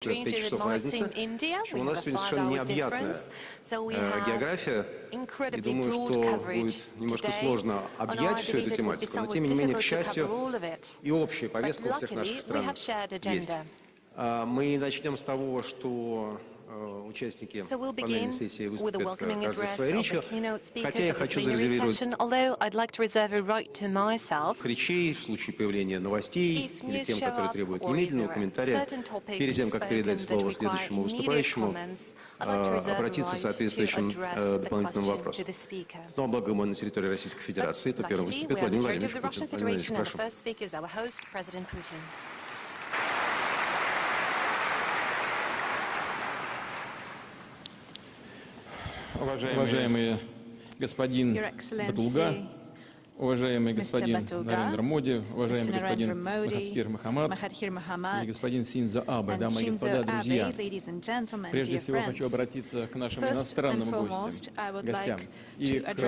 5 часов разница, что у нас сегодня совершенно необъятная география, и думаю, что будет немножко сложно объять всю эту тематику, но тем не менее, к счастью, и общая повестка у всех наших стран есть. Мы начнем с того, что участники панельной сессии выступят каждый своей речью, хотя я хочу зарезервировать речей в случае появления новостей или тем, которые требуют немедленного комментария, перед тем, как передать слово следующему выступающему, обратиться к соответствующим дополнительным вопросам. Ну, а благо мы на территории Российской Федерации, то первым выступит Владимир Владимирович Путин. Владимир Владимирович, прошу. Уважаемый господин Батулга, уважаемый господин Нарендра Моди, уважаемый господин Махатхир Мохаммад и господин Синдзо Абе, дамы и господа, друзья. Прежде всего хочу обратиться к нашим иностранным гостям и к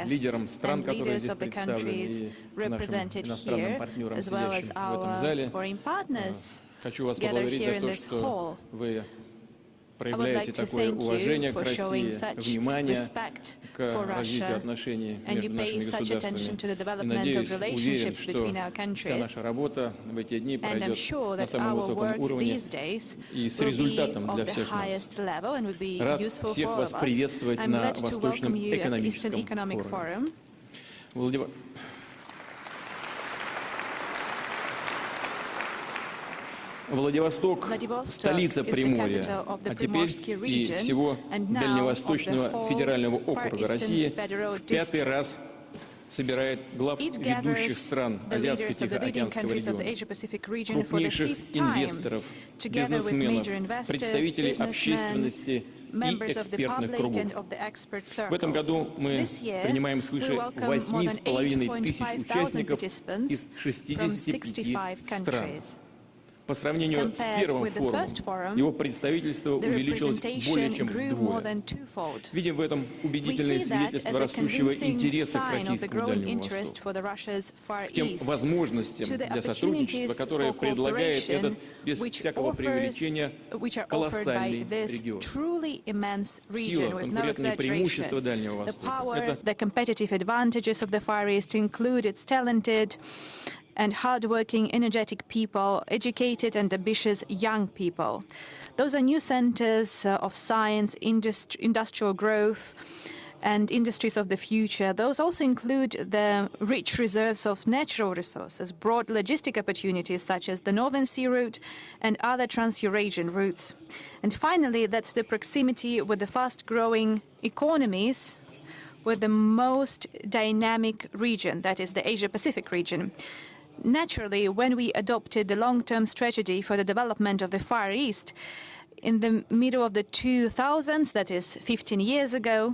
лидерам стран, которые здесь представлены, и к нашим иностранным партнерам, сидящим в этом зале. Хочу вас поблагодарить за то, что вы проявляете такое уважение к России, внимание к развитию отношений между нашими государствами. И надеюсь, уверен, что вся наша работа в эти дни пройдет на самом высоком уровне и с результатом для всех нас. Рад всех вас приветствовать на Восточном экономическом форуме. Владивосток – столица Приморья, а теперь и всего Дальневосточного федерального округа России в 5-й раз собирает глав ведущих стран Азиатско-Тихоокеанского региона, крупнейших инвесторов, бизнесменов, представителей общественности и экспертных кругов. В этом году мы принимаем свыше 8,5 тысяч участников из 65 стран. По сравнению с первым форумом, его представительство увеличилось более чем вдвое. Видим в этом убедительное свидетельство растущего интереса к российскому Дальнему Востоку, к тем возможностям для сотрудничества, которые предлагает этот, без всякого преувеличения, колоссальный регион. Сила, конкурентные преимущества Дальнего Востока — and hardworking, energetic people, educated and ambitious young people. Those are new centers of science, industrial growth, and industries of the future. Those also include the rich reserves of natural resources, broad logistic opportunities such as the Northern Sea route and other trans-Eurasian routes. And finally, that's the proximity with the fast-growing economies with the most dynamic region, that is the Asia-Pacific region. Naturally, when we adopted the long-term strategy for the development of the Far East in the middle of the 2000s, that is 15 years ago,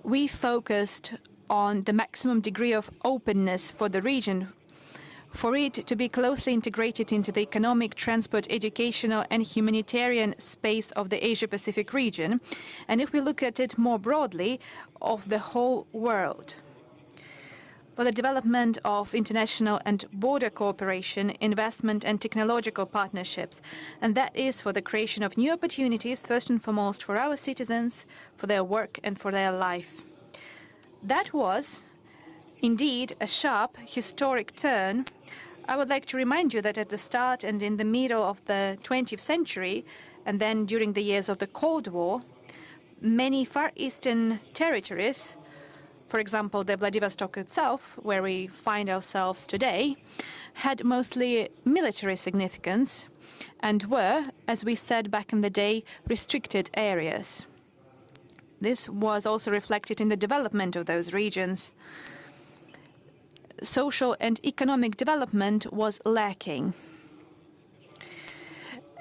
we focused on the maximum degree of openness for the region, for it to be closely integrated into the economic, transport, educational, and humanitarian space of the Asia-Pacific region, and if we look at it more broadly, of the whole world. For the development of international and border cooperation, investment and technological partnerships. And that is for the creation of new opportunities, first and foremost for our citizens, for their work and for their life. That was indeed a sharp historic turn. I would like to remind you that at the start and in the middle of the 20th century, and then during the years of the Cold War, many Far Eastern territories, for example, the Vladivostok itself, where we find ourselves today, had mostly military significance and were, as we said back in the day, restricted areas. This was also reflected in the development of those regions. Social and economic development was lacking.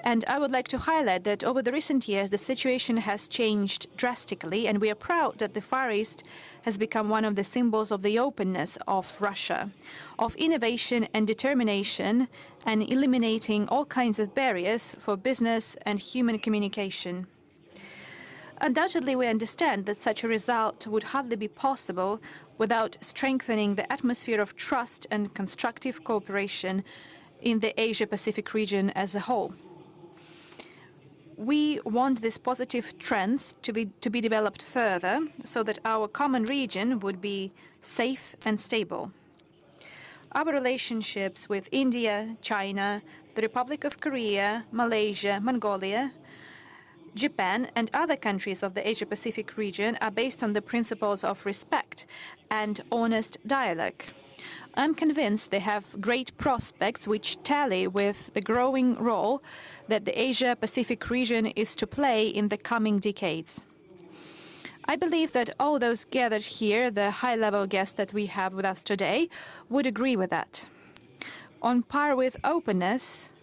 And I would like to highlight that over the recent years, the situation has changed drastically, and we are proud that the Far East has become one of the symbols of the openness of Russia, of innovation and determination, and eliminating all kinds of barriers for business and human communication. Undoubtedly, we understand that such a result would hardly be possible without strengthening the atmosphere of trust and constructive cooperation in the Asia-Pacific region as a whole. We want these positive trends to be developed further so that our common region would be safe and stable. Our relationships with India, China, the Republic of Korea, Malaysia, Mongolia, Japan and other countries of the Asia-Pacific region are based on the principles of respect and honest dialogue. I'm convinced they have great prospects which tally with the growing role that the Asia-Pacific region is to play in the coming decades. I believe that all those gathered here, the high-level guests that we have with us today, would agree with that. On par with openness,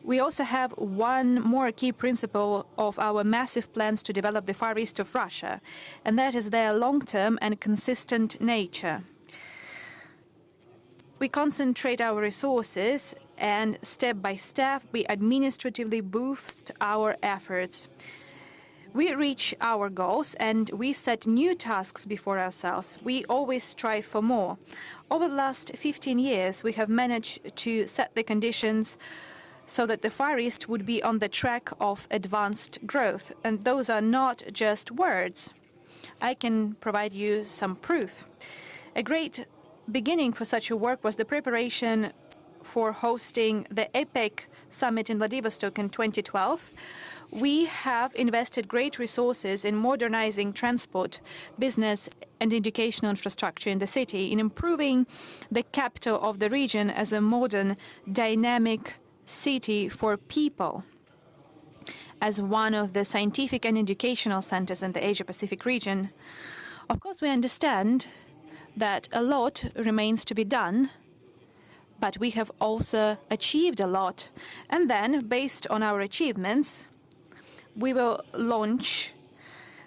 we also have one more key principle of our massive plans to develop the Far East of Russia, and that is their long-term and consistent nature. We concentrate our resources and step by step we administratively boost our efforts. We reach our goals and we set new tasks before ourselves. We always strive for more. Over the last 15 years, we have managed to set the conditions so that the Far East would be on the track of advanced growth. And those are not just words. I can provide you some proof. A great beginning for such a work was the preparation for hosting the APEC summit in Vladivostok in 2012. We have invested great resources in modernizing transport, business and educational infrastructure in the city, in improving the capital of the region as a modern, dynamic city for people. As one of the scientific and educational centers in the Asia-Pacific region, of course we understand that a lot remains to be done, but we have also achieved a lot. And then, based on our achievements, we will launch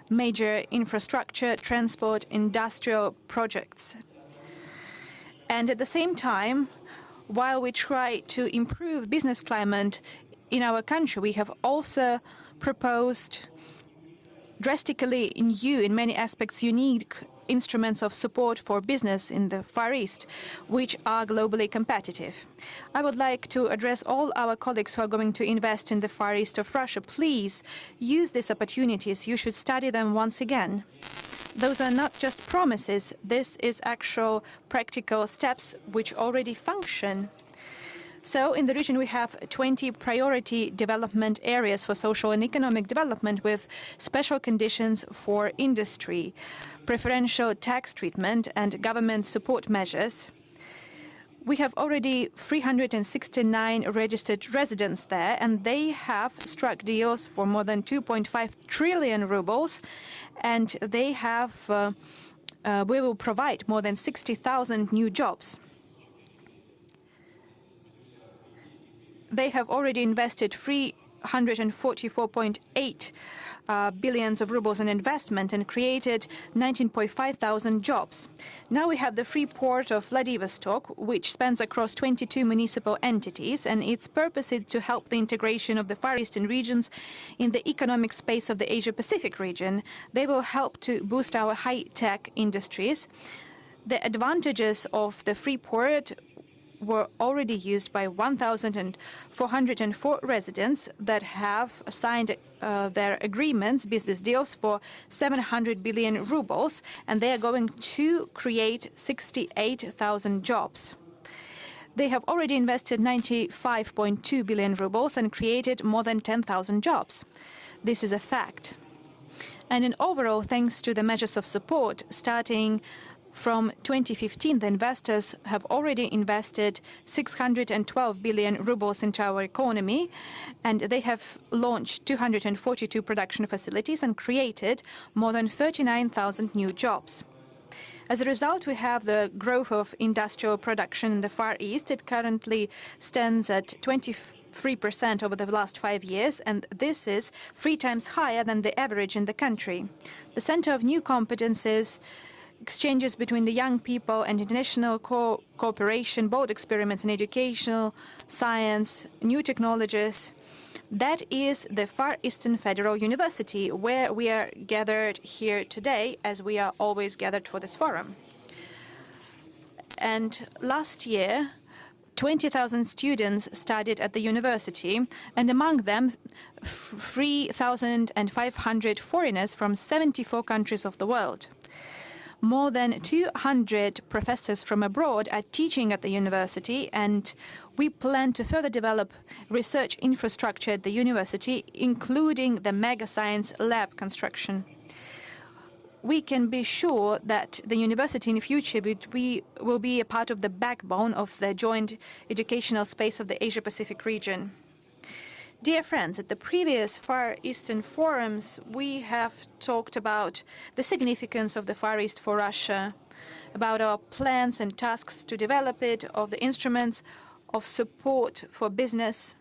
major infrastructure, transport, industrial projects. And at the same time, while we try to improve business climate in our country, we have also proposed drastically new, in many aspects, unique instruments of support for business in the Far East, which are globally competitive. I would like to address all our colleagues who are going to invest in the Far East of Russia. Please use these opportunities. You should study them once again. Those are not just promises. This is actual practical steps which already function. So in the region, we have 20 priority development areas for social and economic development with special conditions for industry, preferential tax treatment and government support measures. We have already 369 registered residents there, and they have struck deals for more than 2.5 trillion rubles, and they have, we will provide more than 60,000 new jobs. They have already invested 344.8 billions of rubles in investment and created 19.5 thousand jobs. Now we have the free port of Vladivostok, which spans across 22 municipal entities, and its purpose is to help the integration of the Far Eastern regions in the economic space of the Asia-Pacific region. They will help to boost our high-tech industries. The advantages of the free port were already used by 1,404 residents that have signed their agreements, business deals, for 700 billion rubles, and they are going to create 68,000 jobs. They have already invested 95.2 billion rubles and created more than 10,000 jobs. This is a fact. And in overall, thanks to the measures of support, starting from 2015, the investors have already invested 612 billion rubles into our economy, and they have launched 242 production facilities and created more than 39,000 new jobs. As a result, we have the growth of industrial production in the Far East. It currently stands at 23% over the last 5 years, and this is 3 times higher than the average in the country. The center of new competences, exchanges between the young people and international cooperation, bold experiments in educational, science, new technologies. That is the Far Eastern Federal University, where we are gathered here today, as we are always gathered for this forum. And last year, 20,000 students studied at the university, and among them 3,500 foreigners from 74 countries of the world. More than 200 professors from abroad are teaching at the university, and we plan to further develop research infrastructure at the university, including the mega science lab construction. We can be sure that the university in the future will be a part of the backbone of the joint educational space of the Asia-Pacific region. Dear friends, at the previous Far Eastern forums, we have talked about the significance of the Far East for Russia, about our plans and tasks to develop it, of the instruments of support for business,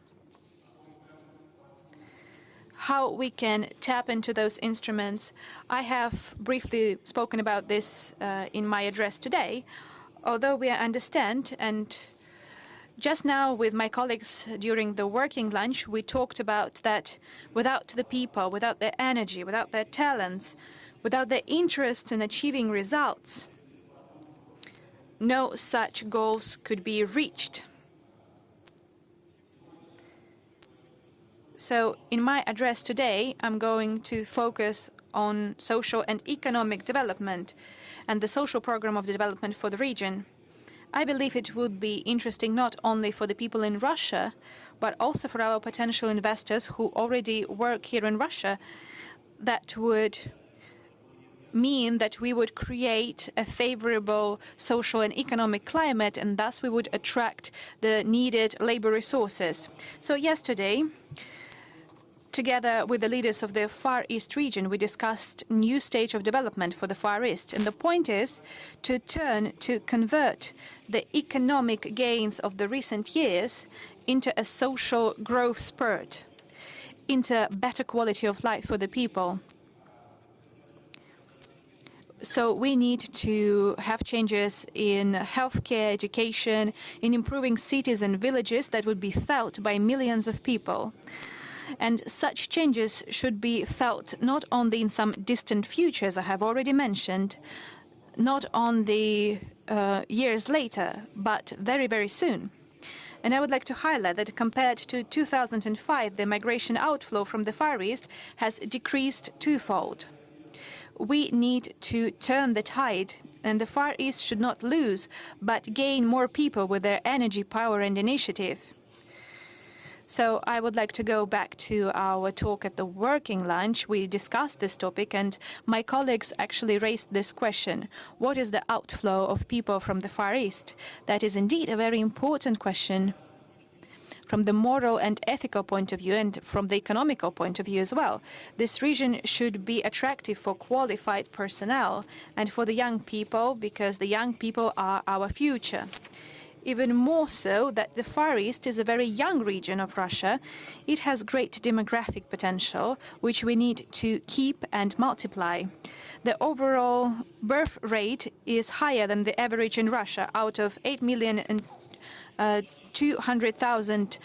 how we can tap into those instruments. I have briefly spoken about this in my address today, although we understand, and just now with my colleagues during the working lunch, we talked about that without the people, without their energy, without their talents, without their interests in achieving results, no such goals could be reached. So in my address today, I'm going to focus on social and economic development and the social program of development for the region. I believe it would be interesting not only for the people in Russia, but also for our potential investors who already work here in Russia. That would mean that we would create a favorable social and economic climate, and thus we would attract the needed labor resources. So yesterday, together with the leaders of the Far East region, we discussed a new stage of development for the Far East. And the point is to convert the economic gains of the recent years into a social growth spurt, into better quality of life for the people. So we need to have changes in healthcare, education, in improving cities and villages that would be felt by millions of people. And such changes should be felt not only in some distant future, as I have already mentioned, not only years later, but very, very soon. And I would like to highlight that compared to 2005, the migration outflow from the Far East has decreased twofold. We need to turn the tide, and the Far East should not lose, but gain more people with their energy, power, and initiative. So I would like to go back to our talk at the working lunch. We discussed this topic, and my colleagues actually raised this question. What is the outflow of people from the Far East? That is indeed a very important question from the moral and ethical point of view, and from the economical point of view as well. This region should be attractive for qualified personnel and for the young people, because the young people are our future. Even more so that the Far East is a very young region of Russia. It has great demographic potential, which we need to keep and multiply. The overall birth rate is higher than the average in Russia. Out of 8,200,000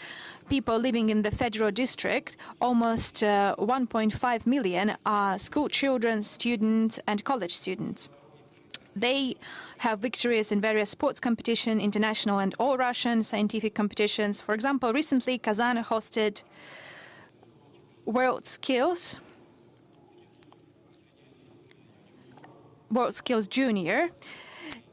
people living in the federal district, almost 1.5 million are school children, students, and college students. They have victories in various sports competitions, international and all-Russian scientific competitions. For example, recently Kazan hosted World Skills Junior,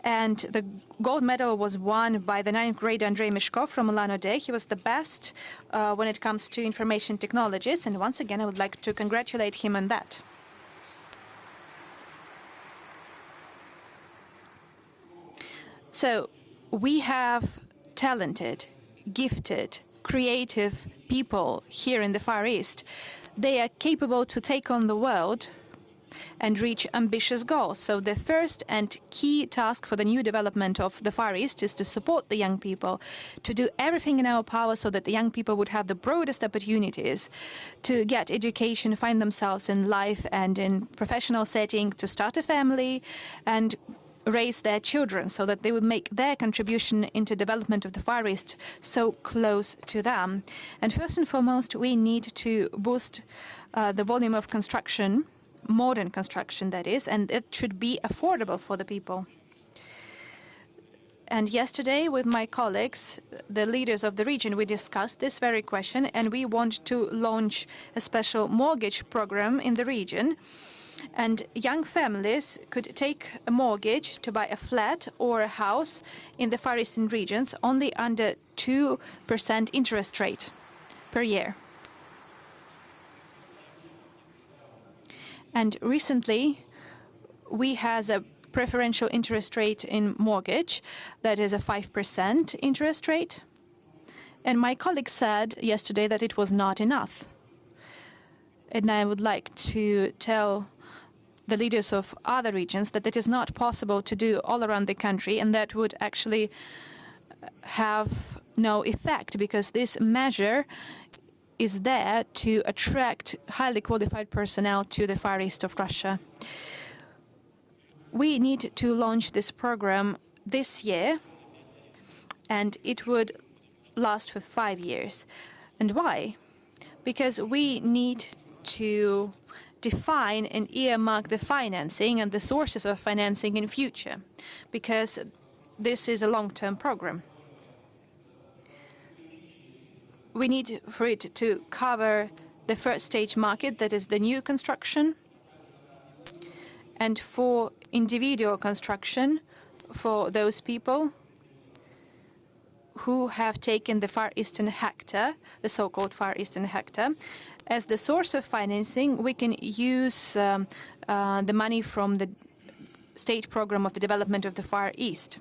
and the gold medal was won by the 9th grader Andrei Mishkov from Ulan-Ude. He was the best when it comes to information technologies, and once again I would like to congratulate him on that. So we have talented, gifted, creative people here in the Far East. They are capable to take on the world and reach ambitious goals. So the first and key task for the new development of the Far East is to support the young people, to do everything in our power so that the young people would have the broadest opportunities to get education, find themselves in life and in professional setting, to start a family and raise their children, so that they would make their contribution into development of the Far East so close to them. And first and foremost, we need to boost the volume of construction, modern construction that is, and it should be affordable for the people. And yesterday, with my colleagues, the leaders of the region, we discussed this very question, and we want to launch a special mortgage program in the region. And young families could take a mortgage to buy a flat or a house in the Far Eastern regions only under 2% interest rate per year. And recently, we had a preferential interest rate in mortgage, that is a 5% interest rate. And my colleague said yesterday that it was not enough. And I would like to tell the leaders of other regions that it is not possible to do all around the country, and that would actually have no effect, because this measure is there to attract highly qualified personnel to the Far East of Russia. We need to launch this program this year, and it would last for 5 years. And why? Because we need to define and earmark the financing and the sources of financing in future, because this is a long-term program. We need for it to cover the first stage market, that is the new construction, and for individual construction for those people who have taken the Far Eastern hectare, the so-called Far Eastern hectare. As the source of financing, we can use the money from the state program of the development of the Far East.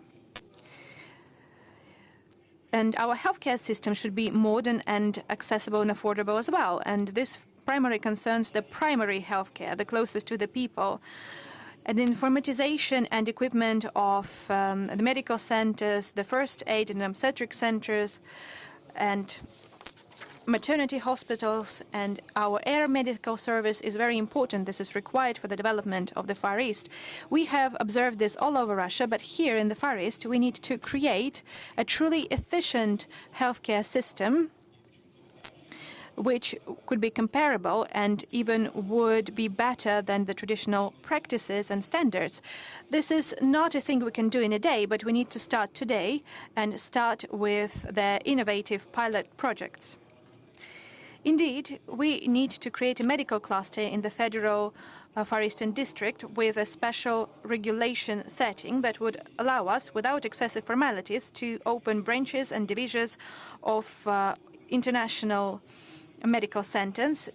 And our healthcare system should be modern and accessible and affordable as well. And this primarily concerns the primary healthcare, the closest to the people. And the informatization and equipment of the medical centers, the first aid and obstetric centers, and maternity hospitals, and our air medical service is very important. This is required for the development of the Far East. We have observed this all over Russia, but here in the Far East, we need to create a truly efficient healthcare system which could be comparable and even would be better than the traditional practices and standards. This is not a thing we can do in a day, but we need to start today and start with the innovative pilot projects. Indeed, we need to create a medical cluster in the federal Far Eastern district with a special regulation setting that would allow us, without excessive formalities, to open branches and divisions of international medical centers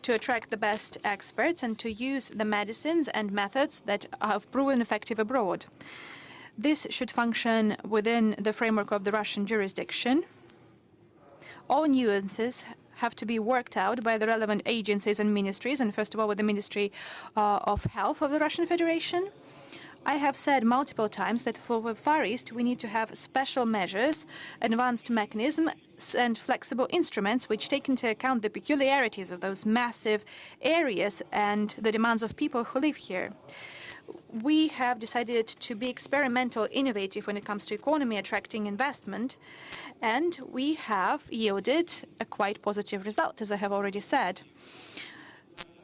to attract the best experts and to use the medicines and methods that have proven effective abroad. This should function within the framework of the Russian jurisdiction. All nuances have to be worked out by the relevant agencies and ministries, and first of all with the Ministry of Health of the Russian Federation. I have said multiple times that for the Far East we need to have special measures, advanced mechanisms and flexible instruments which take into account the peculiarities of those massive areas and the demands of people who live here. We have decided to be experimental, innovative when it comes to economy, attracting investment, and we have yielded a quite positive result, as I have already said.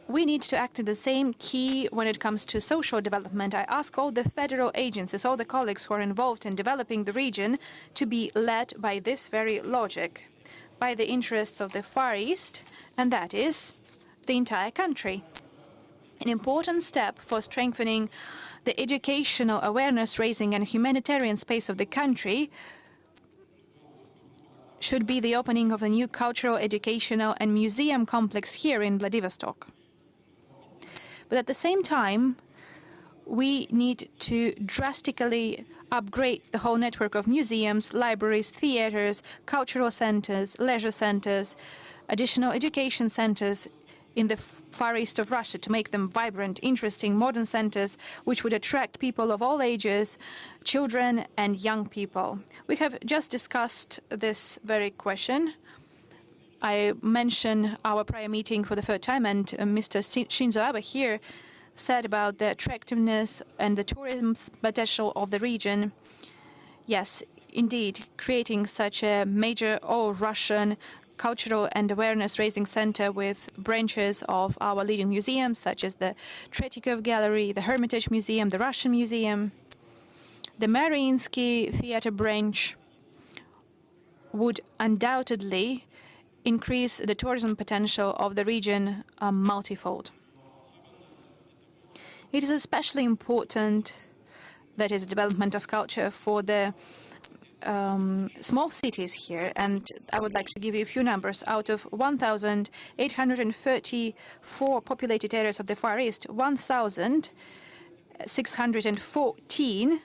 We need to act in the same key when it comes to social development. I ask all the federal agencies, all the colleagues who are involved in developing the region, to be led by this very logic, by the interests of the Far East, and that is the entire country. An important step for strengthening the educational awareness raising and humanitarian space of the country should be the opening of a new cultural, educational and museum complex here in Vladivostok. But at the same time, we need to drastically upgrade the whole network of museums, libraries, theaters, cultural centers, leisure centers, additional education centers in the Far East of Russia to make them vibrant, interesting, modern centers which would attract people of all ages, children and young people. We have just discussed this very question. I mentioned our prior meeting for the third time, and Mr. Shinzo Abe here said about the attractiveness and the tourism potential of the region. Yes, indeed, creating such a major all-Russian cultural and awareness-raising center with branches of our leading museums, such as the Tretyakov Gallery, the Hermitage Museum, the Russian Museum, The Mariinsky theater branch would undoubtedly increase the tourism potential of the region multifold. It is especially important, that is, development of culture for the small cities here, and I would like to give you a few numbers. Out of 1,834 populated areas of the Far East, 1,614,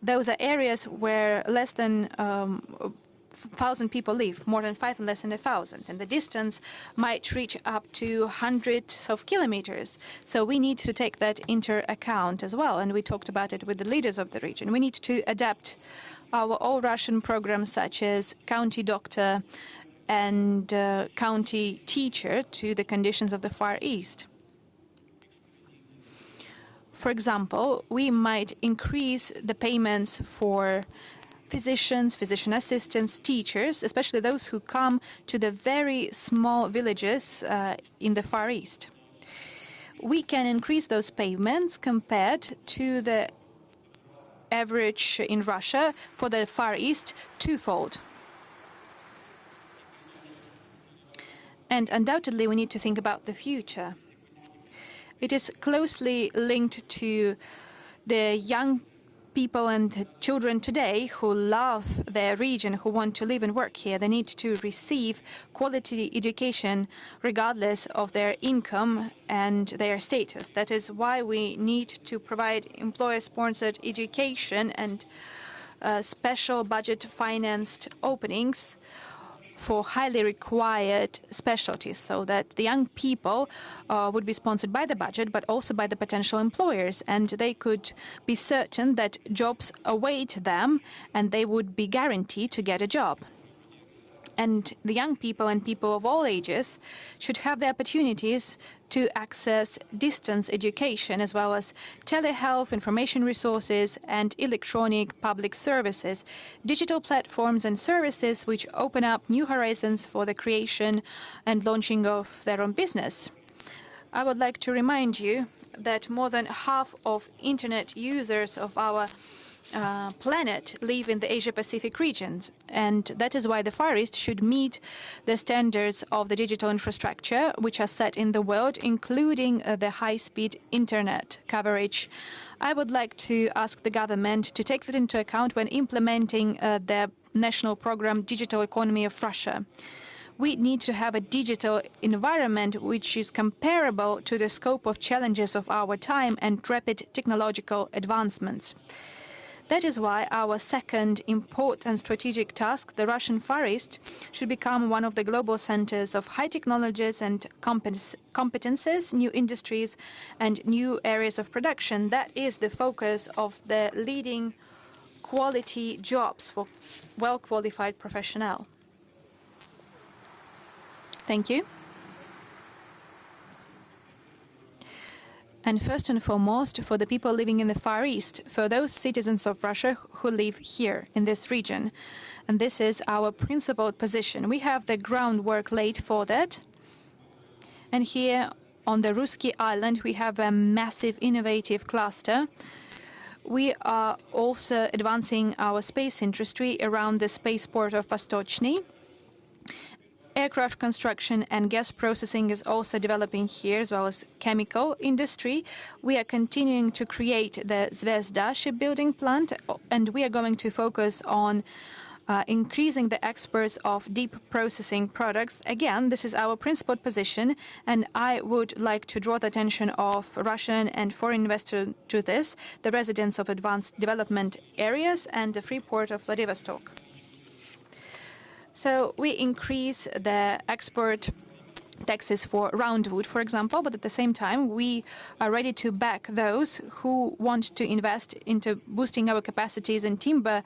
those are areas where less than 1,000 people live, more than 5 and less than 1,000, and the distance might reach up to hundreds of kilometers. So we need to take that into account as well, and we talked about it with the leaders of the region. We need to adapt our all-Russian programs such as county doctor and county teacher to the conditions of the Far East. For example, we might increase the payments for physicians, physician assistants, teachers, especially those who come to the very small villages in the Far East. We can increase those payments compared to the average in Russia for the Far East twofold. And undoubtedly, we need to think about the future. It is closely linked to the young people and children today who love their region, who want to live and work here. They need to receive quality education regardless of their income and their status. That is why we need to provide employer-sponsored education and special budget-financed openings for highly required specialties, so that the young people would be sponsored by the budget, but also by the potential employers, and they could be certain that jobs await them and they would be guaranteed to get a job. And the young people and people of all ages should have the opportunities to access distance education, as well as telehealth, information resources, and electronic public services, digital platforms and services which open up new horizons for the creation and launching of their own business. I would like to remind you that more than half of internet users of our planet live in the Asia-Pacific regions, and that is why the Far East should meet the standards of the digital infrastructure which are set in the world, including the high-speed internet coverage. I would like to ask the government to take that into account when implementing the national program Digital Economy of Russia. We need to have a digital environment which is comparable to the scope of challenges of our time and rapid technological advancements. That is why our second important strategic task, the Russian Far East, should become one of the global centers of high technologies and competences, new industries, and new areas of production. That is the focus of the leading quality jobs for well-qualified professionals. Thank you. And first and foremost, for the people living in the Far East, for those citizens of Russia who live here in this region. And this is our principal position. We have the groundwork laid for that. And here on the Ruski Island, we have a massive innovative cluster. We are also advancing our space industry around the spaceport of Vostochny. Aircraft construction and gas processing is also developing here, as well as chemical industry. We are continuing to create the Zvezda shipbuilding plant, and we are going to focus on increasing the exports of deep processing products. Again, this is our principal position, and I would like to draw the attention of Russian and foreign investors to this, the residents of advanced development areas and the free port of Vladivostok. So we increase the export taxes for roundwood, for example, but at the same time, we are ready to back those who want to invest into boosting our capacities in timber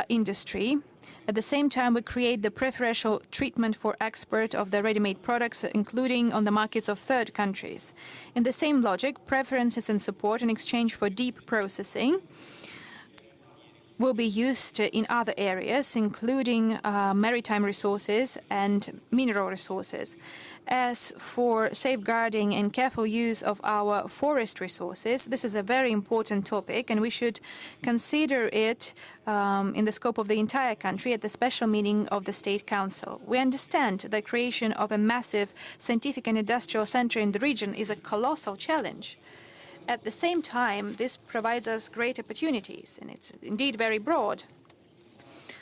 industry. At the same time, we create the preferential treatment for export of the ready-made products, including on the markets of third countries. In the same logic, preferences and support in exchange for deep processing will be used in other areas, including maritime resources and mineral resources. As for safeguarding and careful use of our forest resources, this is a very important topic, and we should consider it in the scope of the entire country at the special meeting of the State Council. We understand the creation of a massive scientific and industrial center in the region is a colossal challenge. At the same time, this provides us great opportunities, and it's indeed very broad.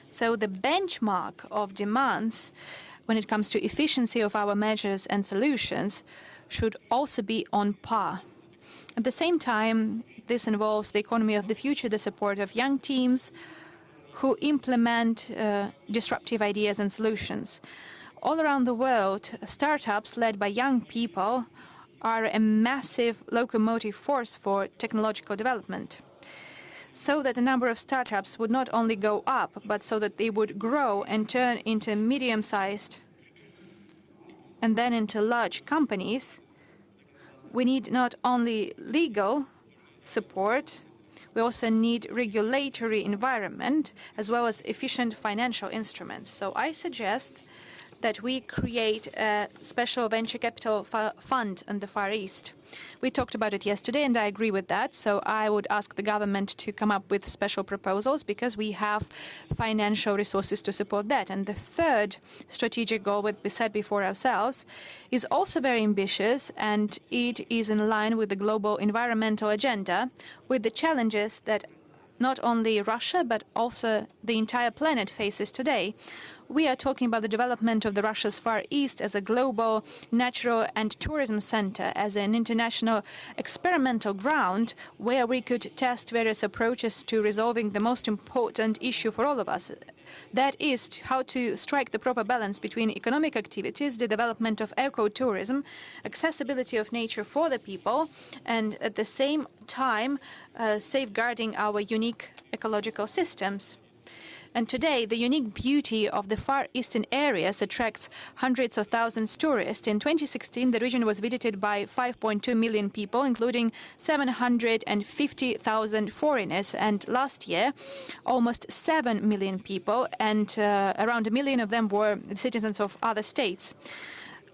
So the benchmark of demands when it comes to efficiency of our measures and solutions should also be on par. At the same time, this involves the economy of the future, the support of young teams who implement disruptive ideas and solutions. All around the world, startups led by young people are a massive locomotive force for technological development, so that the number of startups would not only go up, but so that they would grow and turn into medium-sized and then into large companies. We need not only legal support, we also need regulatory environment as well as efficient financial instruments. So I suggest that we create a special venture capital fund in the Far East. We talked about it yesterday, and I agree with that. So I would ask the government to come up with special proposals because we have financial resources to support that. And the third strategic goal, what we set before ourselves, is also very ambitious, and it is in line with the global environmental agenda, with the challenges that not only Russia, but also the entire planet faces today. We are talking about the development of Russia's Far East as a global natural and tourism center, as an international experimental ground where we could test various approaches to resolving the most important issue for all of us. That is how to strike the proper balance between economic activities, the development of ecotourism, accessibility of nature for the people, and at the same time safeguarding our unique ecological systems. And today, the unique beauty of the Far Eastern areas attracts hundreds of thousands of tourists. In 2016, the region was visited by 5.2 million people, including 750,000 foreigners. And last year, almost 7 million people, and around 1 million of them were citizens of other states.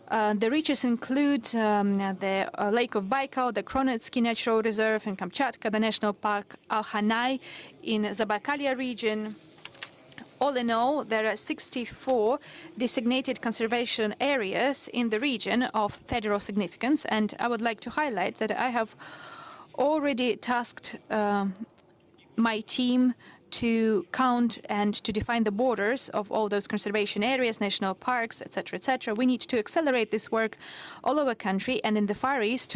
The reaches include the Lake of Baikal, the Kronetsky Natural Reserve in Kamchatka, the National Park Alhanai in Zabakalya region. All in all, there are 64 designated conservation areas in the region of federal significance, and I would like to highlight that I have already tasked my team to count and to define the borders of all those conservation areas, national parks, etc., etc. We need to accelerate this work all over the country, and in the Far East,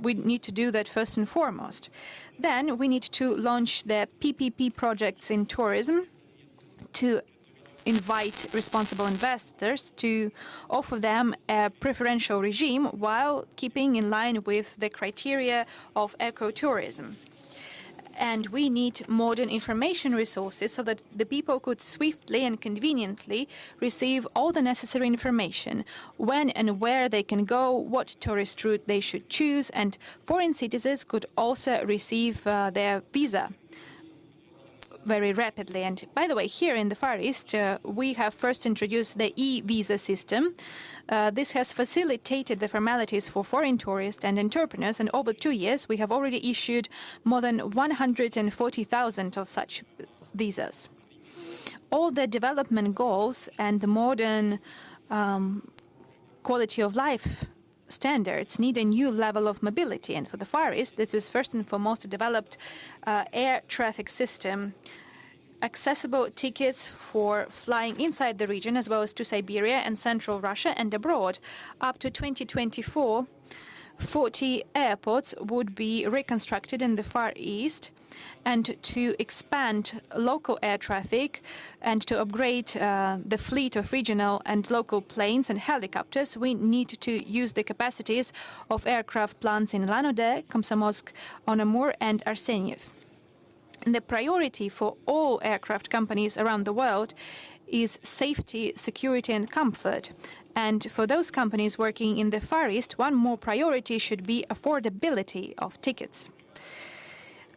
we need to do that first and foremost. Then we need to launch the PPP projects in tourism, to invite responsible investors, to offer them a preferential regime while keeping in line with the criteria of ecotourism. And we need modern information resources so that the people could swiftly and conveniently receive all the necessary information, when and where they can go, what tourist route they should choose, and foreign citizens could also receive their visa very rapidly. And by the way, here in the Far East, we have first introduced the e-visa system. This has facilitated the formalities for foreign tourists and entrepreneurs, and over 2 years, we have already issued more than 140,000 of such visas. All the development goals and the modern quality of life standards need a new level of mobility. And for the Far East, this is first and foremost a developed air traffic system, accessible tickets for flying inside the region as well as to Siberia and Central Russia and abroad. Up to 2024, 40 airports would be reconstructed in the Far East, and to expand local air traffic and to upgrade the fleet of regional and local planes and helicopters, we need to use the capacities of aircraft plants in Lanode, Komsomolsk, on Amur, and Arseniev. And the priority for all aircraft companies around the world is safety, security, and comfort. And for those companies working in the Far East, one more priority should be affordability of tickets.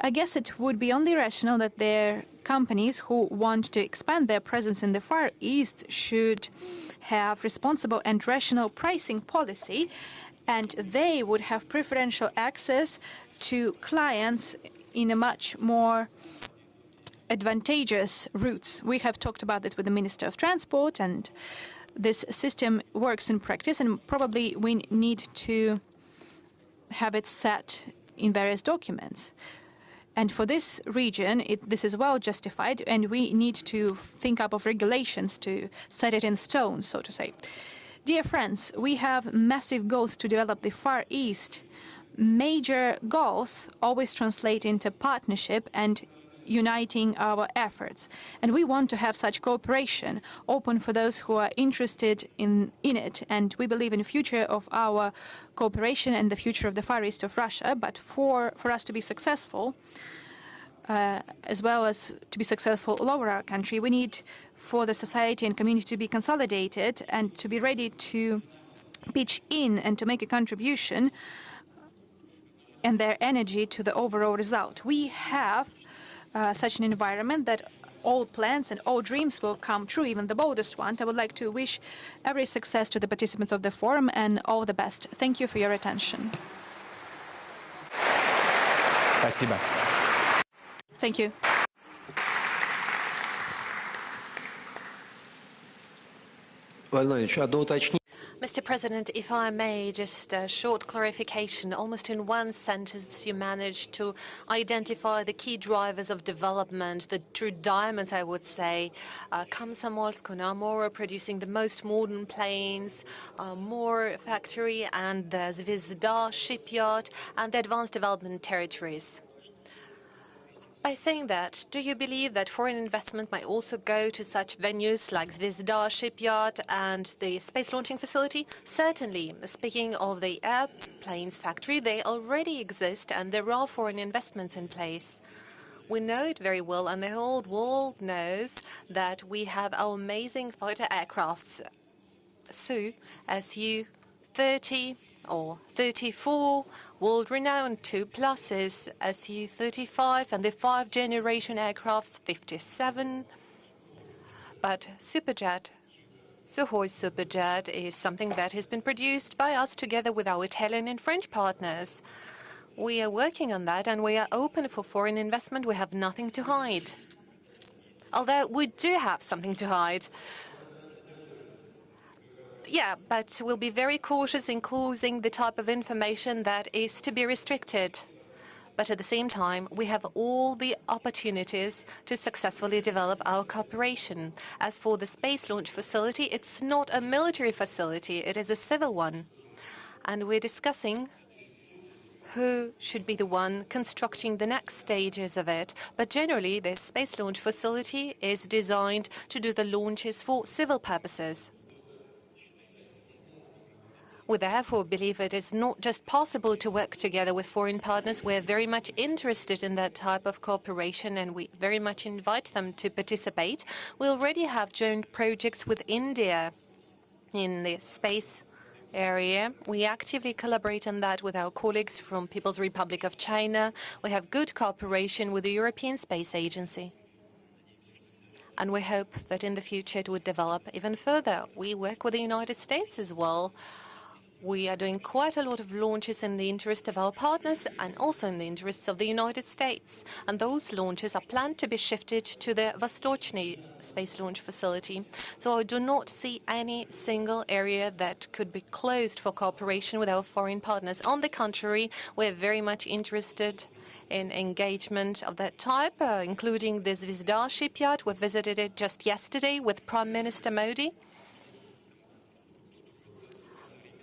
I guess it would be only rational that their companies who want to expand their presence in the Far East should have responsible and rational pricing policy, and they would have preferential access to clients in a much more advantageous routes. We have talked about it with the Minister of Transport, and this system works in practice, and probably we need to have it set in various documents. And for this region, this is well justified, and we need to think up of regulations to set it in stone, so to say. Dear friends, we have massive goals to develop the Far East. Major goals always translate into partnership and uniting our efforts. And we want to have such cooperation open for those who are interested in it. And we believe in the future of our cooperation and the future of the Far East of Russia. But for us to be successful, as well as to be successful all over our country, we need for the society and community to be consolidated and to be ready to pitch in and to make a contribution and their energy to the overall result. We have such an environment that all plans and all dreams will come true, even the boldest one. I would like to wish every success to the participants of the forum and all the best. Thank you for your attention. Спасибо. Thank you. Mr. President, if I may, just a short clarification. Almost in one sentence, you managed to identify the key drivers of development, the true diamonds, I would say. Komsomolsk, Konamora producing the most modern planes, more factory, and the Zvezda shipyard, and the advanced development territories. By saying that, do you believe that foreign investment might also go to such venues like Zvezda shipyard and the space launching facility? Certainly. Speaking of the airplanes factory, they already exist and there are foreign investments in place. We know it very well, and the whole world knows that we have our amazing fighter aircrafts, Su-30 or 34, world-renowned 2 pluses, Su-35, and the 5th-generation aircrafts 57. But Superjet, Sukhoi Superjet, is something that has been produced by us together with our Italian and French partners. We are working on that, and we are open for foreign investment. We have nothing to hide. Although we do have something to hide. Yeah, but we'll be very cautious in closing the type of information that is to be restricted. But at the same time, we have all the opportunities to successfully develop our cooperation. As for the space launch facility, it's not a military facility, it is a civil one. And we're discussing who should be the one constructing the next stages of it. But generally, the space launch facility is designed to do the launches for civil purposes. We therefore believe it is not just possible to work together with foreign partners. We're very much interested in that type of cooperation, and we very much invite them to participate. We already have joint projects with India in the space area. We actively collaborate on that with our colleagues from People's Republic of China. We have good cooperation with the European Space Agency. And we hope that in the future it would develop even further. We work with the United States as well. We are doing quite a lot of launches in the interest of our partners and also in the interests of the United States. And those launches are planned to be shifted to the Vostochny space launch facility. So I do not see any single area that could be closed for cooperation with our foreign partners. On the contrary, we're very much interested in engagement of that type, including the Zvezda shipyard. We visited it just yesterday with Prime Minister Modi.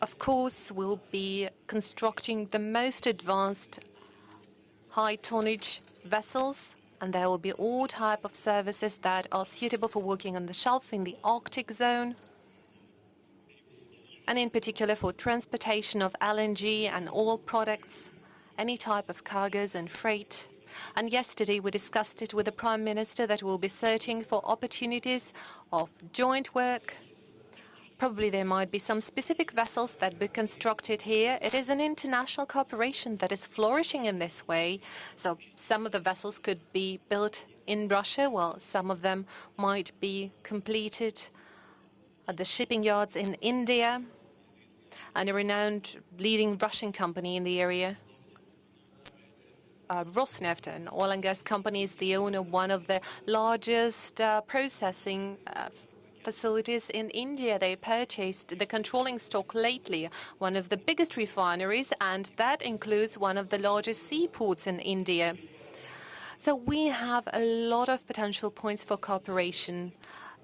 Of course, we'll be constructing the most advanced high-tonnage vessels, and there will be all type of services that are suitable for working on the shelf in the Arctic zone, and in particular for transportation of LNG and oil products, any type of cargoes and freight. And yesterday we discussed it with the Prime Minister that we'll be searching for opportunities of joint work Probably there might be some specific vessels that be constructed here. It is an international cooperation that is flourishing in this way. So some of the vessels could be built in Russia, while some of them might be completed at the shipping yards in India, and a renowned leading Russian company in the area, Rosneft, an oil and gas company, is the owner of one of the largest processing facilities in India. They purchased the controlling stock lately, one of the biggest refineries, and that includes one of the largest seaports in India. So we have a lot of potential points for cooperation.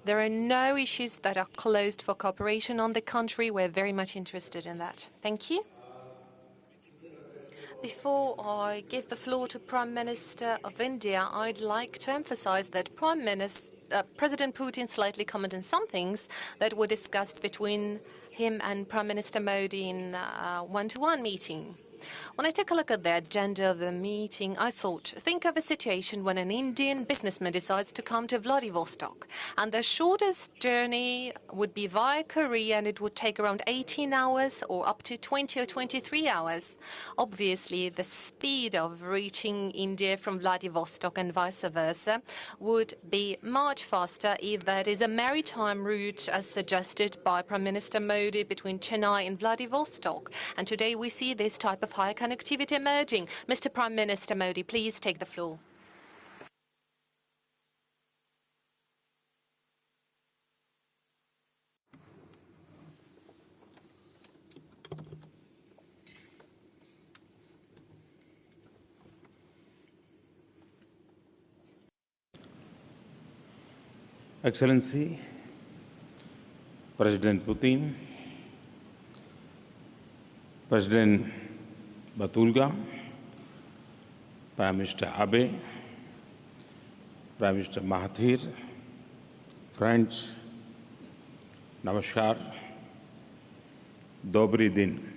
There are no issues that are closed for cooperation. On the contrary, we're very much interested in that. Thank you. Before I give the floor to Prime Minister of India, I'd like to emphasize that President Putin slightly commented on some things that were discussed between him and Prime Minister Modi in a one-to-one meeting. When I took a look at the agenda of the meeting, I thought, think of a situation when an Indian businessman decides to come to Vladivostok, and the shortest journey would be via Korea, and it would take around 18 hours or up to 20 or 23 hours. Obviously, the speed of reaching India from Vladivostok and vice versa would be much faster if that is a maritime route, as suggested by Prime Minister Modi, between Chennai and Vladivostok. And today we see this type of high connectivity emerging. Mr. Prime Minister Modi, please take the floor. Excellency, President Putin, President Batulga, Prime Minister Abe, Prime Minister Mahathir, friends, Namaskar, Dobry Din.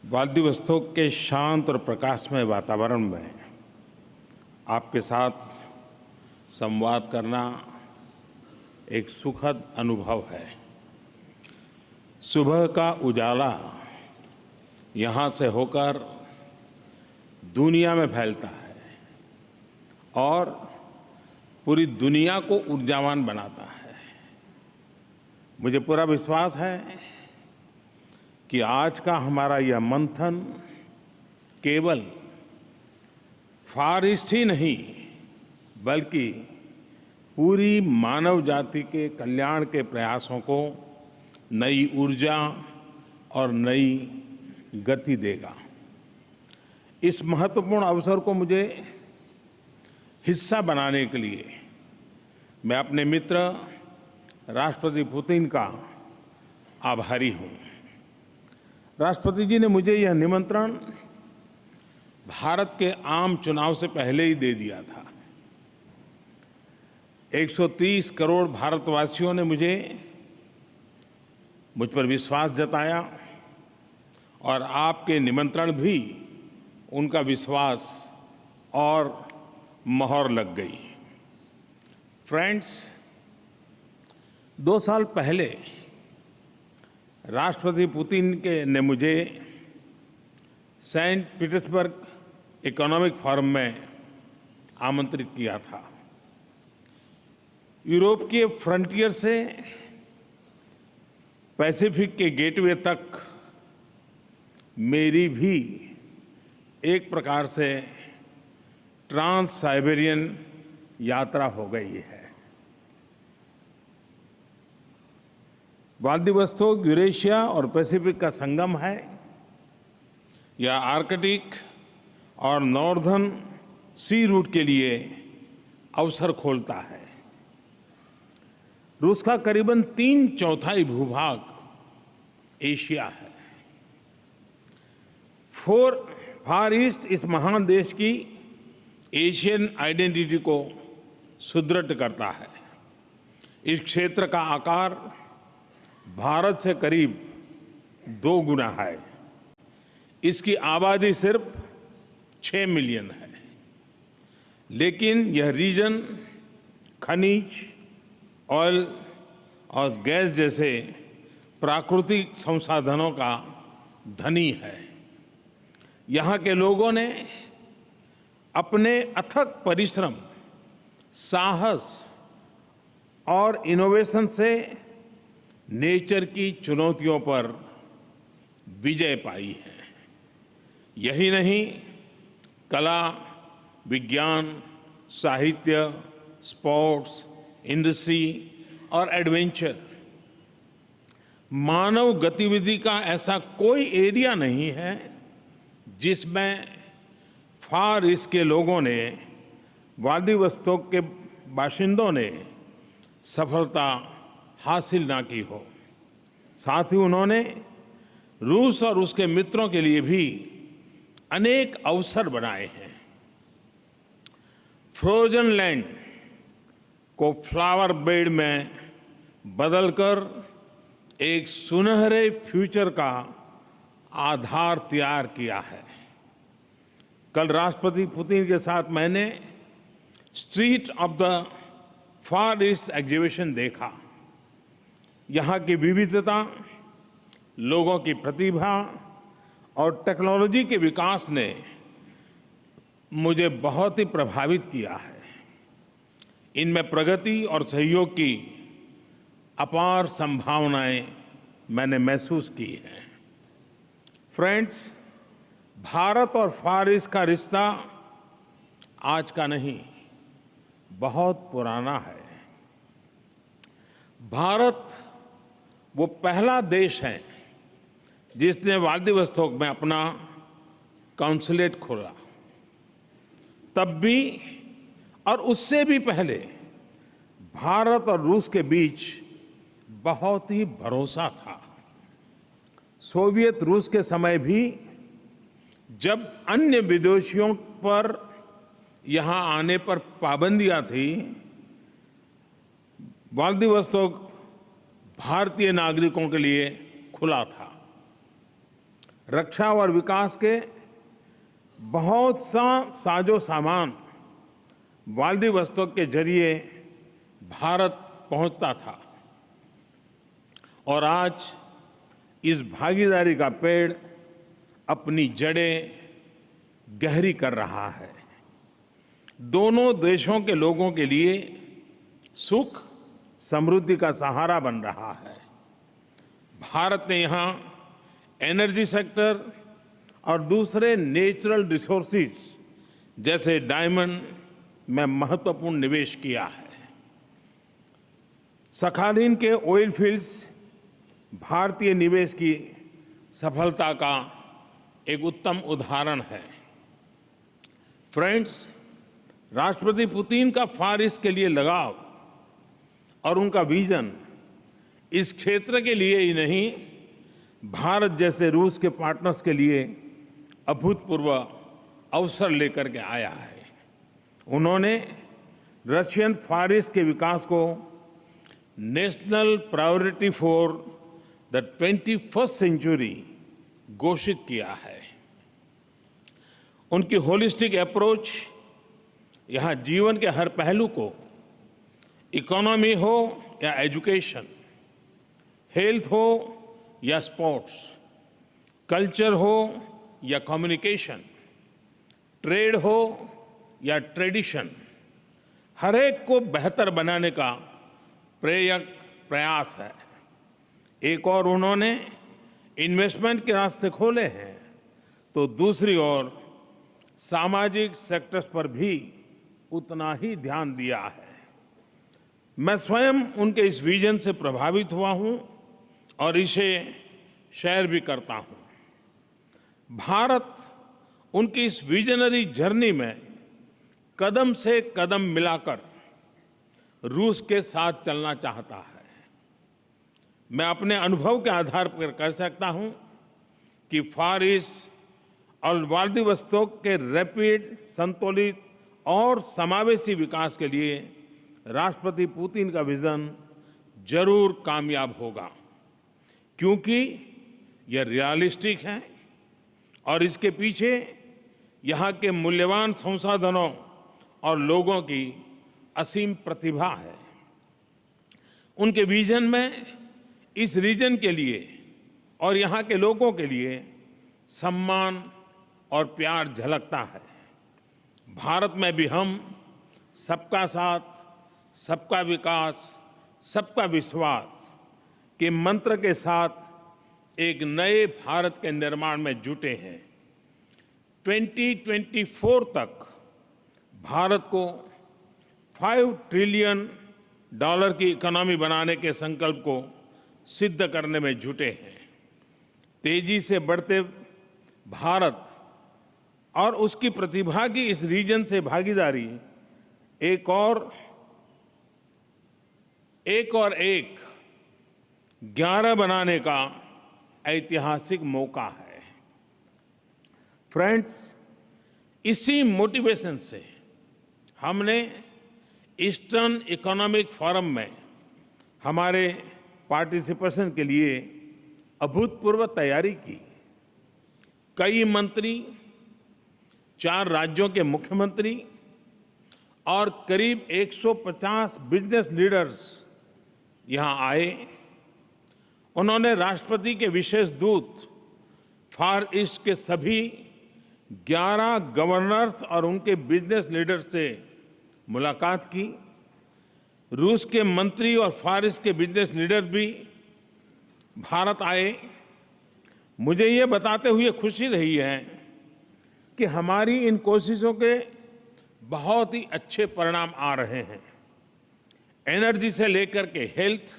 Vladivostok के शांत और प्रकाशमय वातावरण में आपके साथ संवाद करना एक सुखद अनुभव है। सुबह का उजाला यहाँ से होकर दुनिया में फैलता है और पूरी दुनिया को ऊर्जावान बनाता है। मुझे पूरा विश्वास है कि आज का हमारा यह मंथन केवल फार ईस्ट ही नहीं बल्कि पूरी मानव जाति के कल्याण के प्रयासों को नई ऊर्जा और नई गति देगा। इस महत्वपूर्ण अवसर को मुझे हिस्सा बनाने के लिए मैं अपने मित्र राष्ट्रपति पुतिन का आभारी हूँ। राष्ट्रपति जी ने मुझे यह निमंत्रण भारत के आम चुनाव से पहले ही दे दिया था। 130 करोड़ भारतवासियों ने मुझ पर विश्वास जताया और आपके निमंत्रण भी उनका विश्वास और मोहर लग गई। फ्रेंड्स, 2 साल पहले राष्ट्रपति पुतिन ने मुझे सेंट पीटर्सबर्ग इकोनॉमिक फोरम में आमंत्रित किया था। यूरोप के फ्रंटियर से पैसिफिक के गेटवे तक मेरी भी एक प्रकार से ट्रांस साइबेरियन यात्रा हो गई है। व्लादिवोस्तोक यूरेशिया और पैसिफिक का संगम है। यह आर्कटिक और नॉर्दर्न सी रूट के लिए अवसर खोलता है। रूस का करीबन 3/4 भूभाग एशिया है। फार ईस्ट इस महान देश की एशियन आइडेंटिटी को सुदृढ़ करता है। इस क्षेत्र का आकार भारत से करीब 2 गुना है। इसकी आबादी सिर्फ 6 मिलियन है। लेकिन यह रीजन खनिज, ऑयल और गैस जैसे प्राकृतिक संसाधनों का धनी है। यहाँ के लोगों ने अपने अथक परिश्रम, साहस और इनोवेशन से नेचर की चुनौतियों पर विजय पाई है। यही नहीं, कला, विज्ञान, साहित्य, स्पोर्ट्स, इंडस्ट्री और एडवेंचर, मानव गतिविधि का ऐसा कोई एरिया नहीं है जिसमें फार ईस्ट के लोगों ने, व्लादिवोस्तोक के बाशिंदों ने सफलता हासिल ना की हो। साथ ही उन्होंने रूस और उसके मित्रों के लिए भी अनेक अवसर बनाए हैं। फ्रोजन लैंड को फ्लावर बेड में बदलकर एक सुनहरे फ्यूचर का आधार तैयार किया है। कल राष्ट्रपति पुतिन के साथ मैंने street of the far east exhibition देखा। यहाँ की विविधता, लोगों की प्रतिभा और टेक्नोलॉजी के विकास ने मुझे बहुत ही प्रभावित किया है। इनमें प्रगति और सहयोग की अपार संभावनाएं मैंने महसूस की हैं। फ्रेंड्स, भारत और फार ईस्ट का रिश्ता आज का नहीं, बहुत पुराना है। भारत वो पहला देश है जिसने व्लादिवोस्तोक में अपना कॉन्सुलेट खोला। तब भी और उससे भी पहले भारत और रूस के बीच बहुत ही भरोसा था। सोवियत रूस के समय भी जब अन्य विदेशियों पर यहाँ आने पर पाबंदियां थी, व्लादिवोस्तोक भारतीय नागरिकों के लिए खुला था। रक्षा और विकास के बहुत सा साजो सामान व्लादिवोस्तोक के जरिए भारत पहुंचता था और आज इस भागीदारी का पेड़ अपनी जड़ें गहरी कर रहा है। दोनों देशों के लोगों के लिए सुख, समृद्धि का सहारा बन रहा है। भारत ने यहाँ एनर्जी सेक्टर और दूसरे नेचुरल रिसोर्सेज जैसे डायमंड में महत्वपूर्ण निवेश किया है। सखालिन के ऑयल फील्ड्स भारतीय निवेश की सफलता का एक उत्तम उदाहरण है। फ्रेंड्स, राष्ट्रपति पुतिन का फार ईस्ट के लिए लगाव और उनका विजन इस क्षेत्र के लिए ही नहीं, भारत जैसे रूस के पार्टनर्स के लिए अभूतपूर्व अवसर लेकर के आया है। उन्होंने रशियन फार ईस्ट के विकास को national priority for the 21st century घोषित किया है। उनकी होलिस्टिक अप्रोच यहाँ जीवन के हर पहलू को, इकोनॉमी हो या एजुकेशन, हेल्थ हो या स्पोर्ट्स, कल्चर हो या कम्युनिकेशन, ट्रेड हो या ट्रेडिशन, हर एक को बेहतर बनाने का प्रेरक प्रयास है। एक और उन्होंने इन्वेस्टमेंट के रास्ते खोले हैं, तो दूसरी ओर सामाजिक सेक्टर्स पर भी उतना ही ध्यान दिया है। मैं स्वयं उनके इस विजन से प्रभावित हुआ हूं और इसे शेयर भी करता हूं। भारत उनकी इस विजनरी जर्नी में कदम से कदम मिलाकर रूस के साथ चलना चाहता है। मैं अपने अनुभव के आधार पर कह सकता हूं कि फार ईस्ट और व्लादिवोस्तोक के रैपिड, संतुलित और समावेशी विकास के लिए राष्ट्रपति पुतिन का विजन जरूर कामयाब होगा, क्योंकि यह रियलिस्टिक है और इसके पीछे यहाँ के मूल्यवान संसाधनों और लोगों की असीम प्रतिभा है। उनके विजन में इस रीजन के लिए और यहाँ के लोगों के लिए सम्मान और प्यार झलकता है। भारत में भी हम सबका साथ, सबका विकास, सबका विश्वास के मंत्र के साथ एक नए भारत के निर्माण में जुटे हैं। 2024 तक भारत को $5 ट्रिलियन की इकोनॉमी बनाने के संकल्प को सिद्ध करने में जुटे हैं। तेजी से बढ़ते भारत और उसकी प्रतिभा की इस रीजन से भागीदारी एक और 11 बनाने का ऐतिहासिक मौका है। फ्रेंड्स, इसी मोटिवेशन से हमने ईस्टर्न इकोनॉमिक फोरम में हमारे पार्टिसिपेशन के लिए अभूतपूर्व तैयारी की। कई मंत्री, 4 राज्यों के मुख्यमंत्री और करीब 150 बिजनेस लीडर्स यहां आए। उन्होंने राष्ट्रपति के विशेष दूत, फार ईस्ट के सभी 11 गवर्नर्स और उनके बिजनेस लीडर्स से मुलाकात की। रूस के मंत्री और फार ईस्ट के बिजनेस लीडर भी भारत आए। मुझे ये बताते हुए खुशी रही है कि हमारी इन कोशिशों के बहुत ही अच्छे परिणाम आ रहे हैं। एनर्जी से लेकर के हेल्थ,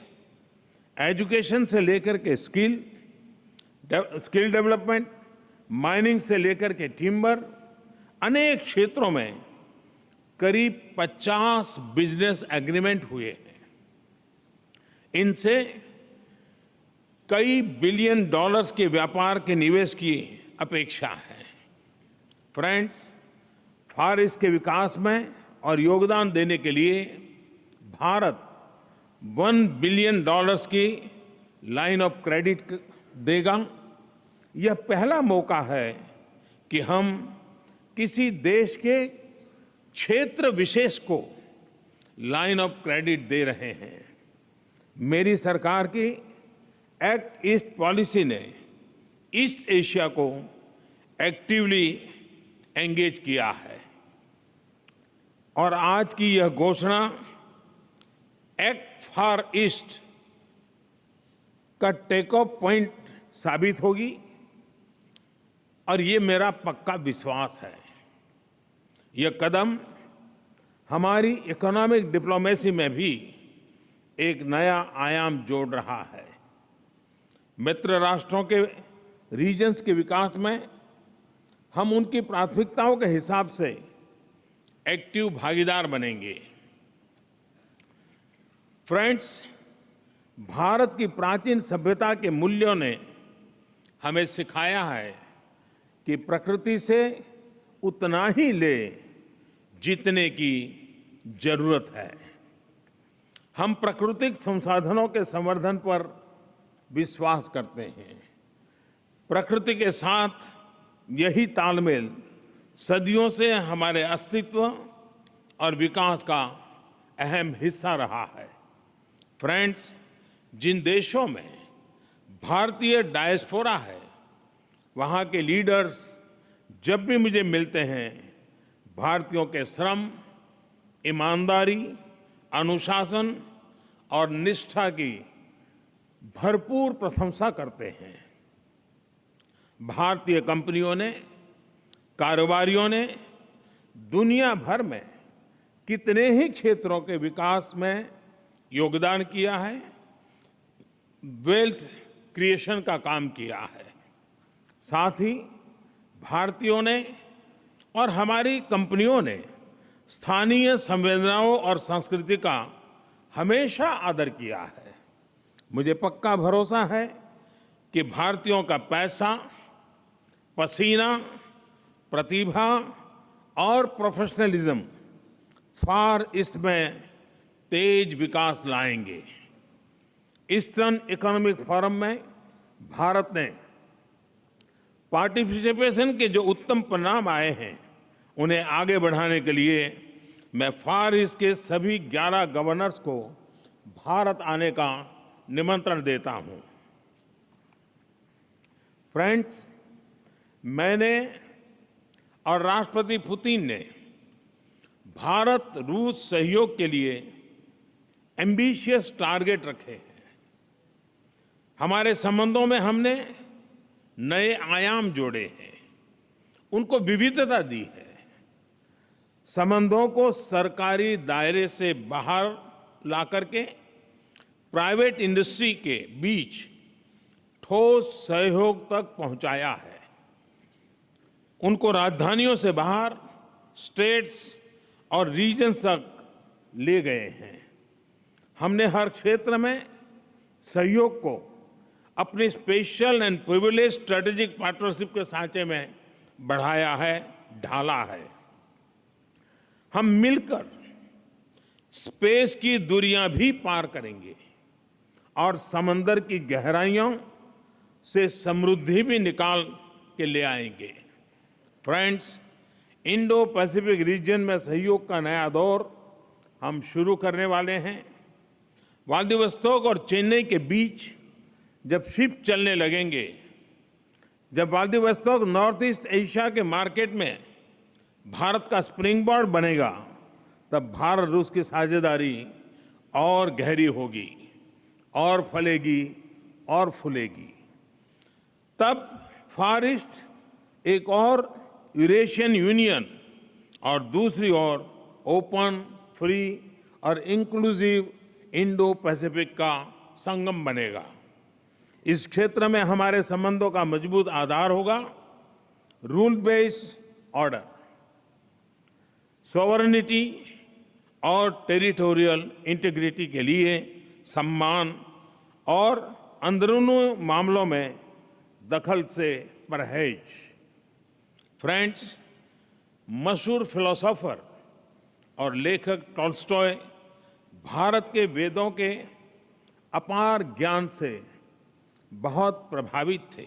एजुकेशन से लेकर के स्किल डेवलपमेंट, माइनिंग से लेकर के टिम्बर, अनेक क्षेत्रों में करीब 50 बिजनेस एग्रीमेंट हुए हैं। इनसे कई बिलियन डॉलर्स के व्यापार के निवेश की अपेक्षा है। फ्रेंड्स, फार ईस्ट के विकास में और योगदान देने के लिए भारत $1 बिलियन की लाइन ऑफ क्रेडिट देगा। यह पहला मौका है कि हम किसी देश के क्षेत्र विशेष को लाइन ऑफ क्रेडिट दे रहे हैं। मेरी सरकार की एक्ट ईस्ट पॉलिसी ने ईस्ट एशिया को एक्टिवली एंगेज किया है और आज की यह घोषणा एक्ट फॉर ईस्ट का टेक ऑफ पॉइंट साबित होगी और ये मेरा पक्का विश्वास है। यह कदम हमारी इकोनॉमिक डिप्लोमेसी में भी एक नया आयाम जोड़ रहा है। मित्र राष्ट्रों के रीजन्स के विकास में हम उनकी प्राथमिकताओं के हिसाब से एक्टिव भागीदार बनेंगे। फ्रेंड्स, भारत की प्राचीन सभ्यता के मूल्यों ने हमें सिखाया है कि प्रकृति से उतना ही ले जितने की जरूरत है। हम प्राकृतिक संसाधनों के संवर्धन पर विश्वास करते हैं। प्रकृति के साथ यही तालमेल सदियों से हमारे अस्तित्व और विकास का अहम हिस्सा रहा है। फ्रेंड्स, जिन देशों में भारतीय डायस्पोरा है, वहाँ के लीडर्स जब भी मुझे मिलते हैं, भारतीयों के श्रम, ईमानदारी, अनुशासन और निष्ठा की भरपूर प्रशंसा करते हैं। भारतीय कंपनियों ने, कारोबारियों ने दुनिया भर में कितने ही क्षेत्रों के विकास में योगदान किया है, वेल्थ क्रिएशन का काम किया है। साथ ही भारतीयों ने और हमारी कंपनियों ने स्थानीय संवेदनाओं और संस्कृति का हमेशा आदर किया है। मुझे पक्का भरोसा है कि भारतीयों का पैसा, पसीना, प्रतिभा और प्रोफेशनलिज्म फार ईस्ट में तेज विकास लाएंगे। ईस्टर्न इकोनॉमिक फोरम में भारत ने पार्टिसिपेशन के जो उत्तम परिणाम आए हैं, उन्हें आगे बढ़ाने के लिए मैं फार ईस्ट के सभी 11 गवर्नर्स को भारत आने का निमंत्रण देता हूं। फ्रेंड्स, मैंने और राष्ट्रपति पुतिन ने भारत रूस सहयोग के लिए एम्बिशियस टारगेट रखे हैं। हमारे संबंधों में हमने नए आयाम जोड़े हैं, उनको विविधता दी है। संबंधों को सरकारी दायरे से बाहर ला करके प्राइवेट इंडस्ट्री के बीच ठोस सहयोग तक पहुंचाया है। उनको राजधानियों से बाहर स्टेट्स और रीजन्स तक ले गए हैं। हमने हर क्षेत्र में सहयोग को अपनी special and privilege strategic partnership के सांचे में बढ़ाया है, ढाला है। हम मिलकर स्पेस की दूरियां भी पार करेंगे और समंदर की गहराइयों से समृद्धि भी निकाल के ले आएंगे। फ्रेंड्स, इंडो पैसिफिक रीजन में सहयोग का नया दौर हम शुरू करने वाले हैं। व्लादिवोस्तोक और चेन्नई के बीच जब शिप चलने लगेंगे, जब व्लादिवोस्तोक नॉर्थ ईस्ट एशिया के मार्केट में भारत का स्प्रिंग बोर्ड बनेगा, तब भारत रूस की साझेदारी और गहरी होगी और फलेगी और फूलेगी। तब फार ईस्ट एक और यूरेशियन यूनियन और दूसरी ओर ओपन, फ्री और इंक्लूसिव इंडो पैसिफिक का संगम बनेगा। इस क्षेत्र में हमारे संबंधों का मजबूत आधार होगा रूल बेस्ड ऑर्डर, सॉवरेनिटी और टेरिटोरियल इंटीग्रिटी के लिए सम्मान और अंदरूनी मामलों में दखल से परहेज। फ्रेंड्स, मशहूर फिलोसोफर और लेखक टॉल्स्टॉय भारत के वेदों के अपार ज्ञान से बहुत प्रभावित थे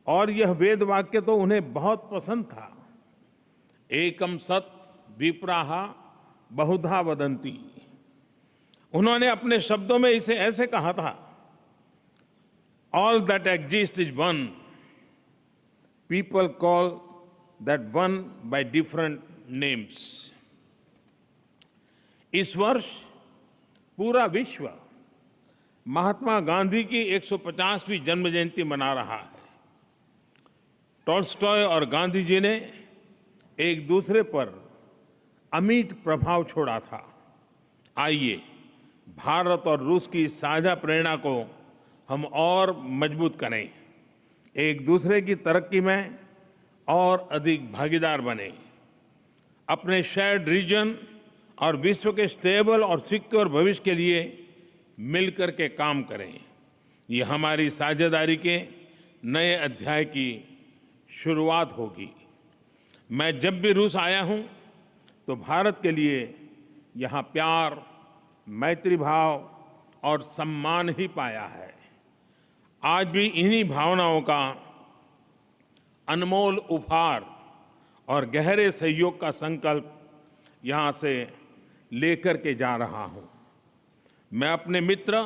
और यह वेद वाक्य तो उन्हें बहुत पसंद था। एकम सत विप्राह बहुधा वदंती। उन्होंने अपने शब्दों में इसे ऐसे कहा था, all that exist is one, people call that one by different names. इस वर्ष पूरा विश्व महात्मा गांधी की 150वीं जन्म जयंती मना रहा है। टॉल्स्टॉय और गांधी जी ने एक दूसरे पर अमिट प्रभाव छोड़ा था। आइए भारत और रूस की साझा प्रेरणा को हम और मजबूत करें, एक दूसरे की तरक्की में और अधिक भागीदार बने, अपने शेयर्ड रीजन और विश्व के स्टेबल और सिक्योर भविष्य के लिए मिलकर के काम करें। ये हमारी साझेदारी के नए अध्याय की शुरुआत होगी। मैं जब भी रूस आया हूं तो भारत के लिए यहाँ प्यार, मैत्री भाव और सम्मान ही पाया है। आज भी इन्हीं भावनाओं का अनमोल उपहार और गहरे सहयोग का संकल्प यहाँ से लेकर के जा रहा हूँ। मैं अपने मित्र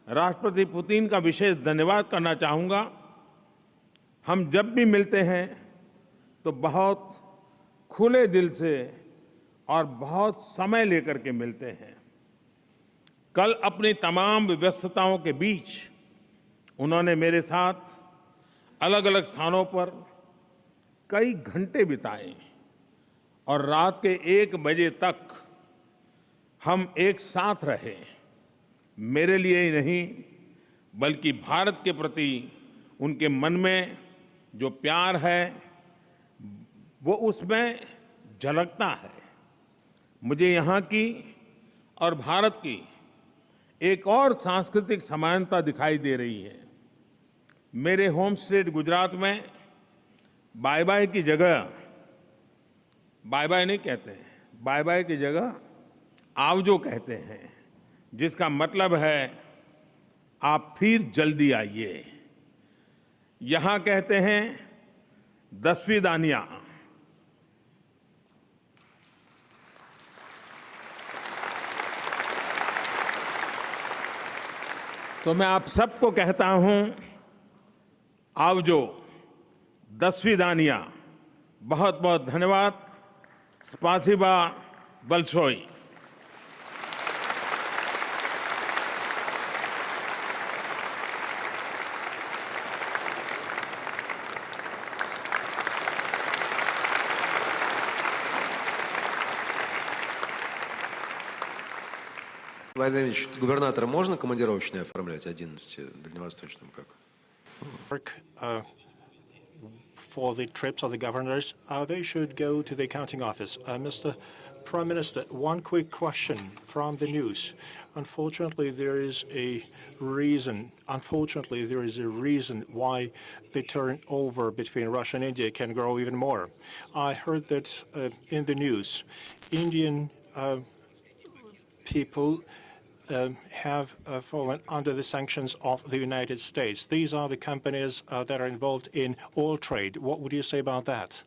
राष्ट्रपति पुतिन का विशेष धन्यवाद करना चाहूँगा। हम जब भी मिलते हैं तो बहुत खुले दिल से और बहुत समय लेकर के मिलते हैं। कल अपनी तमाम व्यस्तताओं के बीच उन्होंने मेरे साथ अलग अलग स्थानों पर कई घंटे बिताए और रात के 1 बजे तक हम एक साथ रहे। मेरे लिए ही नहीं बल्कि भारत के प्रति उनके मन में जो प्यार है वो उसमें झलकता है। मुझे यहाँ की और भारत की एक और सांस्कृतिक समानता दिखाई दे रही है। मेरे होम स्टेट गुजरात में बाय बाय की जगह बाय बाय नहीं कहते हैं, बाय बाय की जगह आवजो कहते हैं, जिसका मतलब है आप फिर जल्दी आइए। यहाँ कहते हैं 10वीं दानिया। तो मैं आप सबको कहता हूं, आवजो, 10वीं दानिया, बहुत बहुत धन्यवाद, स्पासिबा बलशोई. Владимир Ильич, губернатора можно командировочные оформлять 11 дальневосточным как? For the trips of the governors, they should go to the accounting office. Mr. Prime Minister, one quick question from the news. Unfortunately, there is a reason why the turnover between Russia and India can grow even more. I heard that in the news, Indian people have fallen under the sanctions of the United States. These are the companies that are involved in oil trade. What would you say about that?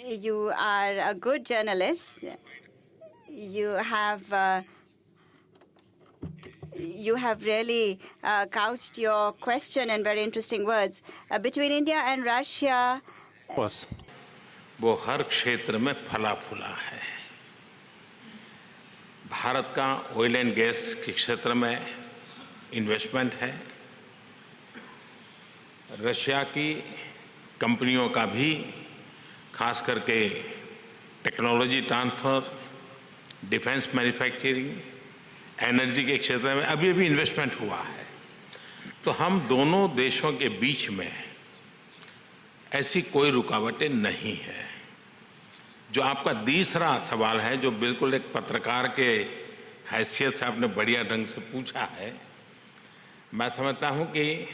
You are a good journalist. You have really couched your question in very interesting words. Between India and Russia, वो हर क्षेत्र में फला फूला है. भारत का oil and gas के क्षेत्र में इन्वेस्टमेंट है. रशिया की कंपनियों का भी खास करके technology transfer, defence manufacturing, energy के क्षेत्र में अभी इन्वेस्टमेंट हुआ है. तो हम दोनों देशों के बीच में ऐसी कोई रुकावटें नहीं है. जो आपका तीसरा सवाल है, जो बिल्कुल एक पत्रकार के हैसियत से आपने बढ़िया ढंग से पूछा है, मैं समझता हूं कि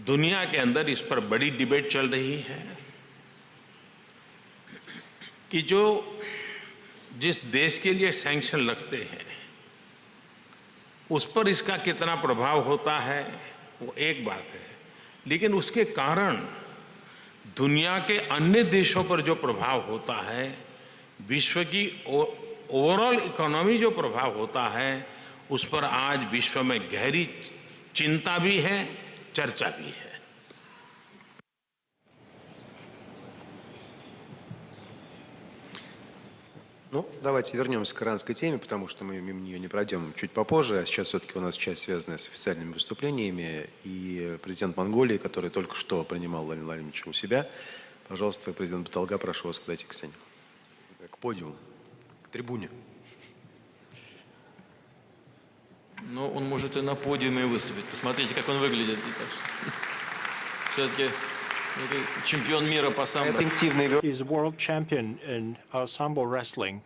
दुनिया के अंदर इस पर बड़ी डिबेट चल रही है कि जिस देश के लिए सैंक्शन लगते हैं उस पर इसका कितना प्रभाव होता है वो एक बात है, लेकिन उसके कारण दुनिया के अन्य देशों पर जो प्रभाव होता है, विश्व की ओवरऑल इकोनॉमी जो प्रभाव होता है, उस पर आज विश्व में गहरी चिंता भी है, चर्चा भी है. Ну, давайте вернемся к иранской теме, потому что мы мимо нее не пройдем чуть попозже. А сейчас все-таки у нас часть, связанная с официальными выступлениями. И президент Монголии, который только что принимал Владимира Владимировича у себя. Пожалуйста, президент Баталга, прошу вас подойти к сцене. К подиуму, к трибуне. Ну, он может и на подиуме выступить. Посмотрите, как он выглядит. Все-таки чемпион мира по самбо. He's world champion in sambo wrestling.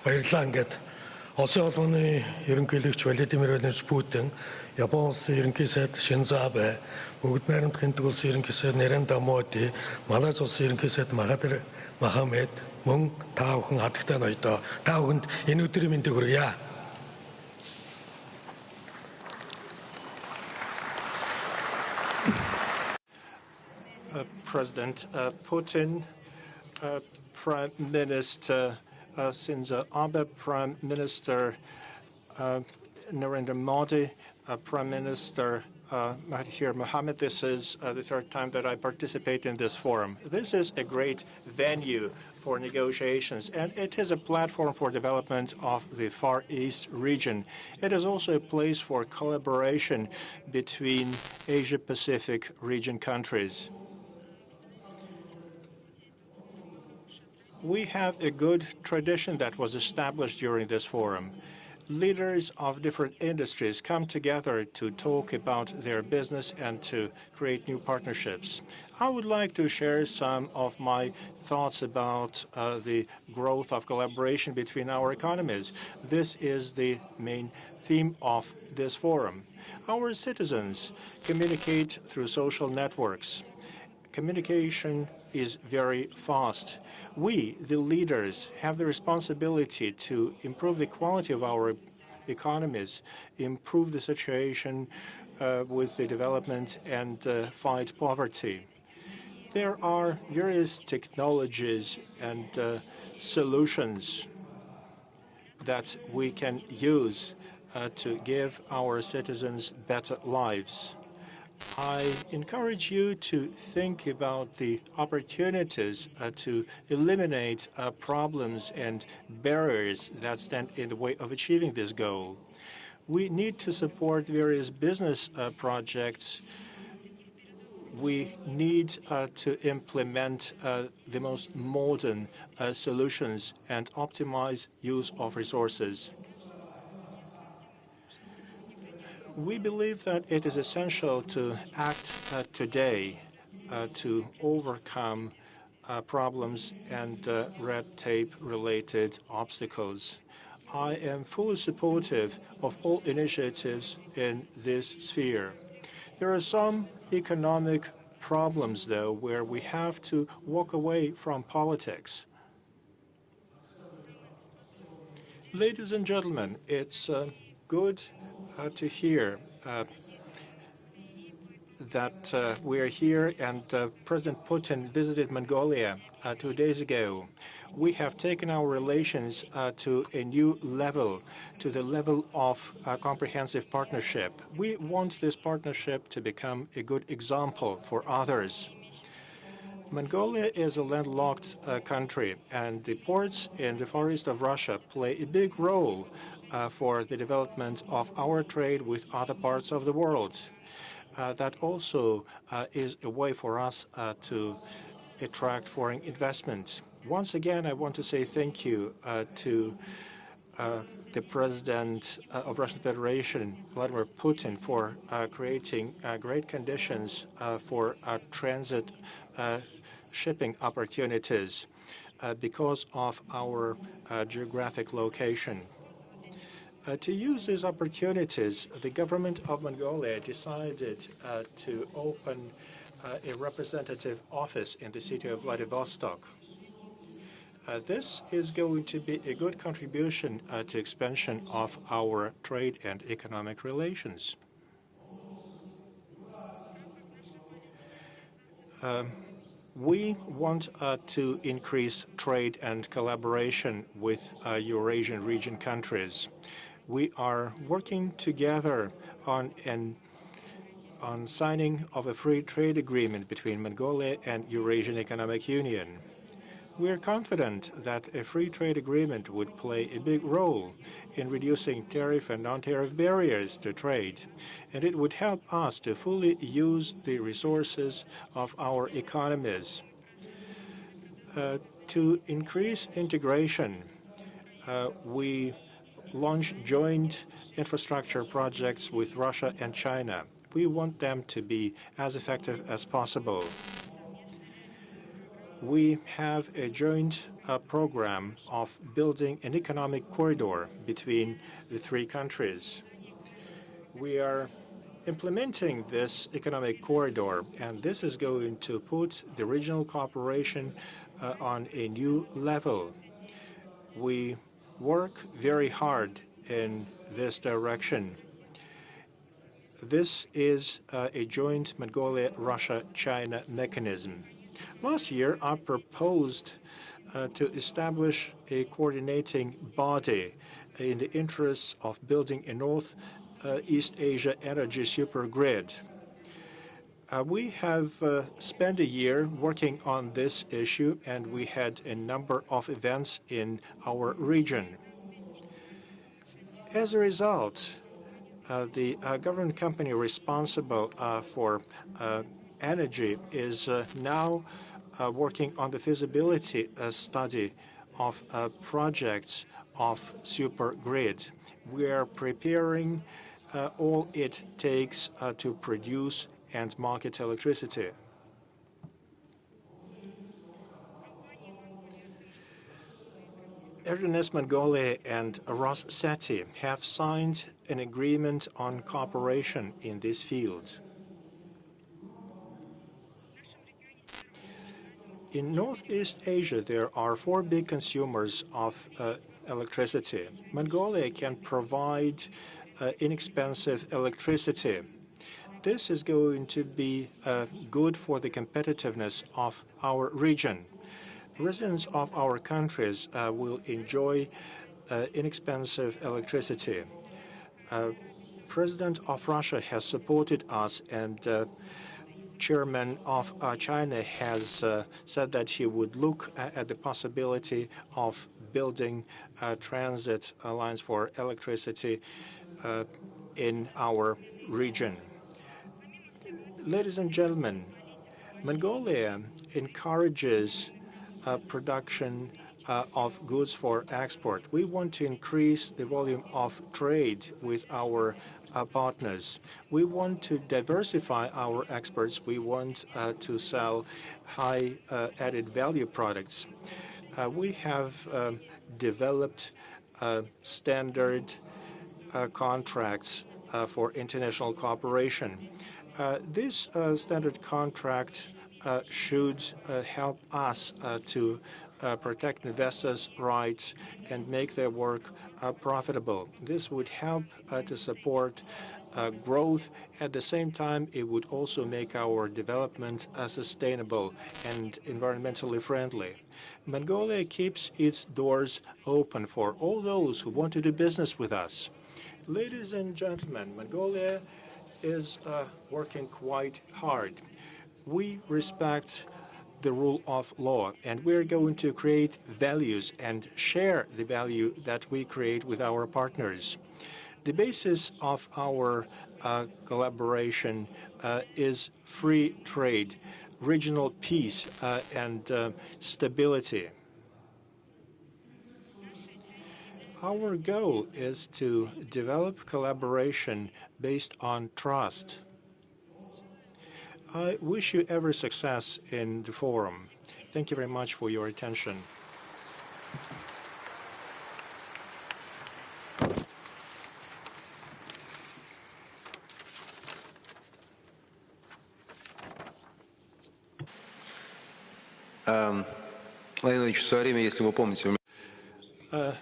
Баярлалаа. Ингээд Олон улсын ерөнхийлөгч Владимир Владимирович Путин, Япон улсын ерөнхий сайд Шинзо Абе, Бүгд найрамдах улсын ерөнхий сайд Нарендра Моди, Малайз улсын ерөнхий сайд Махатир Мохаммед мөн та бүхэн хатагтай ноёдоо та бүхэнд энэ өдрийн мэндийг хүргье. President Putin, Prime Minister Shinzo Abe, Prime Minister Narendra Modi, Prime Minister Mahathir Mohamad. This is the third time that I participate in this forum. This is a great venue for negotiations, and it is a platform for development of the Far East region. It is also a place for collaboration between Asia-Pacific region countries. We have a good tradition that was established during this forum. Leaders of different industries come together to talk about their business and to create new partnerships. I would like to share some of my thoughts about the growth of collaboration between our economies. This is the main theme of this forum. Our citizens communicate through social networks. communication is very fast. We, the leaders, have the responsibility to improve the quality of our economies, improve the situation with the development, and fight poverty. There are various technologies and solutions that we can use to give our citizens better lives. I encourage you to think about the opportunities to eliminate problems and barriers that stand in the way of achieving this goal. We need to support various business projects. We need to implement the most modern solutions and optimize use of resources. We believe that it is essential to act today to overcome problems and red tape-related obstacles. I am fully supportive of all initiatives in this sphere. There are some economic problems, though, where we have to walk away from politics. Ladies and gentlemen, it's good to hear that we are here, and President Putin visited Mongolia 2 days ago. We have taken our relations to a new level, to the level of comprehensive partnership. We want this partnership to become a good example for others. Mongolia is a landlocked country, and the ports in the Far East of Russia play a big role for the development of our trade with other parts of the world. That also is a way for us to attract foreign investment. Once again, I want to say thank you to the President of Russian Federation, Vladimir Putin, for creating great conditions for transit shipping opportunities because of our geographic location. To use these opportunities, the government of Mongolia decided to open a representative office in the city of Vladivostok. This is going to be a good contribution to expansion of our trade and economic relations. We want to increase trade and collaboration with Eurasian region countries. We are working together on signing of a free trade agreement between Mongolia and Eurasian Economic Union. We are confident that a free trade agreement would play a big role in reducing tariff and non-tariff barriers to trade, and it would help us to fully use the resources of our economies. To increase integration, we launch joint infrastructure projects with Russia and China. We want them to be as effective as possible. We have a joint program of building an economic corridor between the three countries. We are implementing this economic corridor, and this is going to put the regional cooperation on a new level. We work very hard in this direction. This is a joint Mongolia-Russia-China mechanism. Last year, I proposed to establish a coordinating body in the interests of building a Northeast Asia energy supergrid. We have spent a year working on this issue, and we had a number of events in our region. As a result, the government company responsible for energy is now working on the feasibility study of projects of supergrid. We are preparing all it takes to produce and market electricity. Economies Mongolia and Rosseti have signed an agreement on cooperation in this field. In Northeast Asia, there are 4 big consumers of electricity. Mongolia can provide inexpensive electricity. This is going to be good for the competitiveness of our region. Residents of our countries will enjoy inexpensive electricity. President of Russia has supported us, and Chairman of China has said that he would look at the possibility of building a transit lines for electricity in our region. Ladies and gentlemen, Mongolia encourages production of goods for export. We want to increase the volume of trade with our partners. We want to diversify our exports. We want to sell high added value products. We have developed standard contracts for international cooperation. This standard contract should help us to protect investors' rights and make their work profitable. This would help to support growth. At the same time, it would also make our development sustainable and environmentally friendly. Mongolia keeps its doors open for all those who want to do business with us. Ladies and gentlemen, Mongolia is working quite hard. We respect the rule of law, and we're going to create values and share the value that we create with our partners. The basis of our collaboration is free trade, regional peace, and stability. Our goal is to develop collaboration based on trust. I wish you every success in the forum. Thank you very much for your attention.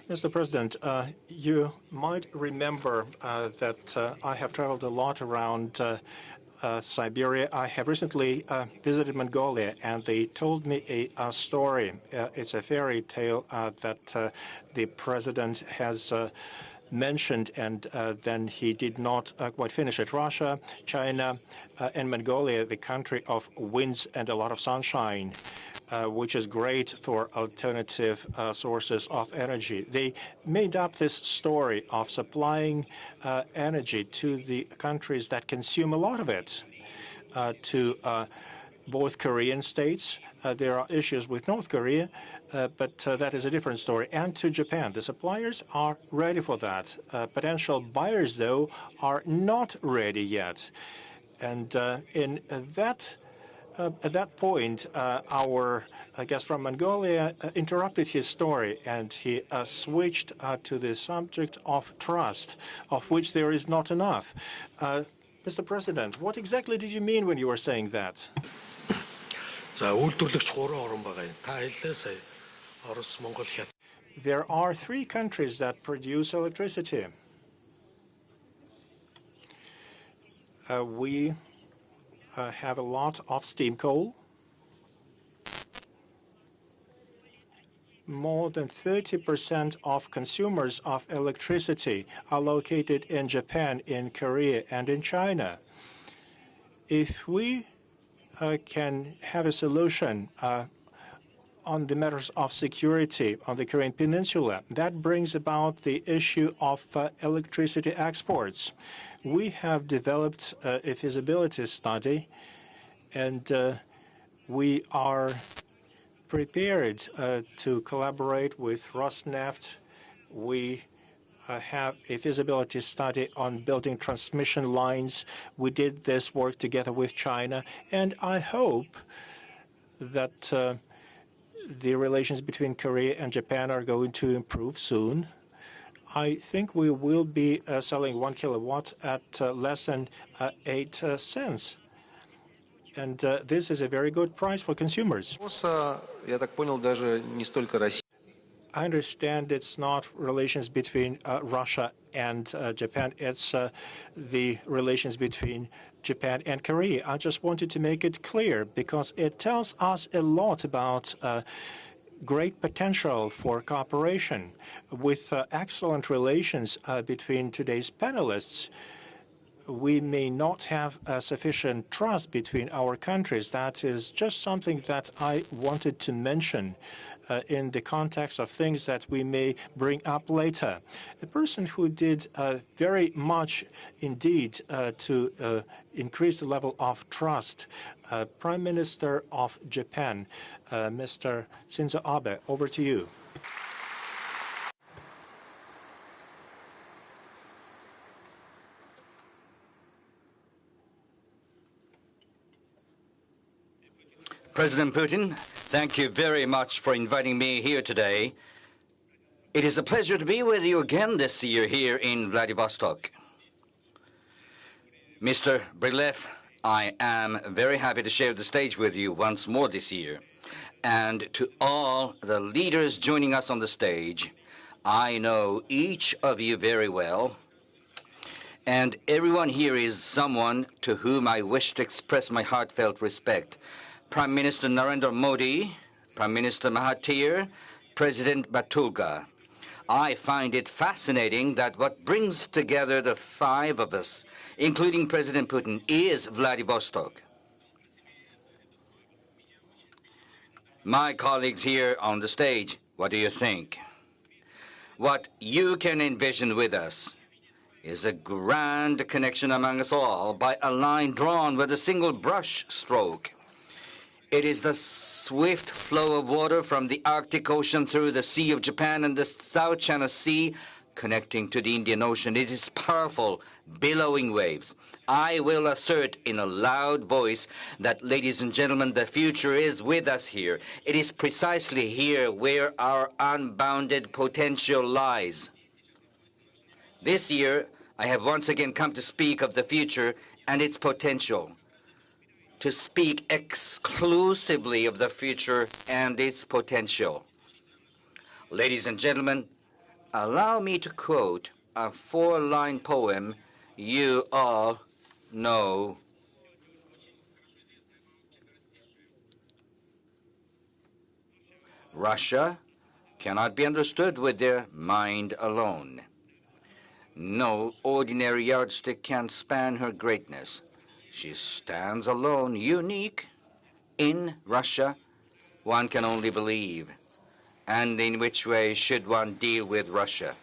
Mr. President, you might remember that I have traveled a lot around Siberia. I have recently visited Mongolia, and they told me a story. It's a fairy tale that the president has mentioned, and then he did not quite finish it. Russia, China, and Mongolia, the country of winds and a lot of sunshine, which is great for alternative sources of energy. They made up this story of supplying energy to the countries that consume a lot of it, to both Korean states. There are issues with North Korea, but that is a different story, and to Japan. The suppliers are ready for that. Potential buyers, though, are not ready yet. And at that point, our guest from Mongolia interrupted his story, and he switched to the subject of trust, of which there is not enough. Mr. President, what exactly did you mean when you were saying that? There are 3 countries that produce electricity. We have a lot of steam coal. More than 30% of consumers of electricity are located in Japan, in Korea, and in China. If we can have a solution on the matters of security on the Korean Peninsula, that brings about the issue of electricity exports. We have developed a feasibility study, and we are prepared to collaborate with Rosneft. We have a feasibility study on building transmission lines. We did this work together with China, and I hope that the relations between Korea and Japan are going to improve soon. I think we will be selling 1 kilowatt at less than 8 cents. and this is a very good price for consumers. Я так понял, даже не столько Россия. I understand it's not relations between Russia and Japan, it's the relations between Japan and Korea. I just wanted to make it clear because it tells us a lot about great potential for cooperation. With excellent relations between today's panelists, we may not have sufficient trust between our countries. That is just something that I wanted to mention in the context of things that we may bring up later. A person who did very much indeed to increase the level of trust, Prime Minister of Japan, Mr. Shinzo Abe, over to you. President Putin, thank you very much for inviting me here today. It is a pleasure to be with you again this year here in Vladivostok. Mr. Brilev, I am very happy to share the stage with you once more this year. And to all the leaders joining us on the stage, I know each of you very well. And everyone here is someone to whom I wish to express my heartfelt respect. Prime Minister Narendra Modi, Prime Minister Mahathir, President Batulga. I find it fascinating that what brings together the five of us, including President Putin, is Vladivostok. My colleagues here on the stage, what do you think? What you can envision with us is a grand connection among us all by a line drawn with a single brush stroke. It is the swift flow of water from the Arctic Ocean through the Sea of Japan and the South China Sea connecting to the Indian Ocean. It is powerful, billowing waves. I will assert in a loud voice that, ladies and gentlemen, the future is with us here. It is precisely here where our unbounded potential lies. This year, I have once again come to speak of the future and its potential, to speak exclusively of the future and its potential. Ladies and gentlemen, allow me to quote a four-line poem you all know. Russia cannot be understood with their mind alone. No ordinary yardstick can span her greatness. She stands alone, unique. In Russia, one can only believe. And in which way should one deal with Russia?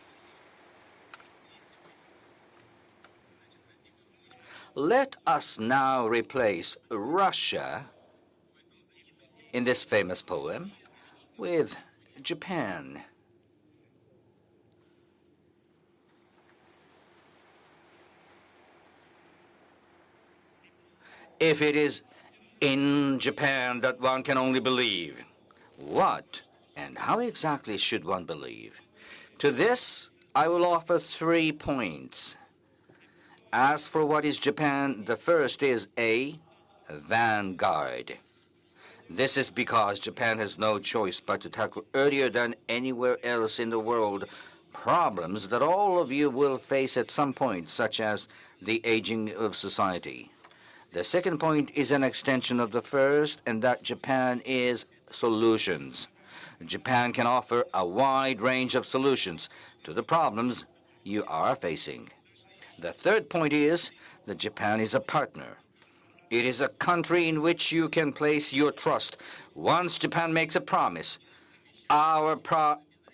Let us now replace Russia in this famous poem with Japan. If it is in Japan that one can only believe, what and how exactly should one believe? To this, I will offer 3 points. As for what is Japan, the first is a vanguard. This is because Japan has no choice but to tackle earlier than anywhere else in the world problems that all of you will face at some point, such as the aging of society. The second point is an extension of the first, and that Japan is solutions. Japan can offer a wide range of solutions to the problems you are facing. The third point is that Japan is a partner. It is a country in which you can place your trust. Once Japan makes a promise, our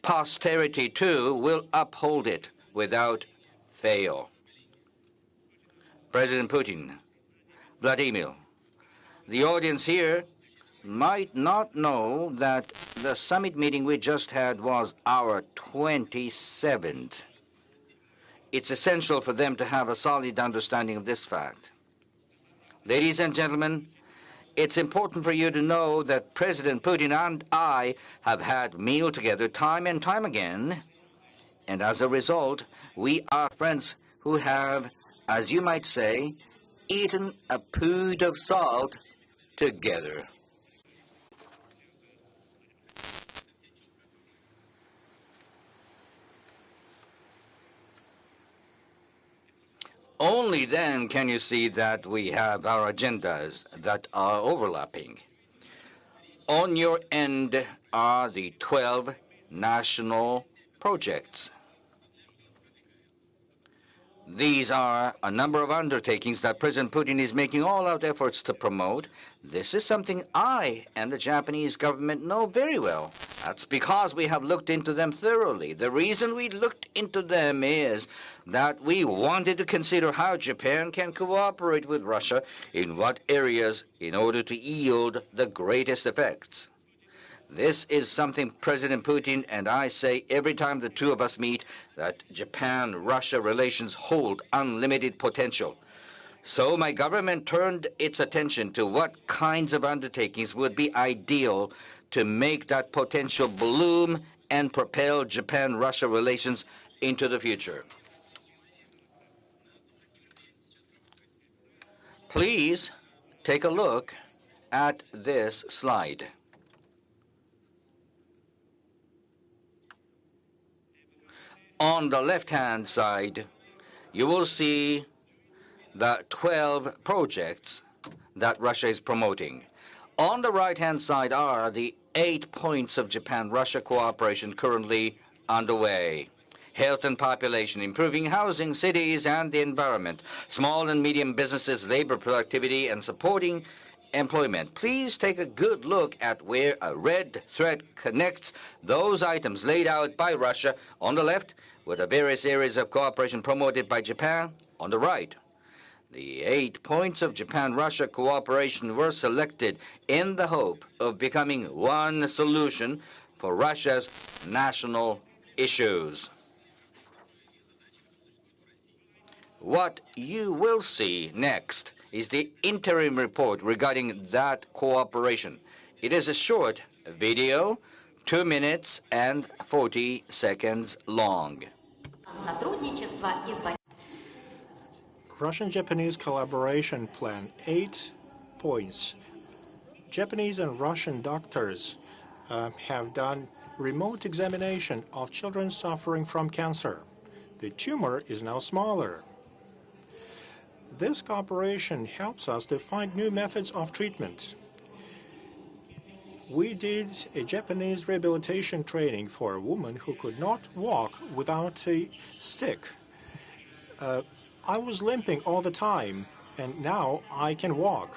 posterity too will uphold it without fail. President Putin, Vladimir, the audience here might not know that the summit meeting we just had was our 27th. It's essential for them to have a solid understanding of this fact. Ladies and gentlemen, it's important for you to know that President Putin and I have had meal together time and time again, and as a result, we are friends who have, as you might say, eaten a pood of salt together. Only then can you see that we have our agendas that are overlapping. On your end are the 12 national projects. These are a number of undertakings that President Putin is making all-out efforts to promote. This is something I and the Japanese government know very well. That's because we have looked into them thoroughly. The reason we looked into them is that we wanted to consider how Japan can cooperate with Russia in what areas in order to yield the greatest effects. This is something President Putin and I say every time the two of us meet, that Japan-Russia relations hold unlimited potential. So my government turned its attention to what kinds of undertakings would be ideal to make that potential bloom and propel Japan-Russia relations into the future. Please take a look at this slide. On the left-hand side, you will see the 12 projects that Russia is promoting. On the right-hand side are the 8 points of Japan-Russia cooperation currently underway. Health and population, improving housing, cities, and the environment, small and medium businesses, labor productivity, and supporting employment. Please take a good look at where a red thread connects those items laid out by Russia on the left with the various areas of cooperation promoted by Japan on the right. The 8 points of Japan-Russia cooperation were selected in the hope of becoming one solution for Russia's national issues. What you will see next is the interim report regarding that cooperation. It is a short video, 2 minutes and 40 seconds long. Russian-Japanese collaboration plan, 8 points. Japanese and Russian doctors have done remote examination of children suffering from cancer. The tumor is now smaller. This cooperation helps us to find new methods of treatment. We did a Japanese rehabilitation training for a woman who could not walk without a stick. I was limping all the time, and now I can walk.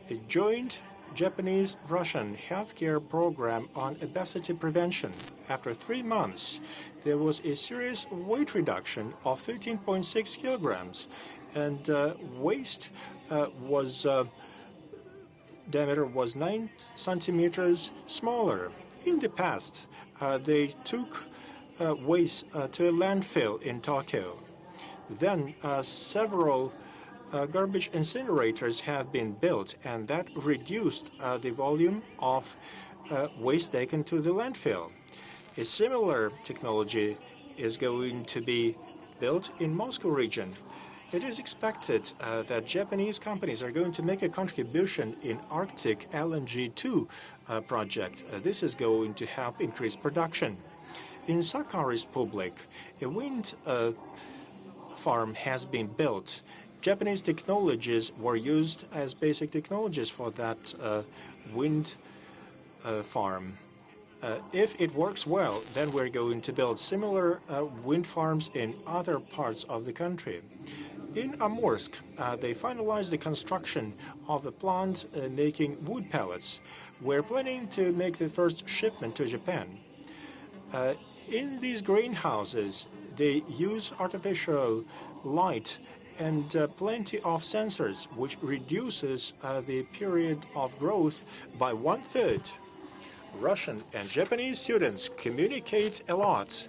A joint Japanese-Russian healthcare program on obesity prevention. After 3 months, there was a serious weight reduction of 13.6 kilograms, and waist diameter was 9 centimeters smaller. In the past, they took waste to a landfill in Tokyo. Then several garbage incinerators have been built, and that reduced the volume of waste taken to the landfill. A similar technology is going to be built in Moscow region. It is expected that Japanese companies are going to make a contribution in Arctic LNG-2 project. This is going to help increase production. In Sakha Republic, a wind farm has been built. Japanese technologies were used as basic technologies for that wind farm. If it works well, then we're going to build similar wind farms in other parts of the country. In Amursk, they finalized the construction of a plant making wood pellets. We're planning to make the first shipment to Japan. In these greenhouses, they use artificial light and plenty of sensors, which reduces the period of growth by 1/3. Russian and Japanese students communicate a lot.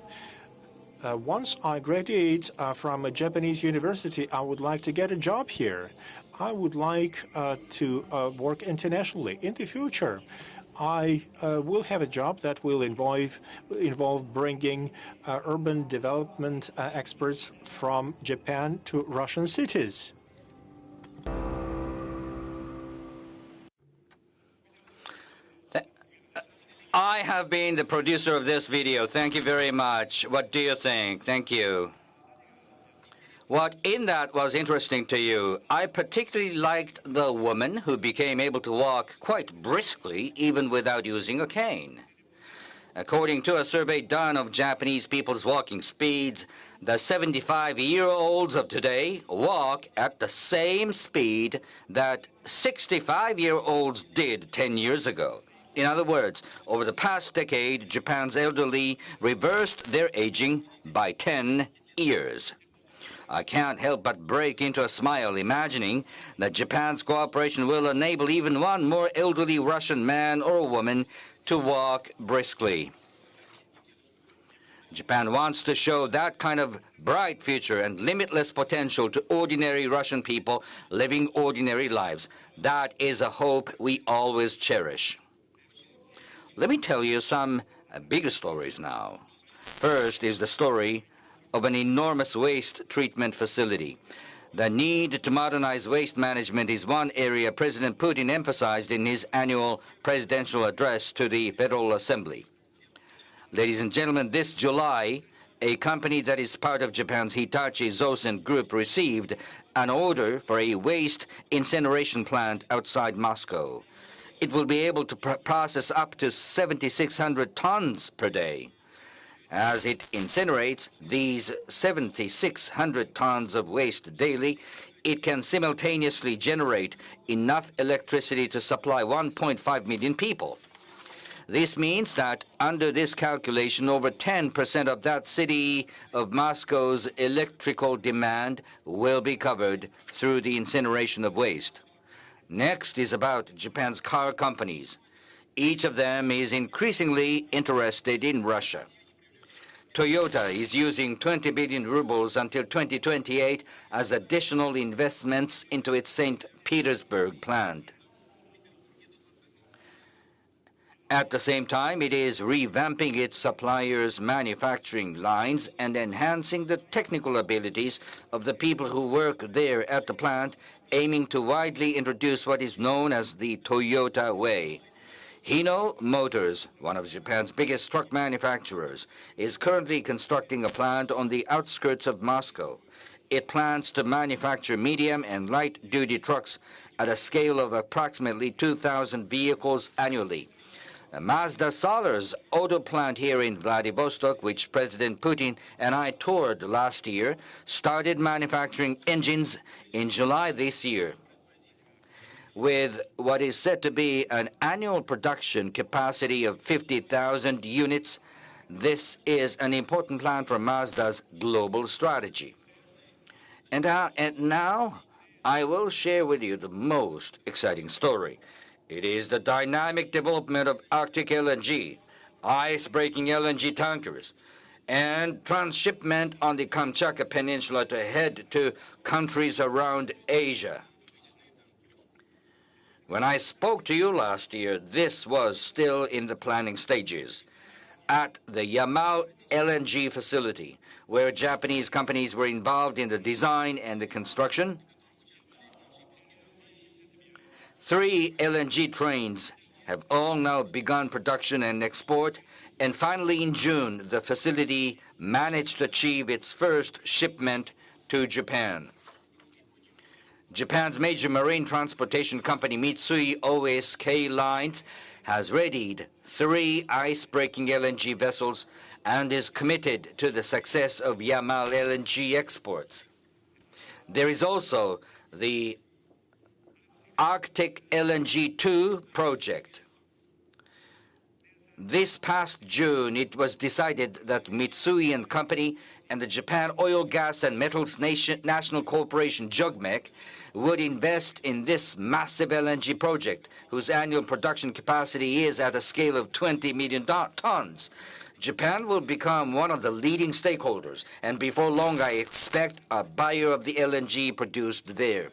Once I graduate from a Japanese university, I would like to get a job here. I would like to work internationally. In the future, I will have a job that will involve bringing urban development experts from Japan to Russian cities. I have been the producer of this video. Thank you very much. What do you think? Thank you. What in that was interesting to you? I particularly liked the woman who became able to walk quite briskly even without using a cane. According to a survey done of Japanese people's walking speeds, the 75-year-olds of today walk at the same speed that 65-year-olds did 10 years ago. In other words, over the past decade, Japan's elderly reversed their aging by 10 years. I can't help but break into a smile imagining that Japan's cooperation will enable even one more elderly Russian man or woman to walk briskly. Japan wants to show that kind of bright future and limitless potential to ordinary Russian people living ordinary lives. That is a hope we always cherish. Let me tell you some bigger stories now. First is the story of an enormous waste treatment facility. The need to modernize waste management is one area President Putin emphasized in his annual presidential address to the Federal Assembly. Ladies and gentlemen, this July, a company that is part of Japan's Hitachi Zosen Group received an order for a waste incineration plant outside Moscow. It will be able to process up to 7,600 tons per day. As it incinerates these 7,600 tons of waste daily, it can simultaneously generate enough electricity to supply 1.5 million people. This means that under this calculation, over 10% of that city of Moscow's electrical demand will be covered through the incineration of waste. Next is about Japan's car companies. Each of them is increasingly interested in Russia. Toyota is using 20 billion rubles until 2028 as additional investments into its St. Petersburg plant. At the same time, it is revamping its suppliers' manufacturing lines and enhancing the technical abilities of the people who work there at the plant, aiming to widely introduce what is known as the Toyota Way. Hino Motors, one of Japan's biggest truck manufacturers, is currently constructing a plant on the outskirts of Moscow. It plans to manufacture medium and light-duty trucks at a scale of approximately 2,000 vehicles annually. Mazda Solar's auto plant here in Vladivostok, which President Putin and I toured last year, started manufacturing engines in July this year. With what is said to be an annual production capacity of 50,000 units, this is an important plan for Mazda's global strategy. And now I will share with you the most exciting story. It is the dynamic development of Arctic LNG, ice-breaking LNG tankers, and transshipment on the Kamchatka Peninsula to head to countries around Asia. When I spoke to you last year, this was still in the planning stages. At the Yamal LNG facility, where Japanese companies were involved in the design and the construction, 3 LNG trains have all now begun production and export, and finally in June, the facility managed to achieve its first shipment to Japan. Japan's major marine transportation company, Mitsui O.S.K. Lines, has readied 3 ice-breaking LNG vessels and is committed to the success of Yamal LNG exports. There is also the Arctic LNG 2 project. This past June, it was decided that Mitsui and Company and the Japan Oil, Gas and Metals National Corporation, JOGMEC, would invest in this massive LNG project, whose annual production capacity is at a scale of 20 million tons. Japan will become one of the leading stakeholders, and before long I expect a buyer of the LNG produced there.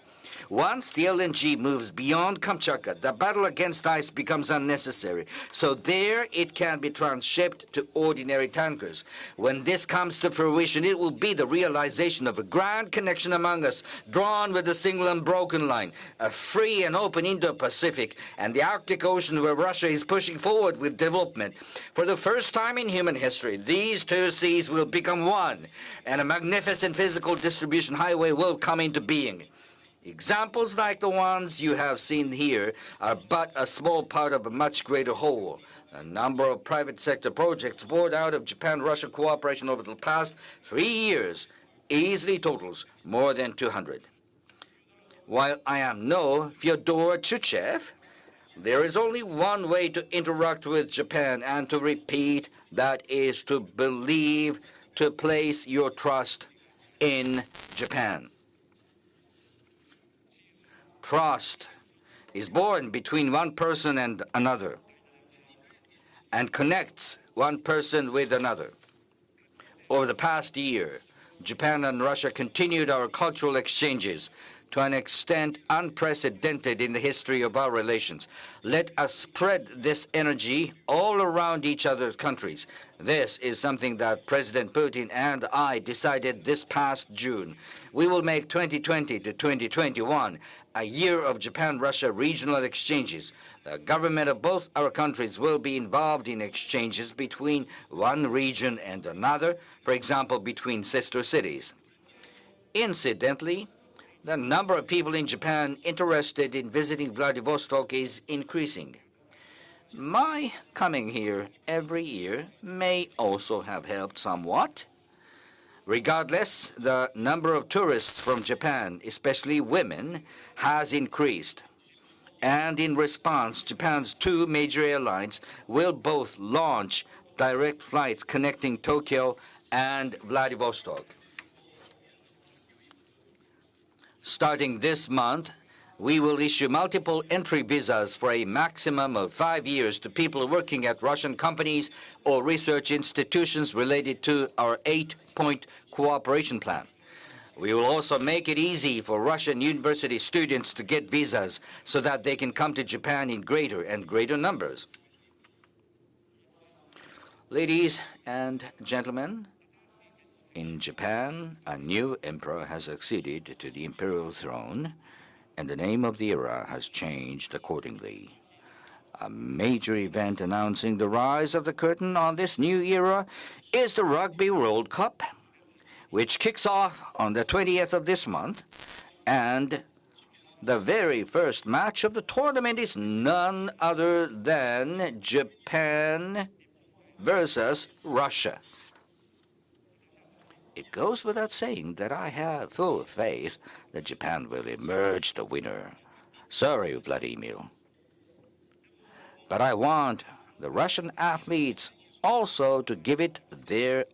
Once the LNG moves beyond Kamchatka, the battle against ice becomes unnecessary. So there it can be transshipped to ordinary tankers. When this comes to fruition, it will be the realization of a grand connection among us, drawn with a single unbroken line, a free and open Indo-Pacific, and the Arctic Ocean where Russia is pushing forward with development. For the first time in human history, these two seas will become one, and a magnificent physical distribution highway will come into being. Examples like the ones you have seen here are but a small part of a much greater whole. The number of private sector projects born out of Japan-Russia cooperation over the past 3 years easily totals more than 200. While I am no Fyodor Chuchev, there is only one way to interact with Japan and to repeat, that is to believe, to place your trust in Japan. Trust is born between one person and another and connects one person with another. Over the past year, Japan and Russia continued our cultural exchanges to an extent unprecedented in the history of our relations. Let us spread this energy all around each other's countries. This is something that President Putin and I decided this past June. We will make 2020 to 2021 a year of Japan-Russia regional exchanges. The government of both our countries will be involved in exchanges between one region and another, for example, between sister cities. Incidentally, the number of people in Japan interested in visiting Vladivostok is increasing. My coming here every year may also have helped somewhat. Regardless, the number of tourists from Japan, especially women, has increased. And in response, Japan's two major airlines will both launch direct flights connecting Tokyo and Vladivostok. Starting this month, we will issue multiple entry visas for a maximum of 5 years to people working at Russian companies or research institutions related to our 8-point cooperation plan. We will also make it easy for Russian university students to get visas so that they can come to Japan in greater and greater numbers. Ladies and gentlemen, in Japan, a new emperor has succeeded to the imperial throne, and the name of the era has changed accordingly. A major event announcing the rise of the curtain on this new era is the Rugby World Cup, which kicks off on the 20th of this month, and the very first match of the tournament is none other than Japan versus Russia. It goes without saying that I have full faith that Japan will emerge the winner. Sorry, Vladimir. But I want the Russian athletes also to give it their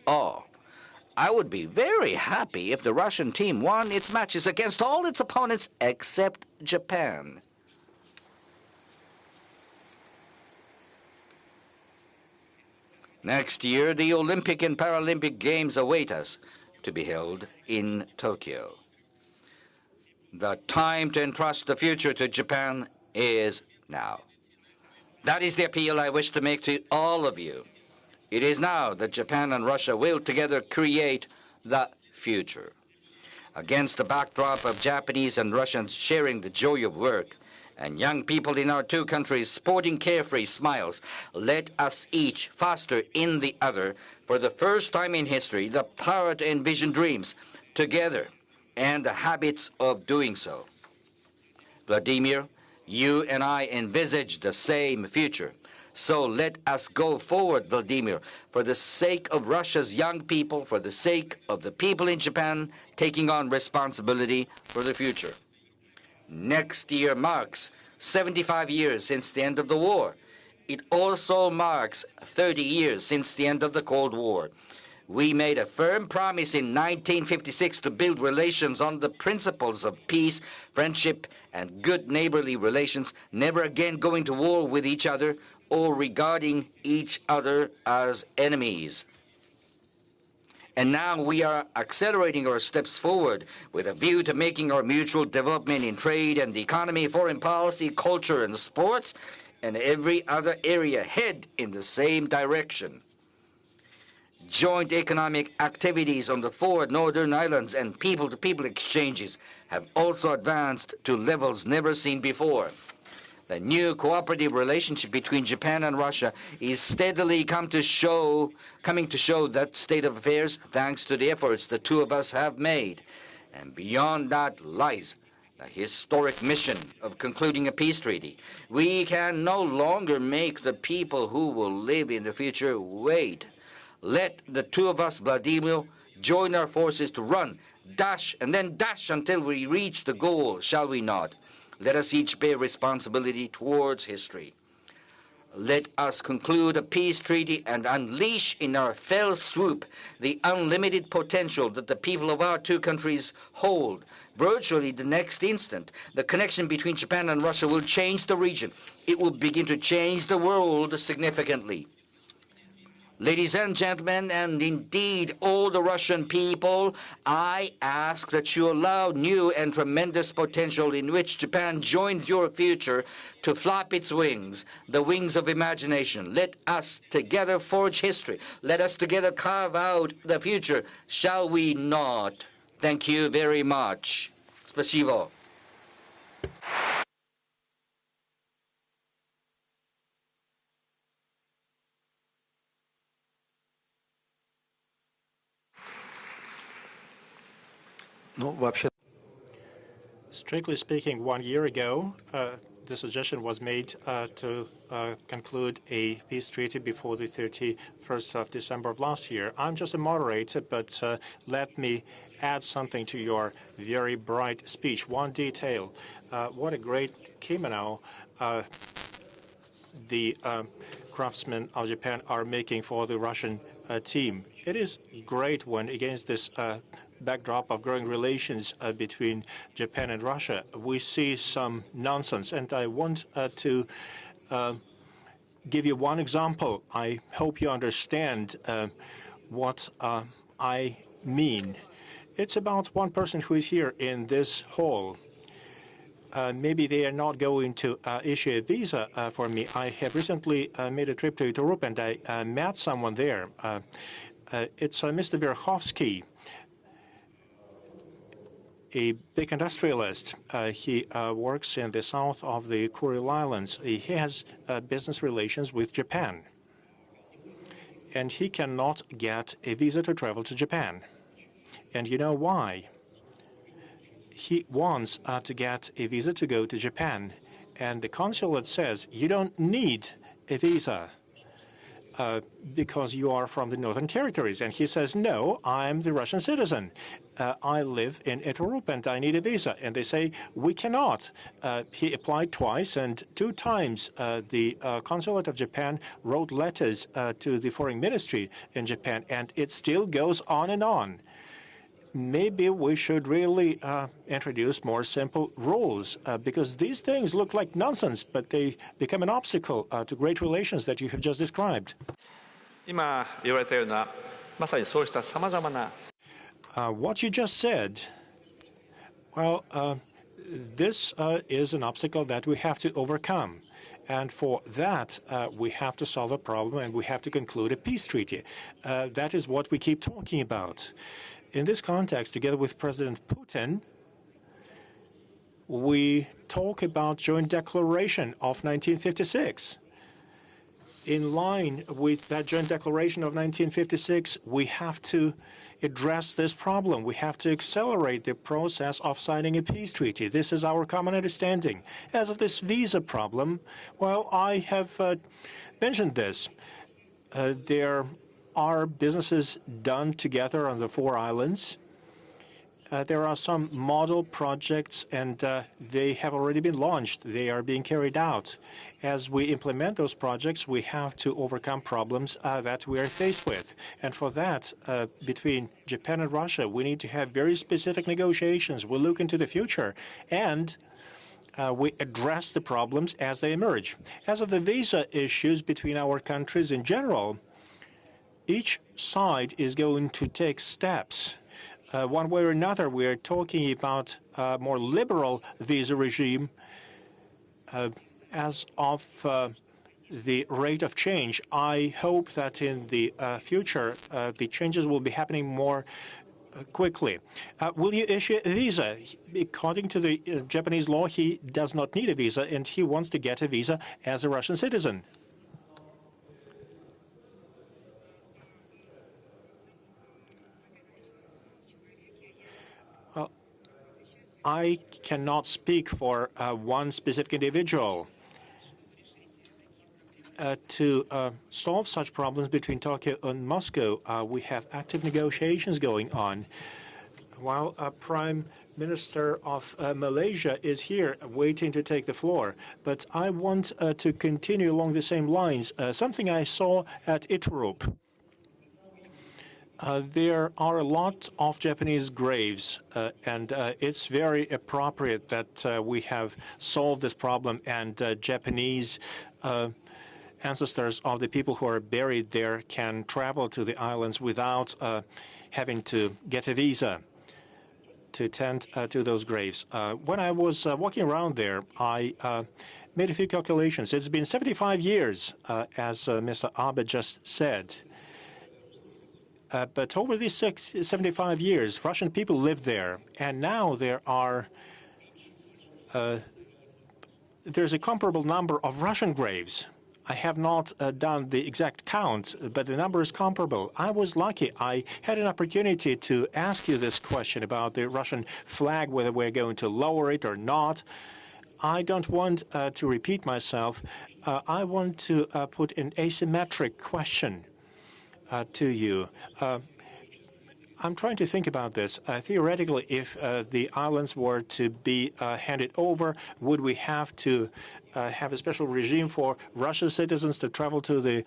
all. I would be very happy if the Russian team won its matches against all its opponents except Japan. Next year, the Olympic and Paralympic Games await us, to be held in Tokyo. The time to entrust the future to Japan is now. That is the appeal I wish to make to all of you. It is now that Japan and Russia will together create the future. Against the backdrop of Japanese and Russians sharing the joy of work, and young people in our two countries sporting carefree smiles, let us each foster in the other, for the first time in history, the power to envision dreams together and the habits of doing so. Vladimir, you and I envisage the same future. So let us go forward, Vladimir, for the sake of Russia's young people, for the sake of the people in Japan taking on responsibility for the future. Next year marks 75 years since the end of the war. It also marks 30 years since the end of the Cold War. We made a firm promise in 1956 to build relations on the principles of peace, friendship, and good neighborly relations, never again going to war with each other or regarding each other as enemies. And now we are accelerating our steps forward with a view to making our mutual development in trade and the economy, foreign policy, culture, and sports, and every other area head in the same direction. Joint economic activities on the four northern islands and people-to-people exchanges have also advanced to levels never seen before. The new cooperative relationship between Japan and Russia is steadily coming to show that state of affairs thanks to the efforts the two of us have made. And beyond that lies the historic mission of concluding a peace treaty. We can no longer make the people who will live in the future wait. Let the two of us, Vladimir, join our forces to run, dash, and then dash until we reach the goal, shall we not? Let us each bear responsibility towards history. Let us conclude a peace treaty and unleash in our fell swoop the unlimited potential that the people of our two countries hold. Virtually the next instant, the connection between Japan and Russia will change the region. It will begin to change the world significantly. Ladies and gentlemen, and indeed all the Russian people, I ask that you allow new and tremendous potential in which Japan joins your future to flap its wings, the wings of imagination. Let us together forge history. Let us together carve out the future, shall we not? Thank you very much. Спасибо. Strictly speaking, 1 year ago, the suggestion was made to conclude a peace treaty before the 31st of December of last year. I'm just a moderator, but let me add something to your very bright speech. One detail. What a great kimono the craftsmen of Japan are making for the Russian team. It is great when, against this backdrop of growing relations between Japan and Russia, we see some nonsense. And I want to give you one example. I hope you understand what I mean. It's about one person who is here in this hall. Maybe they are not going to issue a visa for me. I have recently made a trip to Europe, and I met someone there. It's Mr. Verkhovsky, a big industrialist. He works in the south of the Kuril Islands. He has business relations with Japan, and he cannot get a visa to travel to Japan. And you know why? He wants to get a visa to go to Japan, and the consulate says you don't need a visa because you are from the Northern Territories. And he says, no, I'm the Russian citizen. I live in Iturup and I need a visa. And they say, we cannot. He applied twice, and 2 times the consulate of Japan wrote letters to the foreign ministry in Japan, and it still goes on and on. Maybe we should really introduce more simple rules, because these things look like nonsense, but they become an obstacle to great relations that you have just described. What you just said, well, this is an obstacle that we have to overcome. And for that, we have to solve a problem, and we have to conclude a peace treaty. That is what we keep talking about. In this context, together with President Putin, we talk about joint declaration of 1956. In line with that joint declaration of 1956, we have to address this problem. We have to accelerate the process of signing a peace treaty. This is our common understanding. As of this visa problem, well, I have mentioned this. There are businesses done together on the 4 islands. There are some model projects, and they have already been launched. They are being carried out. As we implement those projects, we have to overcome problems that we are faced with. And for that, between Japan and Russia, we need to have very specific negotiations. We look into the future, and we address the problems as they emerge. As of the visa issues between our countries in general, each side is going to take steps. One way or another, we're talking about a more liberal visa regime as of the rate of change. I hope that in the future, the changes will be happening more quickly. Will you issue a visa? According to the Japanese law, he does not need a visa, and he wants to get a visa as a Russian citizen. I cannot speak for one specific individual. To solve such problems between Tokyo and Moscow, we have active negotiations going on. While Prime Minister of Malaysia is here waiting to take the floor. But I want to continue along the same lines, something I saw at Iturup. There are a lot of Japanese graves, and it's very appropriate that we have solved this problem, and Japanese ancestors of the people who are buried there can travel to the islands without having to get a visa to tend to those graves. When I was walking around there, I made a few calculations. It's been 75 years, as Mr. Abe just said. But over these 75 years, Russian people lived there, and now there's a comparable number of Russian graves. I have not done the exact count, but the number is comparable. I was lucky. I had an opportunity to ask you this question about the Russian flag, whether we're going to lower it or not. I don't want to repeat myself. I want to put an asymmetric question to you. I'm trying to think about this. Theoretically, if the islands were to be handed over, would we have to have a special regime for Russian citizens to travel to the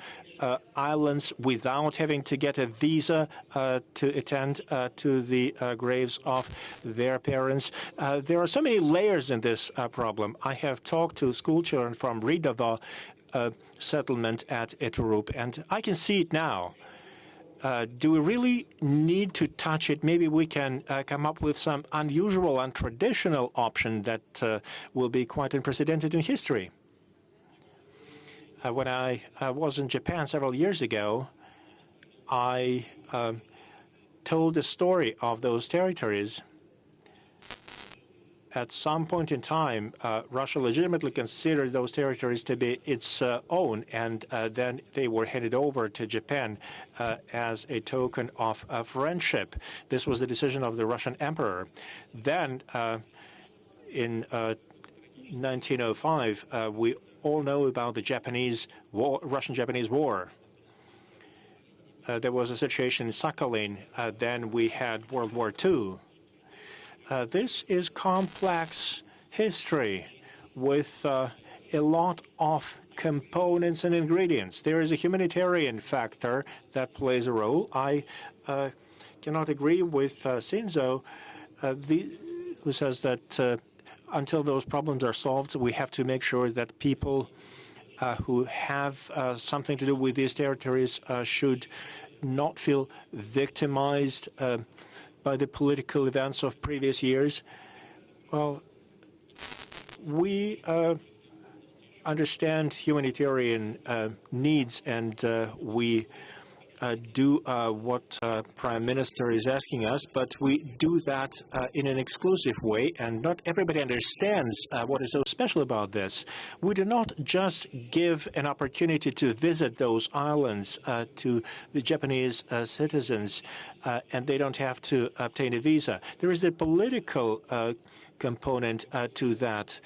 islands without having to get a visa to attend to the graves of their parents? There are so many layers in this problem. I have talked to school children from Ridava settlement at Iturup, and I can see it now. Do we really need to touch it? Maybe we can come up with some unusual and traditional option that will be quite unprecedented in history. When I was in Japan several years ago, I told the story of those territories. At some point in time, Russia legitimately considered those territories to be its own, and then they were handed over to Japan as a token of friendship. This was the decision of the Russian emperor. Then, in 1905, we all know about the Russian-Japanese War. There was a situation in Sakhalin. Then we had World War II. This is complex history with a lot of components and ingredients. There is a humanitarian factor that plays a role. I cannot agree with Shinzo, who says that until those problems are solved, we have to make sure that people who have something to do with these territories should not feel victimized by the political events of previous years. Well, we understand humanitarian needs, and we do what Prime Minister is asking us, but we do that in an exclusive way, and not everybody understands what is so special about this. We do not just give an opportunity to visit those islands to the Japanese citizens, and they don't have to obtain a visa. There is a political component to that.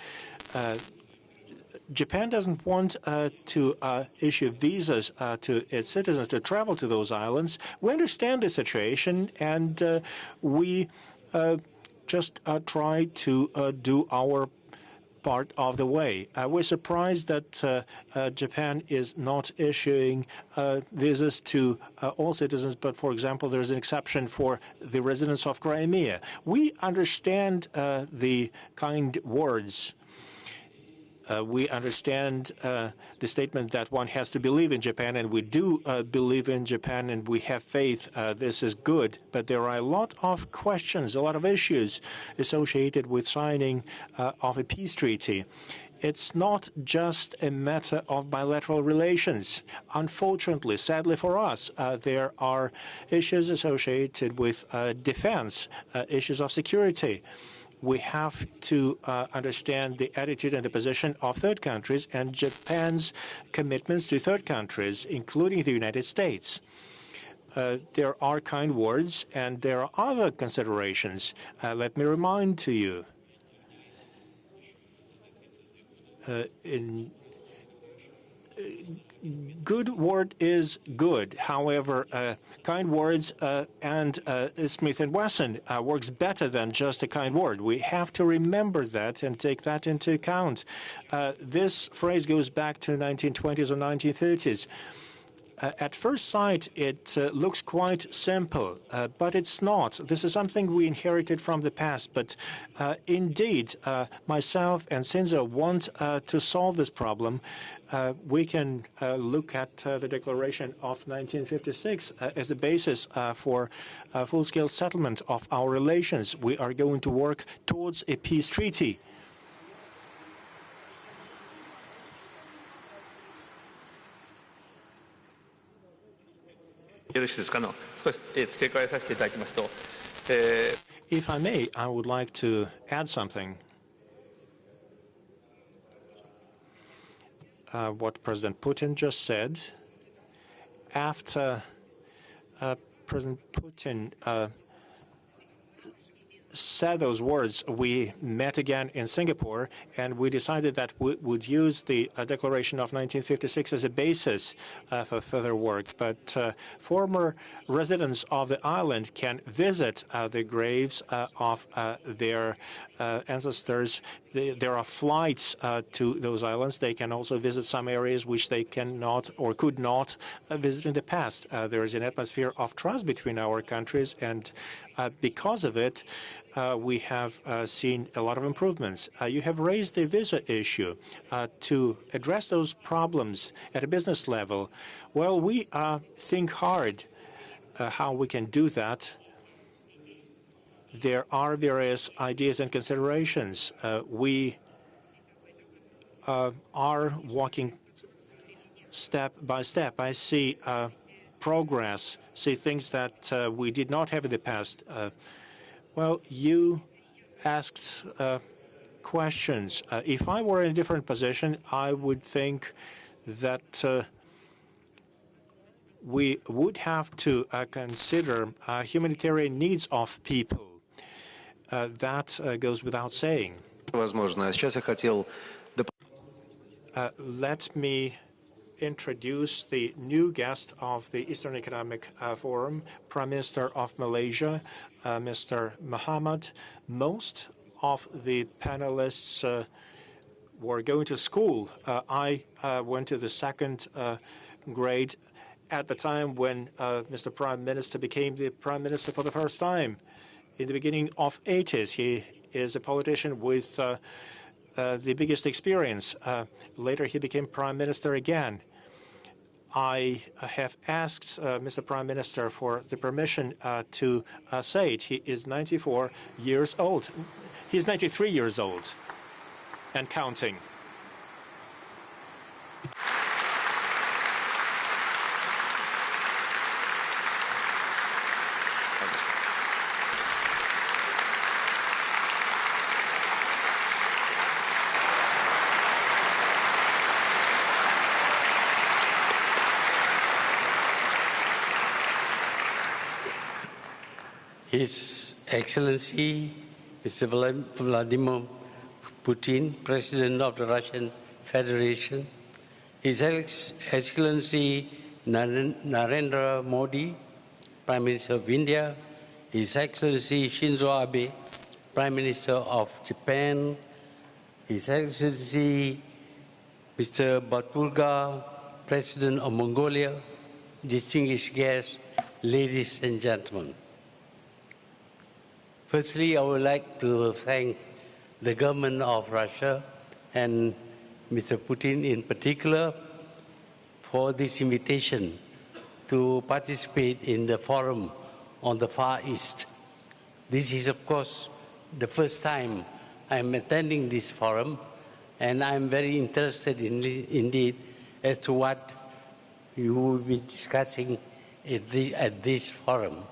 Japan doesn't want to issue visas to its citizens to travel to those islands. We understand the situation, and we just try to do our part of the way. We're surprised that Japan is not issuing visas to all citizens, but, for example, there's an exception for the residents of Crimea. We understand the kind words. We understand the statement that one has to believe in Japan, and we do believe in Japan, and we have faith. This is good. But there are a lot of questions, a lot of issues associated with signing of a peace treaty. It's not just a matter of bilateral relations. Unfortunately, sadly for us, there are issues associated with defense, issues of security. We have to understand the attitude and the position of third countries and Japan's commitments to third countries, including the United States. There are kind words and there are other considerations. Let me remind to you, good word is good. However, kind words and Smith & Wesson works better than just a kind word. We have to remember that and take that into account. This phrase goes back to 1920s or 1930s. At first sight, it looks quite simple, but it's not. This is something we inherited from the past. But indeed, myself and Shinzo want to solve this problem. We can look at the Declaration of 1956 as the basis for full-scale settlement of our relations. We are going to work towards a peace treaty. If I may, I would like to add something. What President Putin just said, after President Putin said those words, we met again in Singapore, and we decided that we would use the Declaration of 1956 as a basis for further work. But former residents of the island can visit the graves of their ancestors. There are flights to those islands. They can also visit some areas which they cannot or could not visit in the past. There is an atmosphere of trust between our countries, and because of it, we have seen a lot of improvements. You have raised the visa issue to address those problems at a business level. Well, we think hard how we can do that. There are various ideas and considerations. We are walking step by step. I see progress, see things that we did not have in the past. Well, you asked questions. If I were in a different position, I would think that we would have to consider humanitarian needs of people. That goes without saying. Let me introduce the new guest of the Eastern Economic Forum, Prime Minister of Malaysia, Mr. Muhammad. Most of the panelists were going to school. I went to the second grade at the time when Mr. Prime Minister became the Prime Minister for the first time. In the beginning of 80s, he is a politician with the biggest experience. Later, he became Prime Minister again. I have asked Mr. Prime Minister for the permission to say it. He is 94 years old. He's 93 years old and counting. His Excellency Mr. Vladimir Putin, President of the Russian Federation, His Excellency Narendra Modi, Prime Minister of India, His Excellency Shinzo Abe, Prime Minister of Japan, His Excellency Mr. Batulga, President of Mongolia, distinguished guests, ladies and gentlemen. Firstly, I would like to thank the government of Russia and Mr. Putin in particular, for this invitation to participate in the forum on the Far East. This is, of course, the first time I'm attending this forum, and I'm very interested indeed as to what you will be discussing at this forum.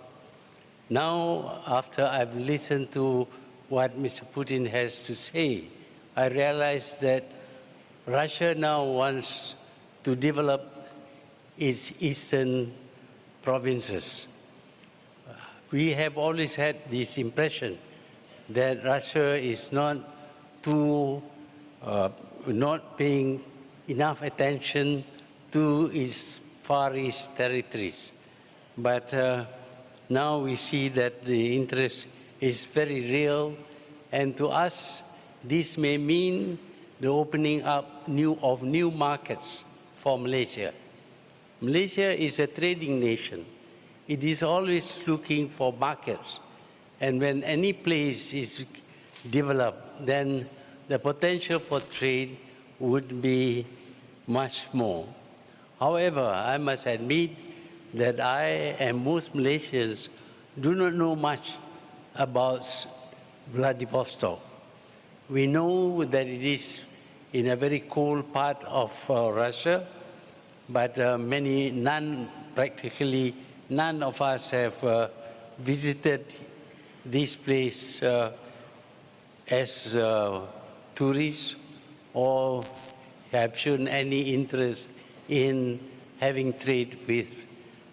Now, after I've listened to what Mr. Putin has to say, I realize that Russia now wants to develop its eastern provinces. We have always had this impression that Russia is not paying enough attention to its Far East territories. But now we see that the interest is very real, and to us, this may mean the opening up of new markets for Malaysia. Malaysia is a trading nation. It is always looking for markets. And when any place is developed, then the potential for trade would be much more. However, I must admit that I and most Malaysians do not know much about Vladivostok. We know that it is in a very cold part of Russia, but practically none of us have visited this place as tourists or have shown any interest in having trade with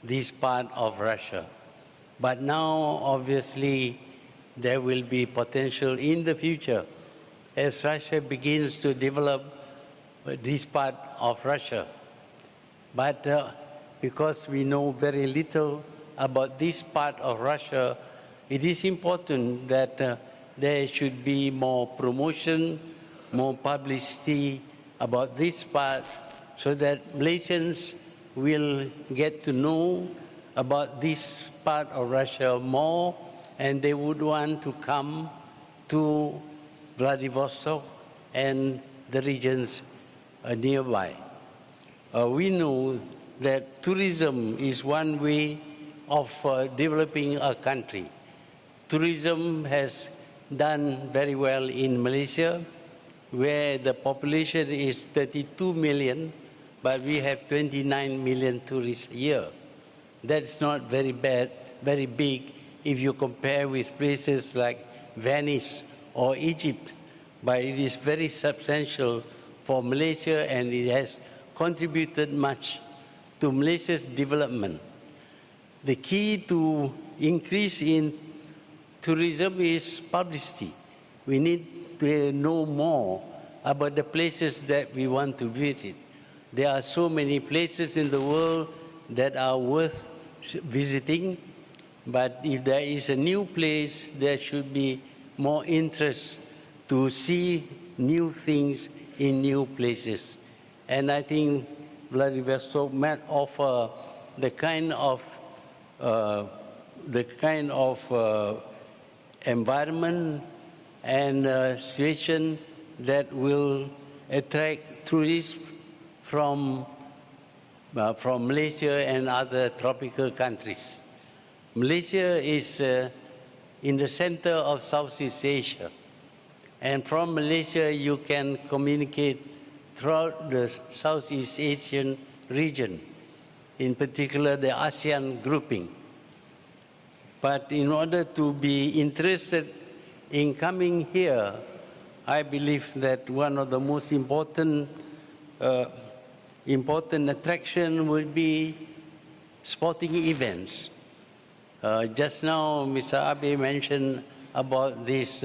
this part of Russia. But now, obviously, there will be potential in the future as Russia begins to develop this part of Russia. But because we know very little about this part of Russia, it is important that there should be more promotion, more publicity about this part so that Malaysians will get to know about this part of Russia more, and they would want to come to Vladivostok and the regions nearby. We know that tourism is one way of developing a country. Tourism has done very well in Malaysia, where the population is 32 million, but we have 29 million tourists a year. That's not very bad, very big if you compare with places like Venice or Egypt, but it is very substantial for Malaysia, and it has contributed much to Malaysia's development. The key to increase in tourism is publicity. We need to know more about the places that we want to visit. There are so many places in the world that are worth visiting, but if there is a new place, there should be more interest to see new things in new places. And I think Vladivostok might offer the kind of environment and situation that will attract tourists from Malaysia and other tropical countries. Malaysia is in the center of Southeast Asia. And from Malaysia, you can communicate throughout the Southeast Asian region, in particular the ASEAN grouping. But in order to be interested in coming here, I believe that one of the most important attraction will be sporting events. Just now, Mr. Abe mentioned about this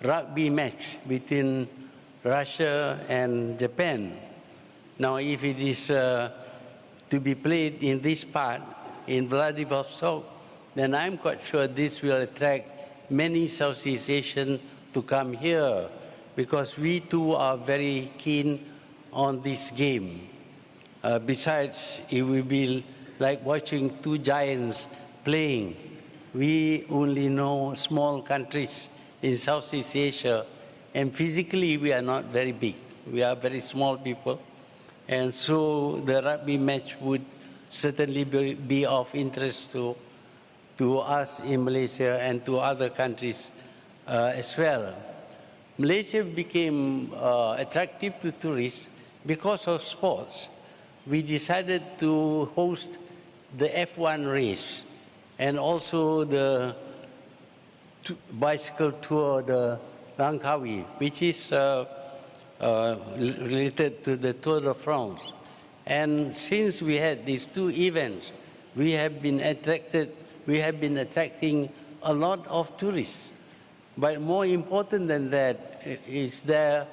rugby match between Russia and Japan. Now, if it is to be played in this part, in Vladivostok, then I'm quite sure this will attract many Southeast Asians to come here, because we too are very keen on this game. Besides, it will be like watching two giants playing. We only know small countries in Southeast Asia, and physically we are not very big. We are very small people. And so the rugby match would certainly be of interest to us in Malaysia and to other countries as well. Malaysia became attractive to tourists because of sports. We decided to host the F1 race and also the bicycle tour, the Langkawi, which is related to the Tour de France. And since we had these two events, we have been attracting a lot of tourists. But more important than that is the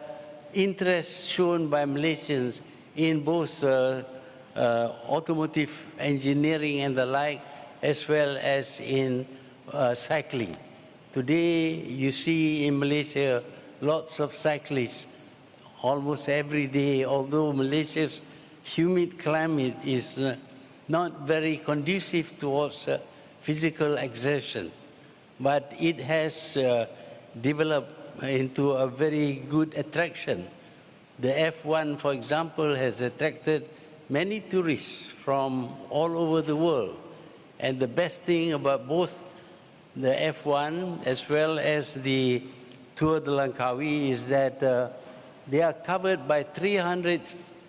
interest shown by Malaysians in both automotive engineering and the like, as well as in cycling. Today, you see in Malaysia lots of cyclists almost every day, although Malaysia's humid climate is not very conducive towards physical exertion. But it has developed into a very good attraction. The F1, for example, has attracted many tourists from all over the world. And the best thing about both the F1 as well as the Tour de Langkawi is that they are covered by 300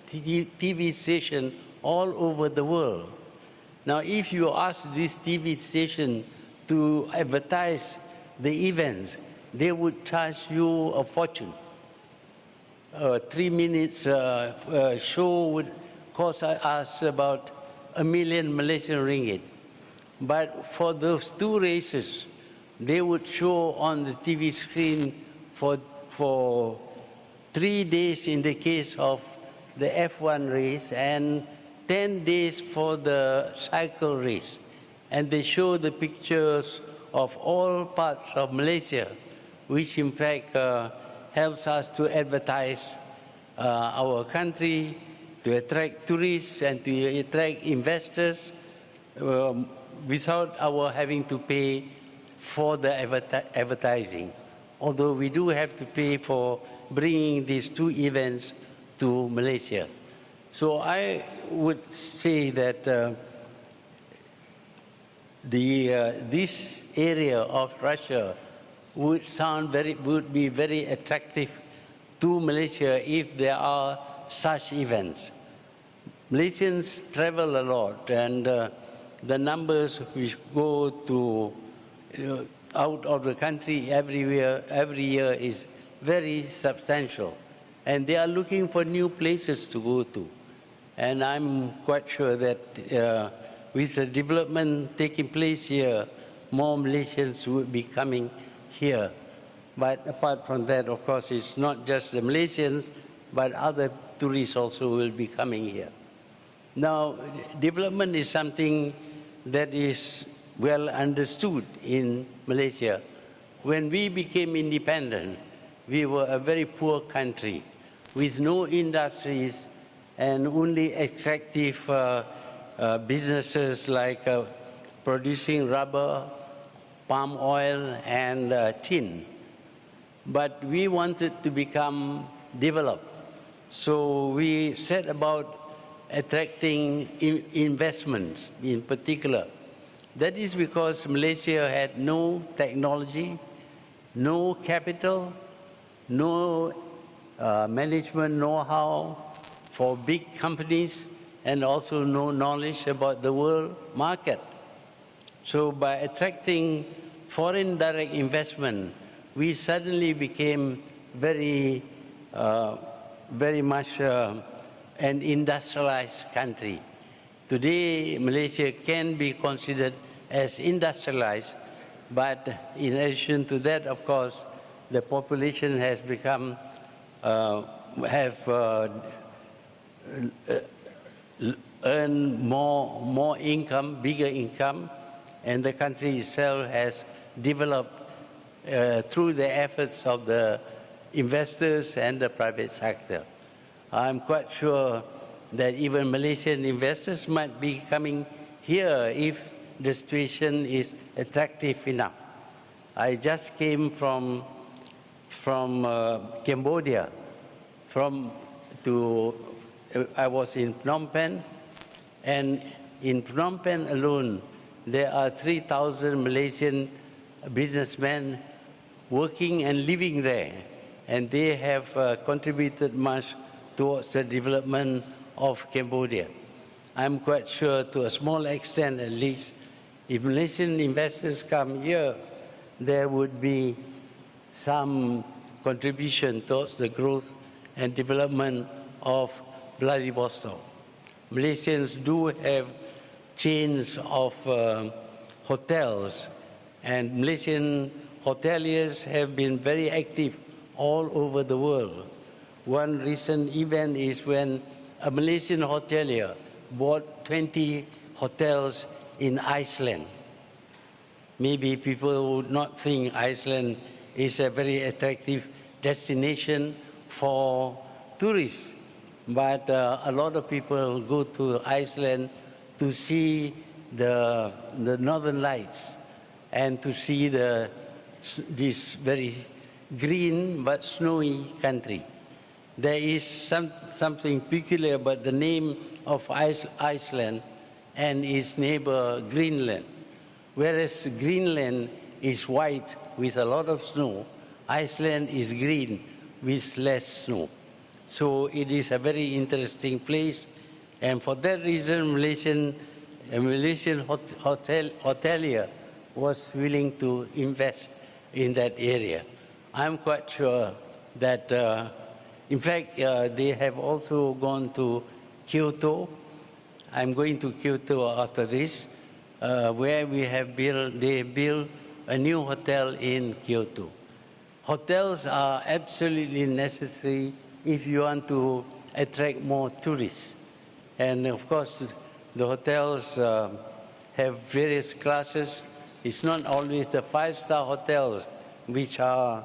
TV stations all over the world. Now, if you ask this TV station to advertise the events, they would charge you a fortune. A 3-minute show would cost us about 1 million Malaysian ringgit. But for those two races, they would show on the TV screen for 3 days in the case of the F1 race and 10 days for the cycle race. And they show the pictures of all parts of Malaysia, which in fact helps us to advertise our country, to attract tourists and to attract investors without our having to pay for the advertising. Although we do have to pay for bringing these two events to Malaysia. So I would say that this area of Russia would be very attractive to Malaysia if there are such events. Malaysians travel a lot, and the numbers which go to out of the country every year is very substantial. And they are looking for new places to go to. And I'm quite sure that with the development taking place here, more Malaysians would be coming here. But apart from that, of course, it's not just the Malaysians, but other tourists also will be coming here. Now, development is something that is well understood in Malaysia. When we became independent, we were a very poor country with no industries and only extractive businesses like producing rubber, palm oil, and tin. But we wanted to become developed. So we set about attracting investments in particular. That is because Malaysia had no technology, no capital, no management know-how for big companies, and also no knowledge about the world market. So by attracting foreign direct investment, we suddenly became very much an industrialized country. Today, Malaysia can be considered as industrialized, but in addition to that, of course, the population has become, earn more income, bigger income, and the country itself has developed through the efforts of the investors and the private sector. I'm quite sure that even Malaysian investors might be coming here if the situation is attractive enough. I just came from Cambodia, I was in Phnom Penh, and in Phnom Penh alone, there are 3,000 Malaysian businessmen working and living there, and they have contributed much towards the development of Cambodia. I'm quite sure, to a small extent at least, if Malaysian investors come here, there would be some contribution towards the growth and development of Vladivostok. Malaysians do have chains of hotels, and Malaysian hoteliers have been very active all over the world. One recent event is when a Malaysian hotelier bought 20 hotels in Iceland. Maybe people would not think Iceland is a very attractive destination for tourists, but a lot of people go to Iceland to see the northern lights and to see this very green but snowy country. There is something peculiar about the name of Iceland and its neighbor Greenland. Whereas Greenland is white with a lot of snow, Iceland is green with less snow. So it is a very interesting place, and for that reason, a Malaysian hotelier was willing to invest in that area. I'm quite sure that, in fact, they have also gone to Kyoto. I'm going to Kyoto after this, where they built a new hotel in Kyoto. Hotels are absolutely necessary if you want to attract more tourists. And of course, the hotels have various classes. It's not always the 5-star hotels which are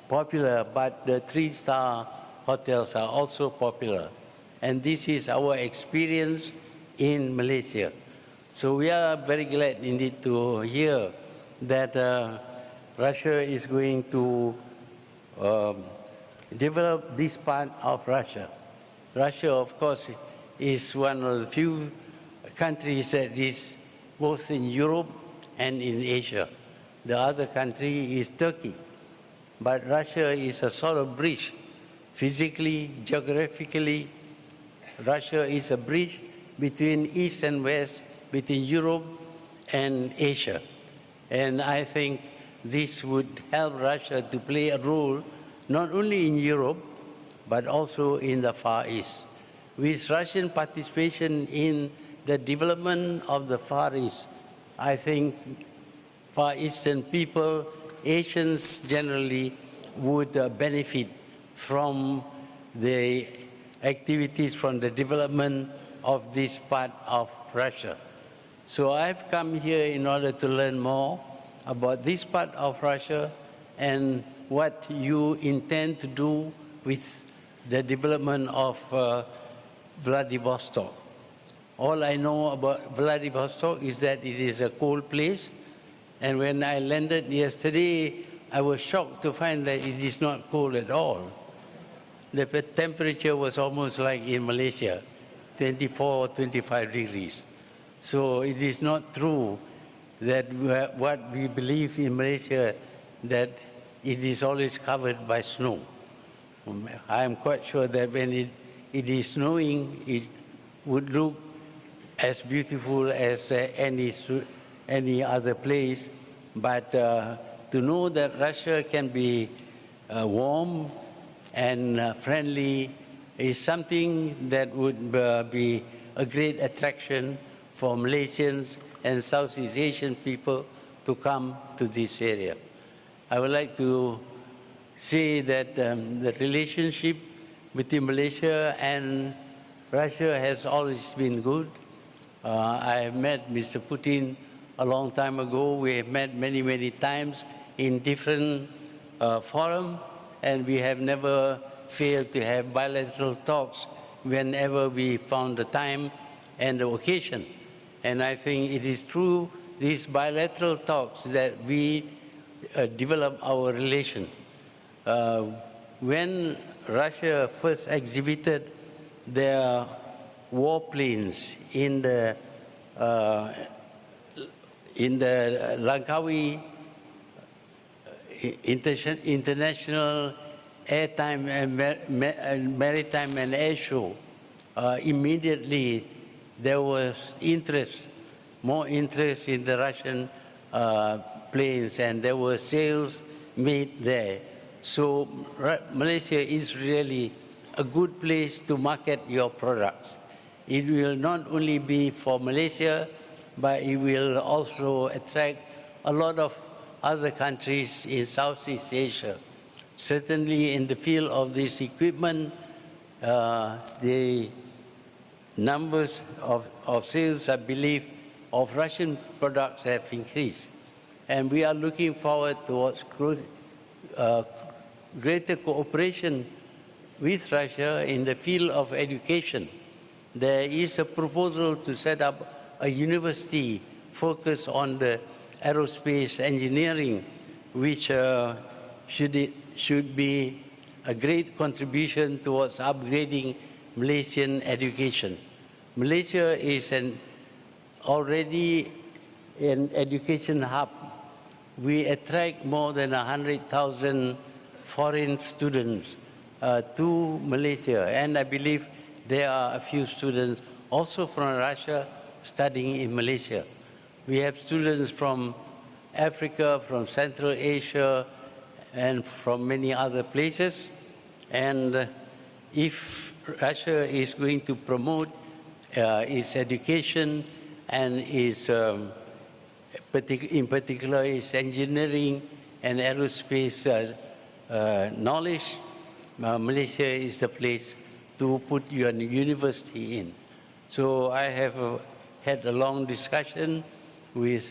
popular, but the 3-star hotels are also popular. And this is our experience in Malaysia. So we are very glad indeed to hear that Russia is going to develop this part of Russia. Russia, of course, is one of the few countries that is both in Europe and in Asia. The other country is Turkey. But Russia is a sort of bridge. Physically, geographically, Russia is a bridge between East and West, between Europe and Asia. And I think this would help Russia to play a role not only in Europe, but also in the Far East. With Russian participation in the development of the Far East, I think Far Eastern people, Asians generally, would benefit from the activities, from the development of this part of Russia. So I've come here in order to learn more about this part of Russia and what you intend to do with the development of Vladivostok. All I know about Vladivostok is that it is a cold place, and when I landed yesterday, I was shocked to find that it is not cold at all. The temperature was almost like in Malaysia, 24 or 25 degrees. So it is not true that what we believe in Malaysia, that it is always covered by snow. I am quite sure that when it is snowing, it would look as beautiful as any other place. But to know that Russia can be warm and friendly is something that would be a great attraction for Malaysians and Southeast Asian people to come to this area. I would like to say that the relationship between Malaysia and Russia has always been good. I have met Mr. Putin a long time ago. We have met many, many times in different forums, and we have never failed to have bilateral talks whenever we found the time and the occasion. And I think it is through these bilateral talks that we develop our relation. When Russia first exhibited their warplanes in the Langkawi International Airtime and Maritime and Air Show, immediately there was more interest in the Russian planes, and there were sales made there. So Malaysia is really a good place to market your products. It will not only be for Malaysia, but it will also attract a lot of other countries in Southeast Asia. Certainly in the field of this equipment, the numbers of sales, I believe, of Russian products have increased. And we are looking forward towards greater cooperation with Russia in the field of education. There is a proposal to set up a university focused on the aerospace engineering, which should be a great contribution towards upgrading Malaysian education. Malaysia is already an education hub. We attract more than 100,000 foreign students to Malaysia, and I believe there are a few students also from Russia studying in Malaysia. We have students from Africa, from Central Asia, and from many other places. And if Russia is going to promote its education and its, in particular, its engineering and aerospace knowledge, Malaysia is the place to put your university in. So I have had a long discussion with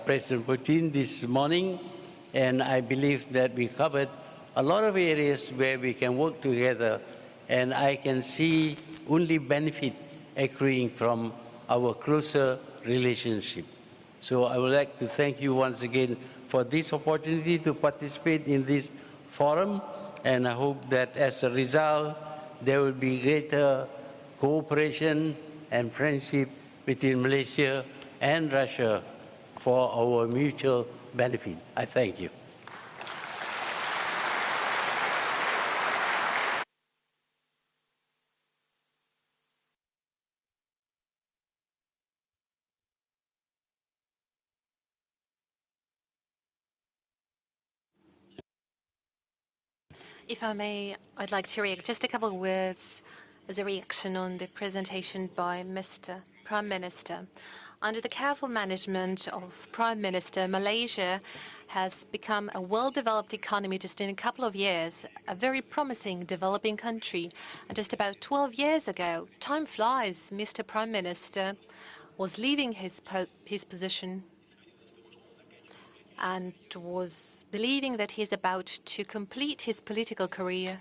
President Putin this morning, and I believe that we covered a lot of areas where we can work together, and I can see only benefit accruing from our closer relationship. So I would like to thank you once again for this opportunity to participate in this forum, and I hope that as a result, there will be greater cooperation and friendship between Malaysia and Russia for our mutual benefit. I thank you. If I may, I'd like to react just a couple of words as a reaction on the presentation by Mr. Prime Minister. Under the careful management of Prime Minister, Malaysia has become a well-developed economy just in a couple of years, a very promising developing country. And just about 12 years ago, time flies, Mr. Prime Minister was leaving his position and was believing that he's about to complete his political career.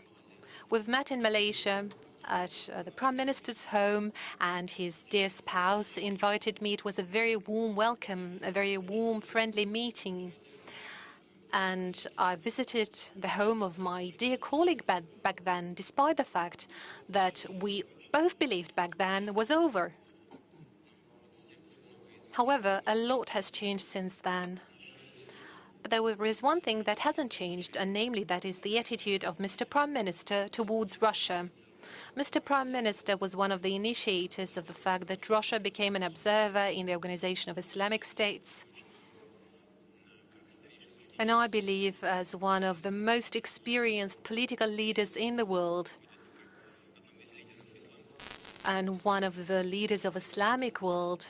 We've met in Malaysia at the Prime Minister's home, and his dear spouse invited me. It was a very warm welcome, a very warm, friendly meeting. And I visited the home of my dear colleague back then, despite the fact that we both believed back then was over. However, a lot has changed since then. But there is one thing that hasn't changed, and namely that is the attitude of Mr. Prime Minister towards Russia. Mr. Prime Minister was one of the initiators of the fact that Russia became an observer in the Organization of Islamic States. And I believe as one of the most experienced political leaders in the world and one of the leaders of Islamic world,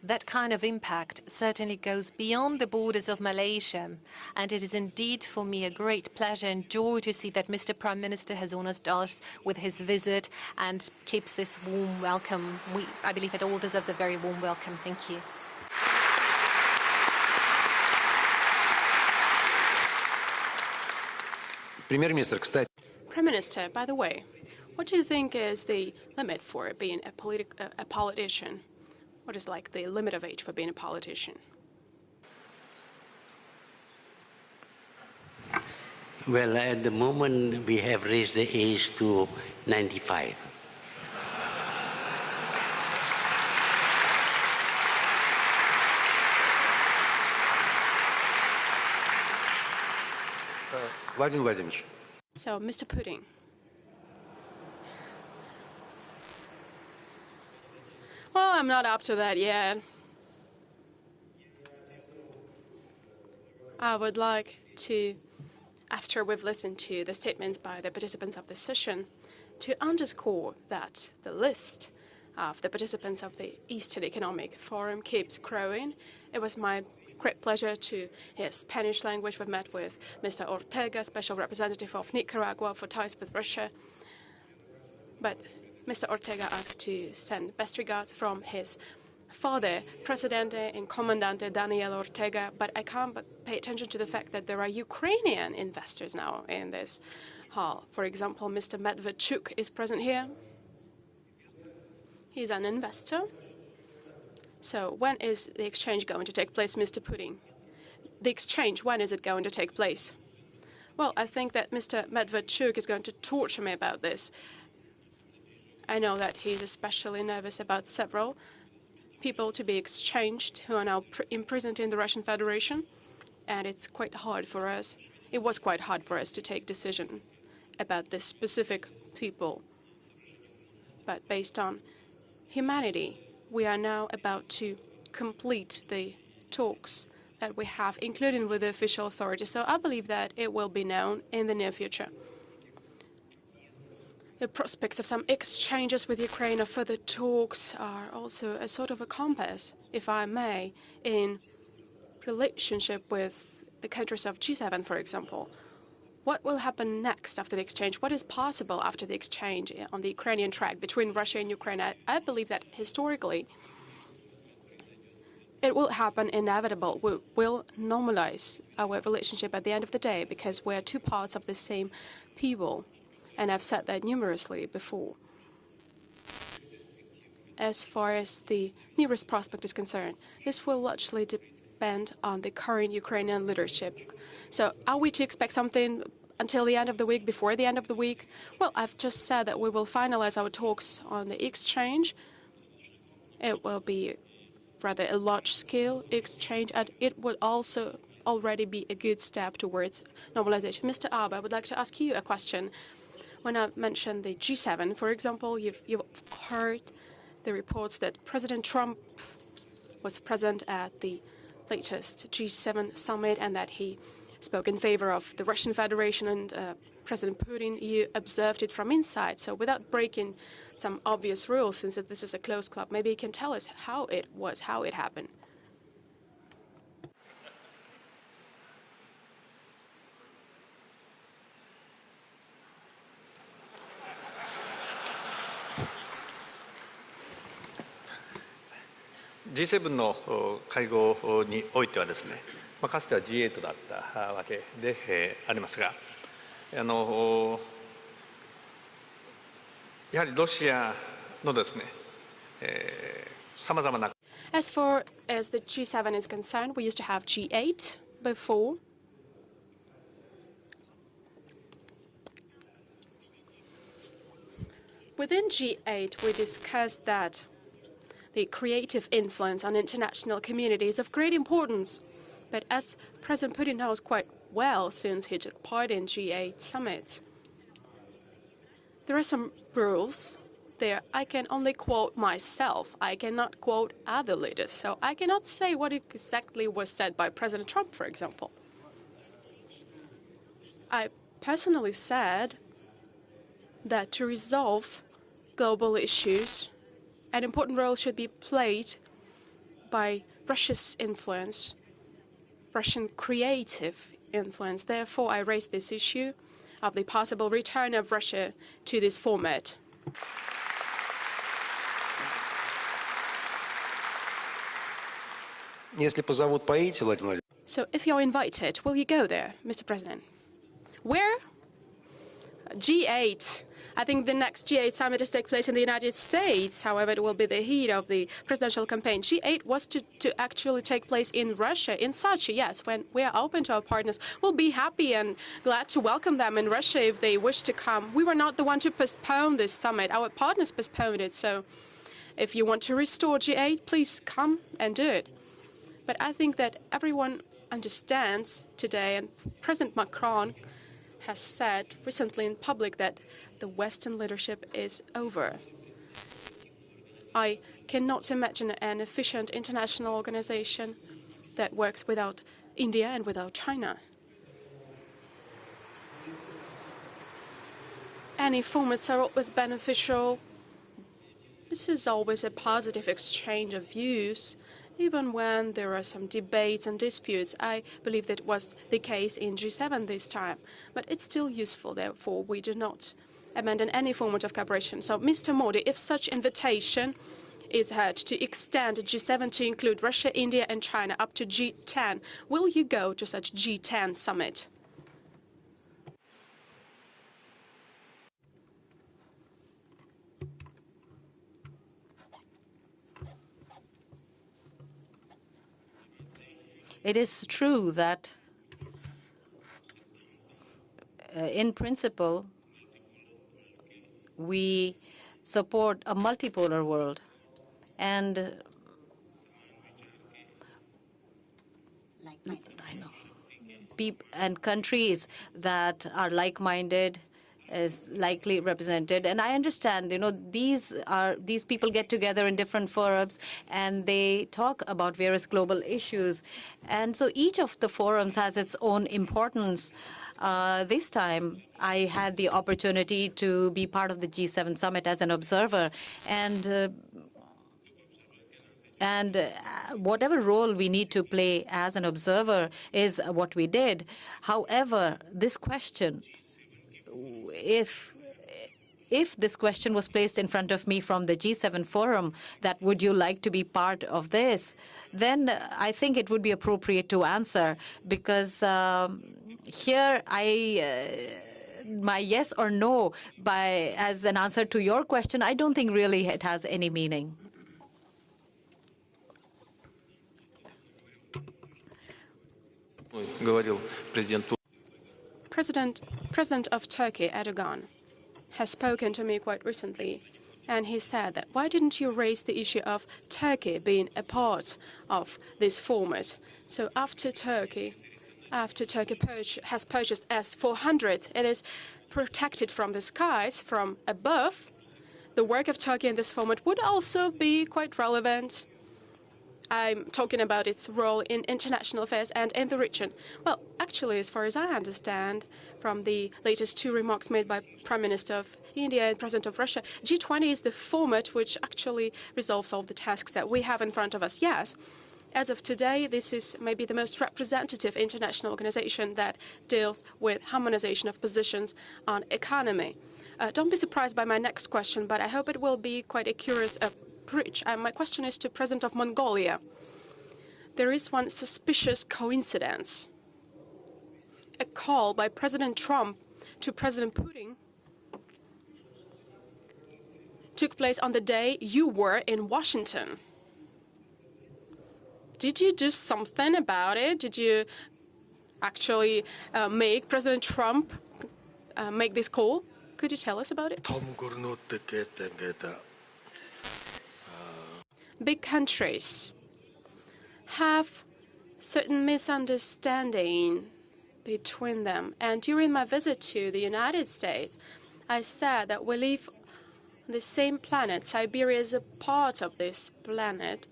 that kind of impact certainly goes beyond the borders of Malaysia, and it is indeed for me a great pleasure and joy to see that Mr. Prime Minister has honored us with his visit and keeps this warm welcome. I believe it all deserves a very warm welcome. Thank you. Prime Minister, by the way, what do you think is the limit for being a politician? What is like the limit of age for being a politician? Well, at the moment, we have raised the age to 95. Vladimir Vladimirovич. So, Mr. Putin. Well, I'm not up to that yet. I would like to, after we've listened to the statements by the participants of this session, to underscore that the list of the participants of the Eastern Economic Forum keeps growing. It was my great pleasure to hear Spanish language. We've met with Mr. Ortega, Special Representative of Nicaragua for ties with Russia. But Mr. Ortega asked to send best regards from his father, Presidente and Comandante Daniel Ortega, but I can't but pay attention to the fact that there are Ukrainian investors now in this hall. For example, Mr. Medvedchuk is present here. He's an investor. So when is the exchange going to take place, Mr. Putin? The exchange, when is it going to take place? Well, I think that Mr. Medvedchuk is going to torture me about this. I know that he's especially nervous about several people to be exchanged who are now imprisoned in the Russian Federation, and it's quite hard for us. It was quite hard for us to take decision about this specific people. But based on humanity, we are now about to complete the talks that we have, including with the official authorities. So I believe that it will be known in the near future. The prospects of some exchanges with Ukraine or further talks are also a sort of a compass, if I may, in relationship with the countries of G7, for example. What will happen next after the exchange? What is possible after the exchange on the Ukrainian track between Russia and Ukraine? I believe that historically it will happen inevitable. We will normalize our relationship at the end of the day because we're two parts of the same people. And I've said that numerously before. As far as the nearest prospect is concerned, this will largely depend on the current Ukrainian leadership. So are we to expect something until the end of the week, before the end of the week? Well, I've just said that we will finalize our talks on the exchange. It will be rather a large-scale exchange, and it would also already be a good step towards normalization. Mr. Abe, I would like to ask you a question. When I mentioned the G7, for example, you've heard the reports that President Trump was present at the latest G7 summit and that he spoke in favor of the Russian Federation and President Putin. You observed it from inside. So without breaking some obvious rules, since this is a closed club, maybe you can tell us how it was, how it happened. G7 の会合においてはですね、かつては G8 だったわけでありますが、やはりロシアのですね、様々な。As far as the G7 is concerned, we used to have G8 before. Within G8, we discussed that the creative influence on international community is of great importance. But as President Putin knows quite well, since he took part in G8 summits, there are some rules there. I can only quote myself. I cannot quote other leaders. So I cannot say what exactly was said by President Trump, for example. I personally said that to resolve global issues, an important role should be played by Russia's influence, Russian creative influence. Therefore, I raised this issue of the possible return of Russia to this format. So if you're invited, will you go there, Mr. President? Where? G8. I think the next G8 summit is take place in the United States. However, it will be the heat of the presidential campaign. G8 was to actually take place in Russia, in Sochi. Yes, when we are open to our partners, we'll be happy and glad to welcome them in Russia if they wish to come. We were not the one to postpone this summit. Our partners postponed it. So if you want to restore G8, please come and do it. But I think that everyone understands today, and President Macron has said recently in public that the Western leadership is over. I cannot imagine an efficient international organization that works without India and without China. Any formats are always beneficial. This is always a positive exchange of views, even when there are some debates and disputes. I believe that was the case in G7 this time. But it's still useful, therefore we do not abandon any format of cooperation. So, Mr. Modi, if such invitation is heard to extend G7 to include Russia, India and China up to G10, will you go to such G10 summit? It is true that, in principle, we support a multipolar world, and countries that are like-minded is likely represented. And I understand, these people get together in different forums and they talk about various global issues. And so each of the forums has its own importance. This time, I had the opportunity to be part of the G7 summit as an observer. And whatever role we need to play as an observer is what we did. However, this question, if this question was placed in front of me from the G7 forum, that would you like to be part of this, then I think it would be appropriate to answer, because here my yes or no as an answer to your question, I don't think really it has any meaning. President of Turkey, Erdogan, has spoken to me quite recently, and he said that, why didn't you raise the issue of Turkey being a part of this format? So after Turkey has purchased S-400, it is protected from the skies, from above. The work of Turkey in this format would also be quite relevant. I'm talking about its role in international affairs and in the region. Well, actually, as far as I understand, from the latest two remarks made by Prime Minister of India and President of Russia, G20 is the format which actually resolves all the tasks that we have in front of us. Yes, as of today, this is maybe the most representative international organization that deals with harmonization of positions on economy. Don't be surprised by my next question, but I hope it will be quite a curious bridge. My question is to President of Mongolia. There is one suspicious coincidence. A call by President Trump to President Putin took place on the day you were in Washington. Did you do something about it? Did you actually make President Trump make this call? Could you tell us about it? Big countries have certain misunderstanding between them. And during my visit to the United States, I said that we live on the same planet. Siberia is a part of this planet,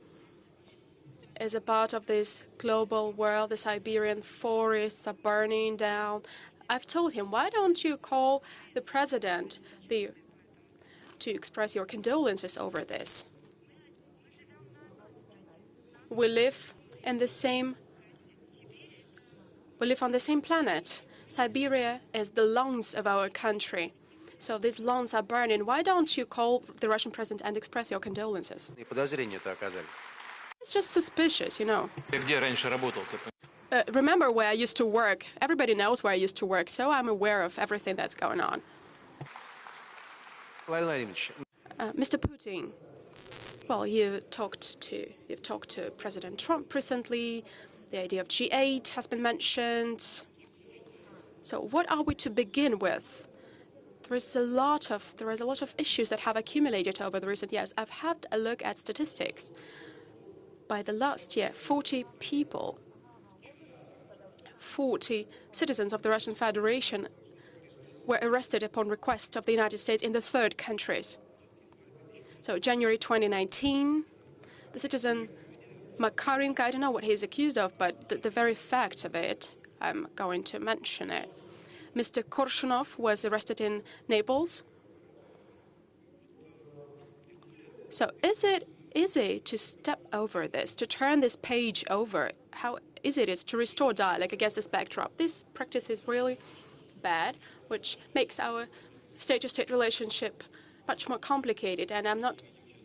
is a part of this global world. The Siberian forests are burning down. I've told him, why don't you call the president to express your condolences over this? We live on the same planet. Siberia is the lungs of our country. So these lungs are burning. Why don't you call the Russian president and express your condolences? It's just suspicious, Remember where I used to work. Everybody knows where I used to work, so I'm aware of everything that's going on. Mr. Putin, well, you've talked to President Trump recently. The idea of G8 has been mentioned. So what are we to begin with? There is a lot of issues that have accumulated over the recent years. I've had a look at statistics. By the last year, 40 citizens of the Russian Federation were arrested upon request of the United States in the third countries. So January 2019, the citizen Makarenko, I don't know what he's accused of, but the very fact of it, I'm going to mention it. Mr. Korshunov was arrested in Naples. So is it easy to step over this, to turn this page over? How easy it is to restore dialogue against this backdrop? This practice is really bad, which makes our state-to-state relationship much more complicated, and I'm not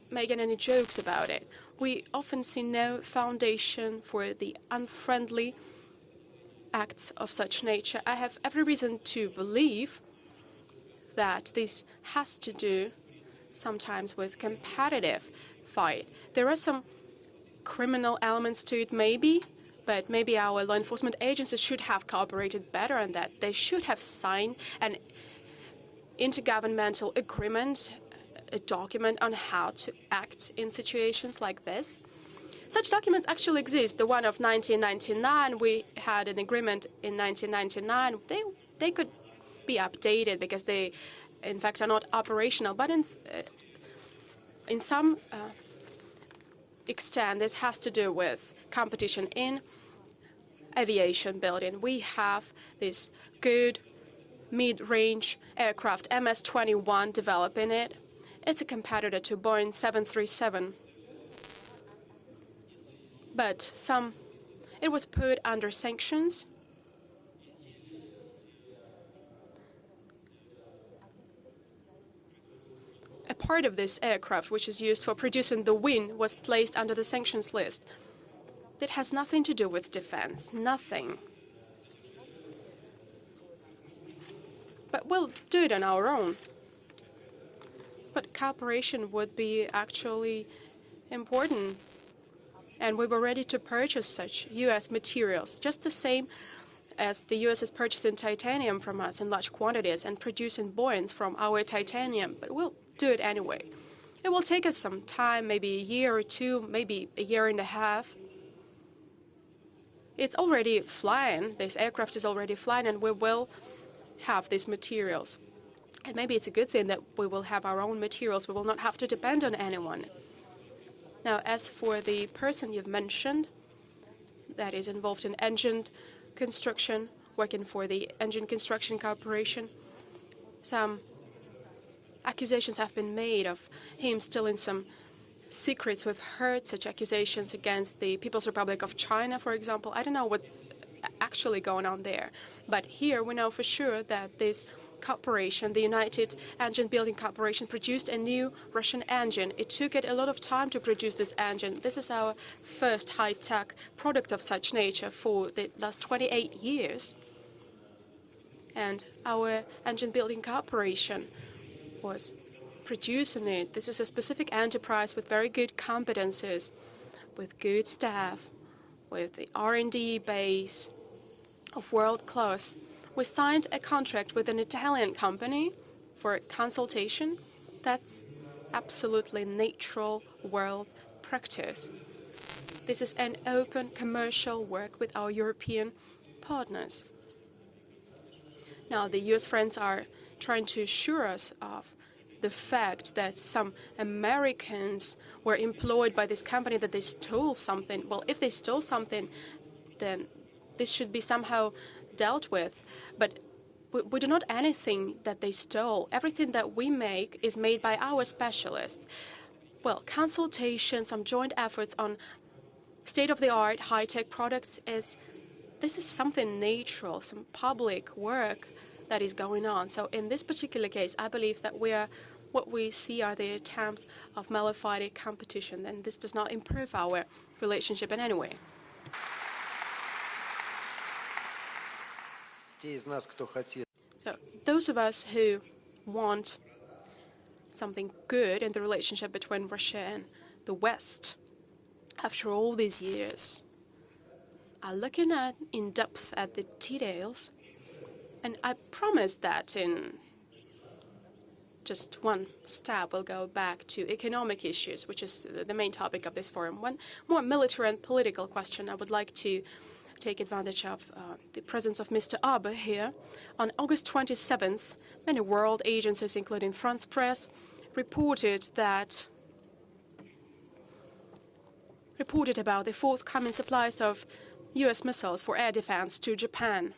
making any jokes about it. We often see no foundation for the unfriendly acts of such nature. I have every reason to believe that this has to do sometimes with competitive fight. There are some criminal elements to it, maybe, but maybe our law enforcement agencies should have cooperated better on that. They should have signed an intergovernmental agreement, a document on how to act in situations like this. Such documents actually exist. The one of 1999, we had an agreement in 1999. They could be updated because they, in fact, are not operational. But in some extent, this has to do with competition in aviation building. We have this good mid-range aircraft, MS-21, developing it. It's a competitor to Boeing 737. But it was put under sanctions. A part of this aircraft, which is used for producing the wing, was placed under the sanctions list. It has nothing to do with defense, nothing. But we'll do it on our own. But cooperation would be actually important. And we were ready to purchase such U.S. materials, just the same as the U.S. is purchasing titanium from us in large quantities and producing Boeings from our titanium. But we'll do it anyway. It will take us some time, maybe a year or two, maybe a year and a half. It's already flying. This aircraft is already flying, and we will have these materials. And maybe it's a good thing that we will have our own materials. We will not have to depend on anyone. Now, as for the person you've mentioned that is involved in engine construction, working for the Engine Construction Corporation, some accusations have been made of him stealing some secrets. We've heard such accusations against the People's Republic of China, for example. I don't know what's actually going on there. But here we know for sure that this corporation, the United Engine Building Corporation, produced a new Russian engine. It took it a lot of time to produce this engine. This is our first high-tech product of such nature for the last 28 years. And our Engine Building Corporation was producing it. This is a specific enterprise with very good competencies, with good staff, with the R&D base of world class. We signed a contract with an Italian company for consultation. That's absolutely natural world practice. This is an open commercial work with our European partners. Now, the US friends are trying to assure us of the fact that some Americans were employed by this company, that they stole something. Well, if they stole something, then this should be somehow dealt with. But we do not anything that they stole. Everything that we make is made by our specialists. Well, consultation, some joint efforts on state-of-the-art high-tech products this is something natural, some public work that is going on. So in this particular case, I believe that what we see are the attempts of malafide competition, and this does not improve our relationship in any way. So those of us who want something good in the relationship between Russia and the West after all these years are looking at in depth at the details, and I promise that in just one step we'll go back to economic issues, which is the main topic of this forum. One more military and political question. I would like to take advantage of the presence of Mr. Abe here. On August 27th, many world agencies, including France Press, reported about the forthcoming supplies of U.S. missiles for air defense to Japan.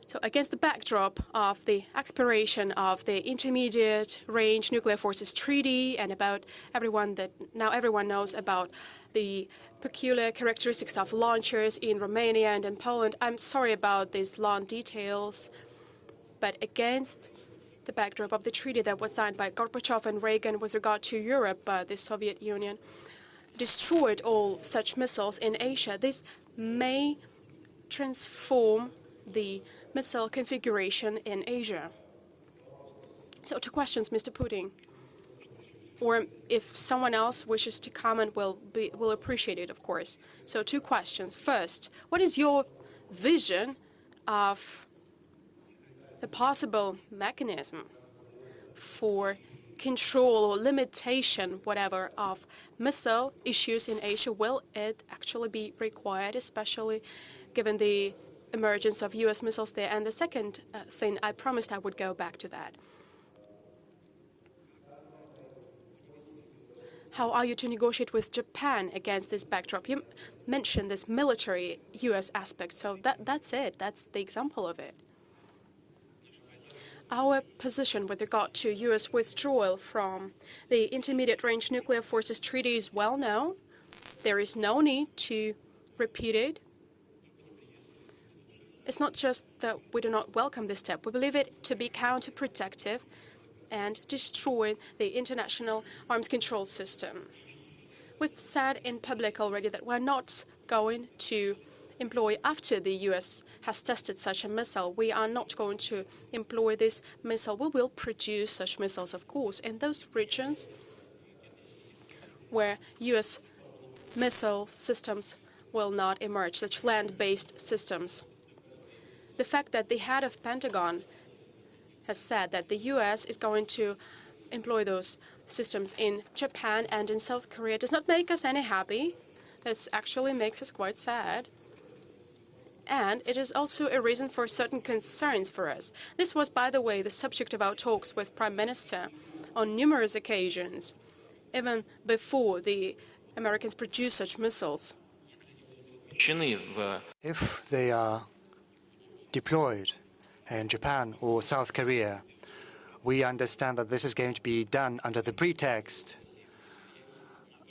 So against the backdrop of the expiration of the Intermediate Range Nuclear Forces Treaty and about everyone knows about the peculiar characteristics of launchers in Romania and in Poland, I'm sorry about these long details, but against the backdrop of the treaty that was signed by Gorbachev and Reagan with regard to Europe, the Soviet Union destroyed all such missiles in Asia. This may transform the missile configuration in Asia. So 2 questions, Mr. Putin. Or if someone else wishes to comment, we'll appreciate it, of course. So 2 questions. First, what is your vision of the possible mechanism for control or limitation, whatever, of missile issues in Asia? Will it actually be required, especially given the emergence of U.S. missiles there? And the second thing, I promised I would go back to that. How are you to negotiate with Japan against this backdrop? You mentioned this military U.S. aspect, so that's it. That's the example of it. Our position with regard to U.S. withdrawal from the Intermediate Range Nuclear Forces Treaty is well known. There is no need to repeat it. It's not just that we do not welcome this step. We believe it to be counterproductive and destroy the international arms control system. We've said in public already that we're not going to employ, after the U.S. has tested such a missile, we are not going to employ this missile. We will produce such missiles, of course, in those regions where U.S. missile systems will not emerge, such land-based systems. The fact that the head of Pentagon has said that the U.S. is going to employ those systems in Japan and in South Korea does not make us any happy. This actually makes us quite sad. And it is also a reason for certain concerns for us. This was, by the way, the subject of our talks with Prime Minister on numerous occasions, even before the Americans produced such missiles. If they are deployed in Japan or South Korea, we understand that this is going to be done under the pretext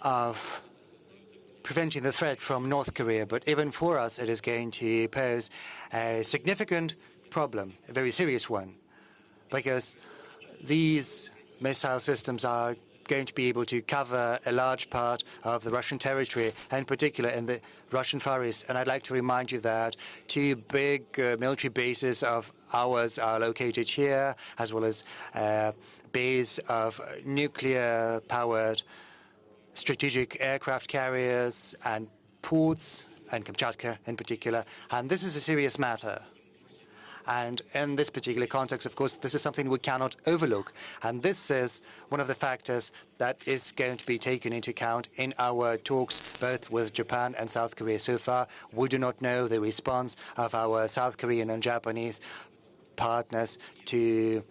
of preventing the threat from North Korea. But even for us, it is going to pose a significant problem, a very serious one, because these missile systems are going to be able to cover a large part of the Russian territory, and in particular in the Russian Far East. And I'd like to remind you that 2 big military bases of ours are located here, as well as a base of nuclear-powered strategic aircraft carriers and ports, and Kamchatka in particular. And this is a serious matter. And in this particular context, of course, this is something we cannot overlook. And this is one of the factors that is going to be taken into account in our talks both with Japan and South Korea. So far, we do not know the response of our South Korean and Japanese partners to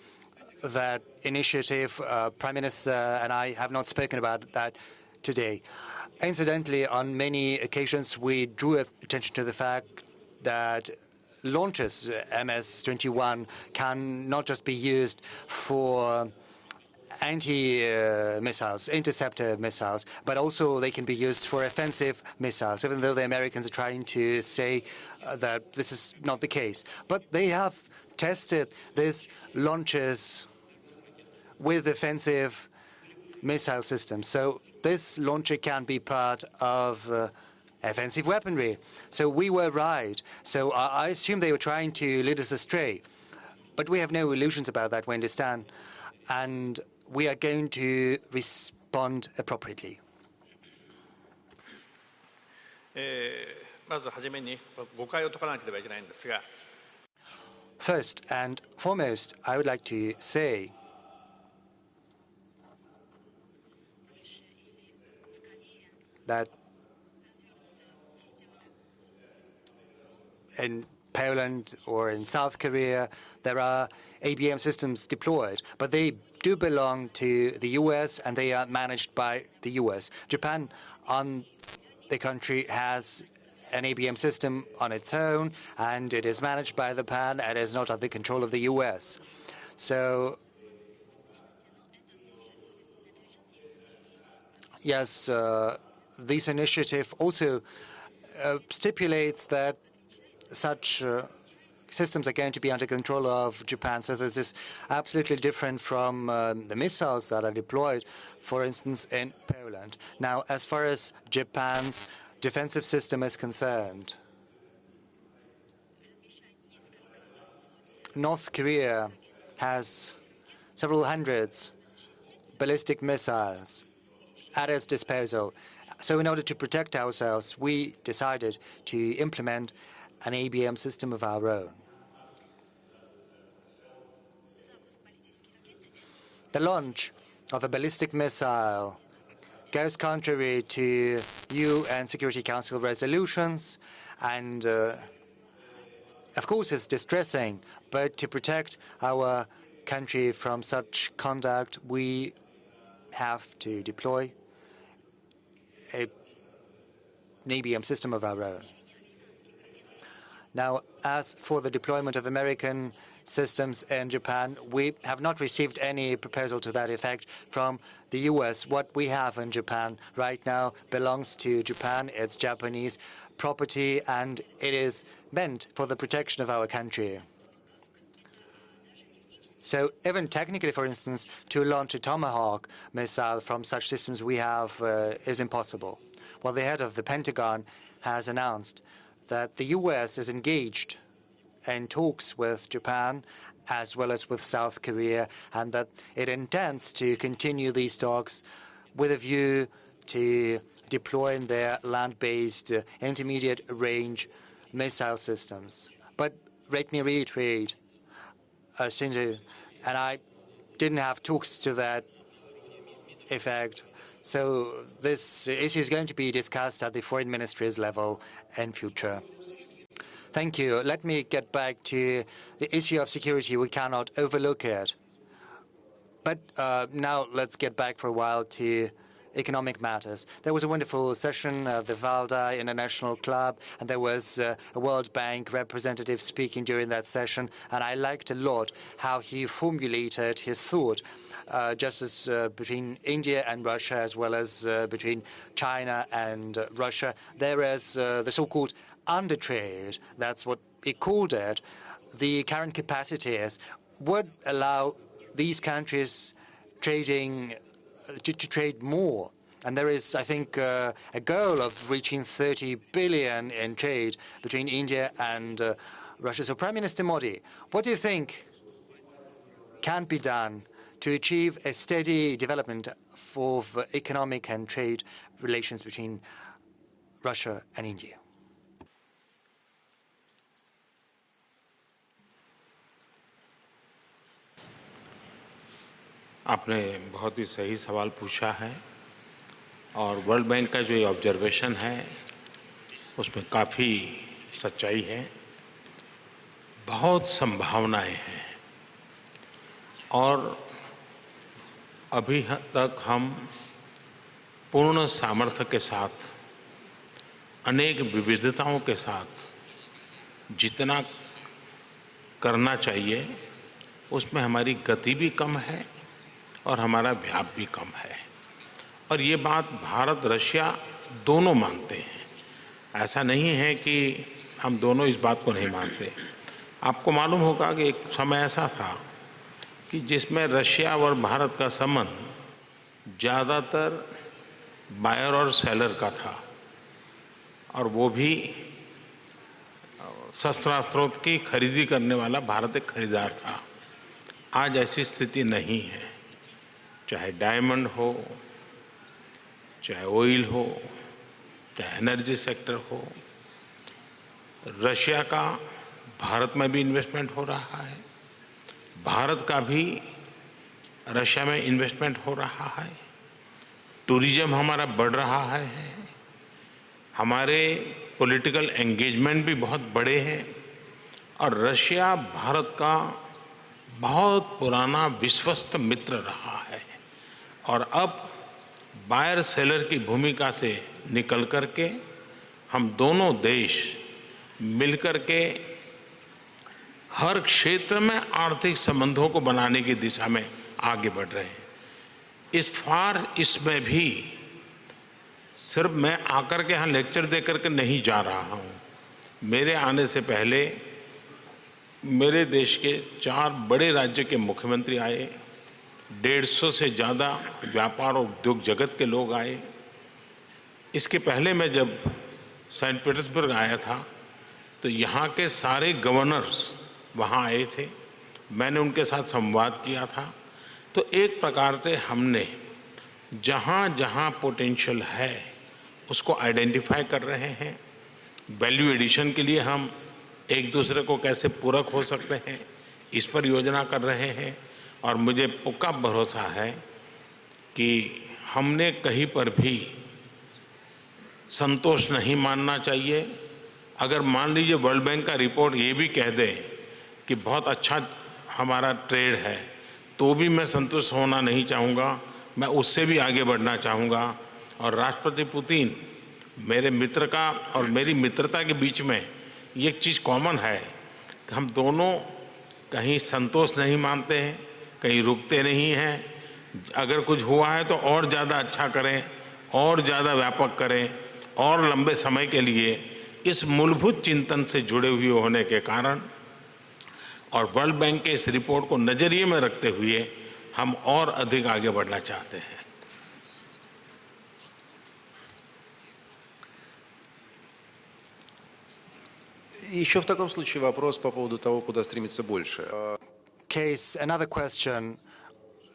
that initiative. Prime Minister and I have not spoken about that today. Incidentally, on many occasions, we drew attention to the fact that launches, MS-21, can not just be used for anti-missiles, interceptor missiles, but also they can be used for offensive missiles, even though the Americans are trying to say that this is not the case. But they have tested these launches with offensive missile systems. So this launcher can be part of offensive weaponry. So we were right. So I assume they were trying to lead us astray. But we have no illusions about that, we understand, and we are going to respond appropriately. まずはじめに誤解を解かなければいけないんですが。First and foremost, I would like to say that in Poland or in South Korea, there are ABM systems deployed, but they do belong to the US and they are managed by the US. Japan, on the country, has an ABM system on its own, and it is managed by Japan and is not under the control of the US. So, yes, this initiative also stipulates that such systems are going to be under control of Japan. So this is absolutely different from the missiles that are deployed, for instance, in Poland. Now, as far as Japan's defensive system is concerned, North Korea has several hundreds ballistic missiles at its disposal. So in order to protect ourselves, we decided to implement an ABM system of our own. The launch of a ballistic missile goes contrary to UN Security Council resolutions, and of course it's distressing, but to protect our country from such conduct, we have to deploy an ABM system of our own. Now, as for the deployment of American systems in Japan, we have not received any proposal to that effect from the US. What we have in Japan right now belongs to Japan. It's Japanese property, and it is meant for the protection of our country. So even technically, for instance, to launch a Tomahawk missile from such systems we have is impossible. Well, the head of the Pentagon has announced that the US is engaged in talks with Japan as well as with South Korea, and that it intends to continue these talks with a view to deploying their land-based intermediate-range missile systems. But let me reiterate, Shinzo and I didn't have talks to that effect. So this issue is going to be discussed at the foreign ministry's level in future. Thank you. Let me get back to the issue of security. We cannot overlook it. But now let's get back for a while to economic matters. There was a wonderful session at the Valdai International Club, and there was a World Bank representative speaking during that session, and I liked a lot how he formulated his thought, just as between India and Russia, as well as between China and Russia. There is the so-called undertrade, that's what he called it. The current capacities would allow these countries trading to trade more. And there is, I think, a goal of reaching 30 billion in trade between India and Russia. So, Prime Minister Modi, what do you think can be done to achieve a steady development of economic and trade relations between Russia and India? आपने बहुत ही सही सवाल पूछा है और world bank का जो ये ऑब्जर्वेशन है उसमें काफ़ी सच्चाई है, बहुत संभावनाएं हैं और अभी तक हम पूर्ण सामर्थ्य के साथ अनेक विविधताओं के साथ जितना करना चाहिए उसमें हमारी गति भी कम है और हमारा व्याप भी कम है और ये बात भारत रशिया दोनों मानते हैं। ऐसा नहीं है कि हम दोनों इस बात को नहीं मानते। आपको मालूम होगा कि एक समय ऐसा था कि जिसमें रशिया और भारत का संबंध ज़्यादातर बायर और सेलर का था और वो भी शस्त्रास्त्रों की खरीदी करने वाला भारत एक खरीदार था। आज ऐसी स्थिति नहीं है। चाहे डायमंड हो, चाहे ऑयल हो, चाहे एनर्जी सेक्टर हो, रशिया का भारत में भी इन्वेस्टमेंट हो रहा है, भारत का भी रशिया में इन्वेस्टमेंट हो रहा है, टूरिज्म हमारा बढ़ रहा है, हमारे पॉलिटिकल एंगेजमेंट भी बहुत बड़े हैं और रशिया भारत का बहुत पुराना विश्वस्त मित्र रहा है। और अब बायर सेलर की भूमिका से निकल करके हम दोनों देश मिलकर के हर क्षेत्र में आर्थिक संबंधों को बनाने की दिशा में आगे बढ़ रहे हैं। इसमें भी सिर्फ मैं आकर के यहाँ लेक्चर दे करके नहीं जा रहा हूँ। मेरे आने से पहले मेरे देश के 4 बड़े राज्य के मुख्यमंत्री आए, 150 से ज़्यादा व्यापार और उद्योग जगत के लोग आए। इसके पहले मैं जब सेंट पीटर्सबर्ग आया था तो यहाँ के सारे गवर्नर्स वहाँ आए थे, मैंने उनके साथ संवाद किया था। तो एक प्रकार से हमने जहाँ जहाँ पोटेंशियल है उसको आइडेंटिफाई कर रहे हैं। वैल्यू एडिशन के लिए हम एक दूसरे को कैसे पूरक हो सकते हैं इस पर योजना कर रहे हैं। और मुझे पक्का भरोसा है कि हमने कहीं पर भी संतोष नहीं मानना चाहिए। अगर मान लीजिए वर्ल्ड बैंक का रिपोर्ट ये भी कह दे कि बहुत अच्छा हमारा ट्रेड है, तो भी मैं संतुष्ट होना नहीं चाहूँगा, मैं उससे भी आगे बढ़ना चाहूँगा। और राष्ट्रपति पुतिन मेरे मित्र का और मेरी मित्रता के बीच में ये एक चीज़ कॉमन है कि हम दोनों कहीं संतोष नहीं मानते हैं, कहीं रुकते नहीं हैं। अगर कुछ हुआ है तो और ज़्यादा अच्छा करें, और ज़्यादा व्यापक करें, और लंबे समय के लिए। इस मूलभूत चिंतन से जुड़े हुए होने के कारण और वर्ल्ड बैंक के इस रिपोर्ट को नज़रिए में रखते हुए हम और अधिक आगे बढ़ना चाहते हैं। Еще в таком случае вопрос по поводу того, куда стремиться больше. Another question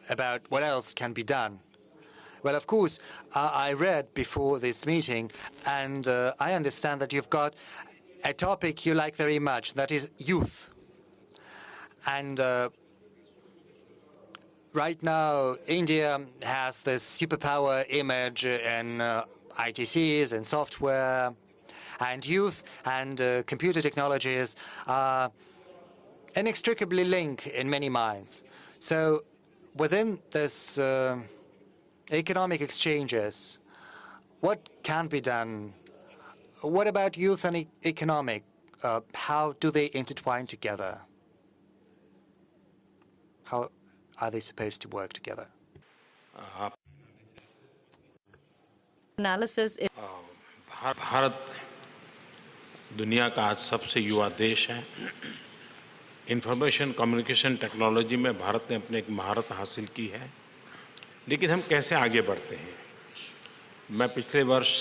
about what else can be done. Well, of course, I read before this meeting, and I understand that you've got a topic you like very much, that is youth. And right now, India has this superpower image in ITCs and software, and youth and computer technologies are inextricably linked in many minds. So within this economic exchanges, what can be done? What about youth and economic? How do they intertwine together? How are they supposed to work together? Analysis is Bharat दुनिया का आज सबसे युवा देश है। Information communication technology में भारत ने अपने एक महारत हासिल की है, लेकिन हम कैसे आगे बढ़ते हैं? मैं पिछले वर्ष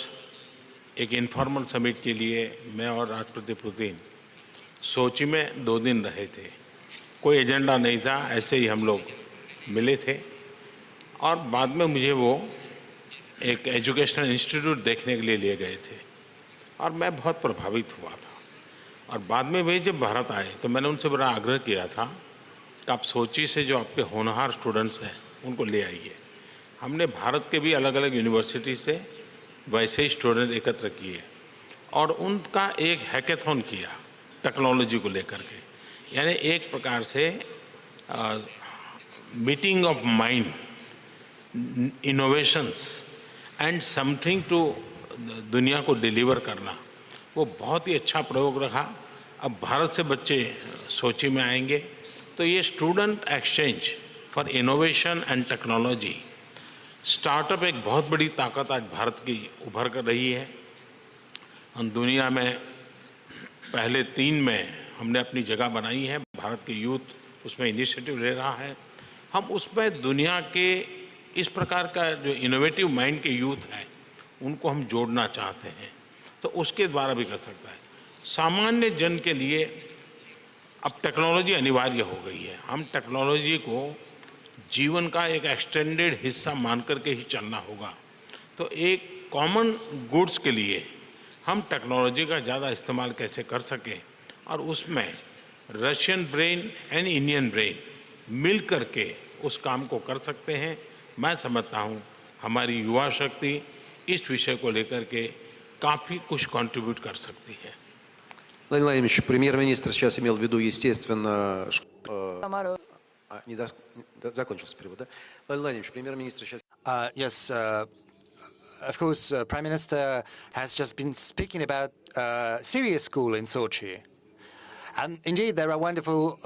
एक इनफॉर्मल समिट के लिए मैं और राष्ट्रपति पुतिन सोची में 2 दिन रहे थे। कोई एजेंडा नहीं था, ऐसे ही हम लोग मिले थे। और बाद में मुझे वो एक एजुकेशनल इंस्टीट्यूट देखने के लिए ले गए थे और मैं बहुत प्रभावित हुआ था। और बाद में वे जब भारत आए तो मैंने उनसे बड़ा आग्रह किया था कि आप सोची से जो आपके होनहार स्टूडेंट्स हैं उनको ले आइए। हमने भारत के भी अलग अलग यूनिवर्सिटी से वैसे ही स्टूडेंट एकत्र किए और उनका एक हैकेथॉन किया टेक्नोलॉजी को लेकर के। यानी एक प्रकार से meeting of mind, innovations and something to दुनिया को डिलीवर करना, वो बहुत ही अच्छा प्रयोग रहा। अब भारत से बच्चे सोची में आएंगे तो ये student exchange for innovation and technology, startup एक बहुत बड़ी ताकत आज भारत की उभर कर रही है। हम दुनिया में पहले 3 में हमने अपनी जगह बनाई है। भारत के यूथ उसमें इनिशिएटिव ले रहा है। हम उसमें दुनिया के इस प्रकार का जो इनोवेटिव माइंड के यूथ है उनको हम जोड़ना चाहते हैं, तो उसके द्वारा भी कर सकता है। सामान्य जन के लिए अब टेक्नोलॉजी अनिवार्य हो गई है। हम टेक्नोलॉजी को जीवन का एक एक्सटेंडेड हिस्सा मान करके ही चलना होगा। तो एक कॉमन गुड्स के लिए हम टेक्नोलॉजी का ज़्यादा इस्तेमाल कैसे कर सकें और उसमें Russian brain and Indian brain मिल करके उस काम को कर सकते हैं। मैं समझता हूँ हमारी युवा शक्ति इस विषय को लेकर के काफ़ी कुछ कंट्रीब्यूट कर सकती है। Владимир Владимирович, премьер-министр сейчас имел в виду, естественно, закончился перевод, да? Владимир Владимирович, премьер-министр сейчас... Yes, of course, Prime Minister has just been speaking about Syria school in Sochi. And indeed, there are wonderful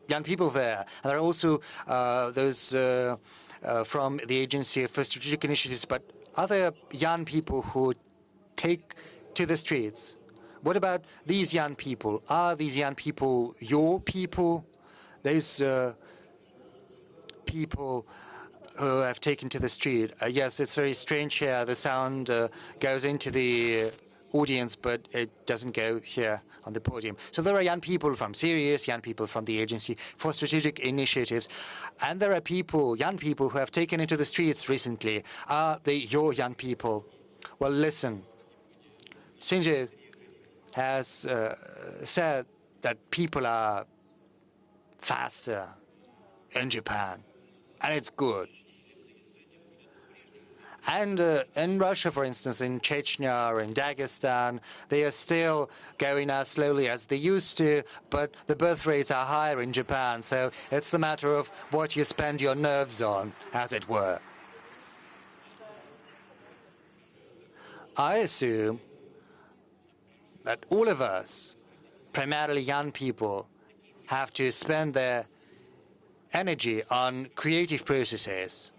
young people there. And there are also those from the Agency for Strategic Initiatives, but other young people who take to the streets. What about these young people? Are these young people your people? Those people who have taken to the street. Yes, it's very strange here. The sound goes into the audience, but it doesn't go here on the podium. So there are young people from Sirius, young people from the Agency for Strategic Initiatives, and there are people, young people who have taken into the streets recently. Are they your young people? Well, listen. Shinji has said that people are faster in Japan, and it's good. And in Russia, for instance, in Chechnya or in Dagestan, they are still going as slowly as they used to, but the birth rates are higher in Japan, so it's the matter of what you spend your nerves on, as it were. I assume that all of us, primarily young people, have to spend their energy on creative processes.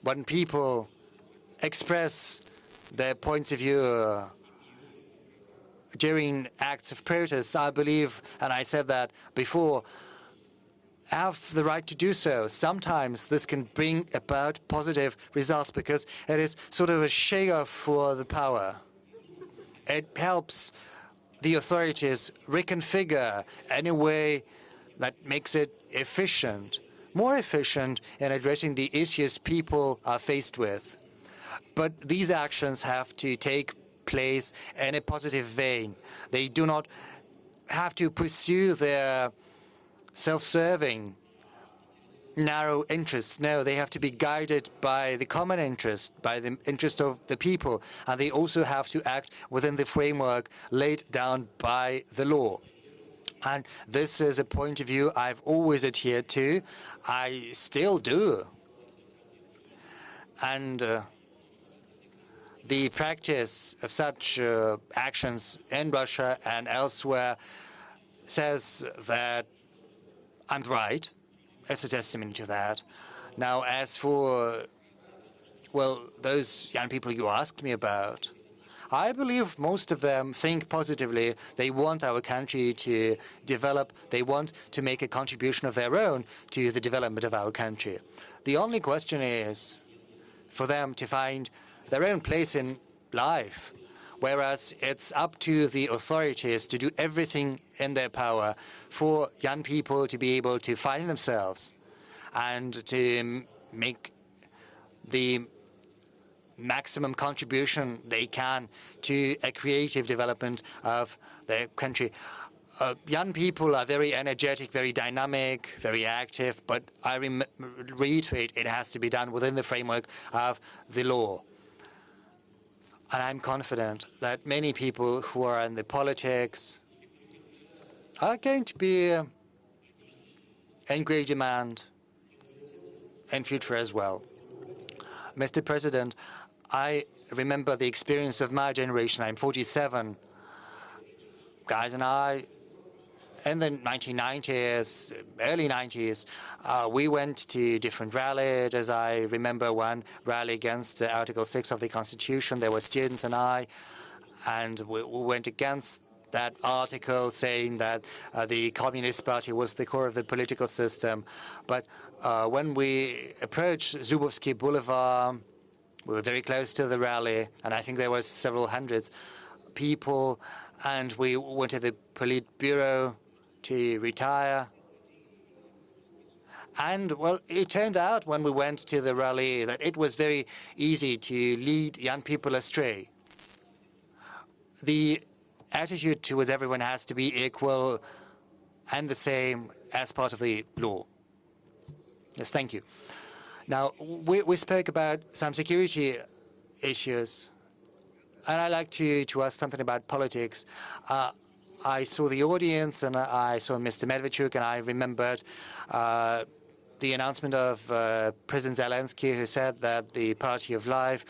When people express their points of view during acts of protest, I believe, and I said that before, have the right to do so. Sometimes this can bring about positive results because it is sort of a shake-off for the power. It helps the authorities reconfigure in a way that makes it efficient, more efficient in addressing the issues people are faced with. But these actions have to take place in a positive vein. They do not have to pursue their self-serving, narrow interests. No, they have to be guided by the common interest, by the interest of the people, and they also have to act within the framework laid down by the law. And this is a point of view I've always adhered to. I still do. And the practice of such actions in Russia and elsewhere says that I'm right. It's a testimony to that. Now, as for, well, those young people you asked me about, I believe most of them think positively. They want our country to develop. They want to make a contribution of their own to the development of our country. The only question is for them to find their own place in life, whereas it's up to the authorities to do everything in their power for young people to be able to find themselves and to make the maximum contribution they can to a creative development of their country. Young people are very energetic, very dynamic, very active, but I reiterate, it has to be done within the framework of the law. And I'm confident that many people who are in the politics are going to be in great demand in future as well. Mr. President, I remember the experience of my generation. I'm 47. Guys and I, in the 1990s, early 90s, we went to different rallies. As I remember one rally against Article 6 of the Constitution. There were students and we went against that article saying that the Communist Party was the core of the political system. But when we approached Zubovsky Boulevard, we were very close to the rally, and I think there were several hundreds. people, and we went to the Politburo to retire. And, well, it turned out when we went to the rally that it was very easy to lead young people astray. The attitude towards everyone has to be equal and the same as part of the law. Yes, thank you. Now, we spoke about some security issues, and I'd like to ask something about politics. I saw the audience, and I saw Mr. Medvedchuk, and I remembered the announcement of President Zelensky, who said that the Party of Life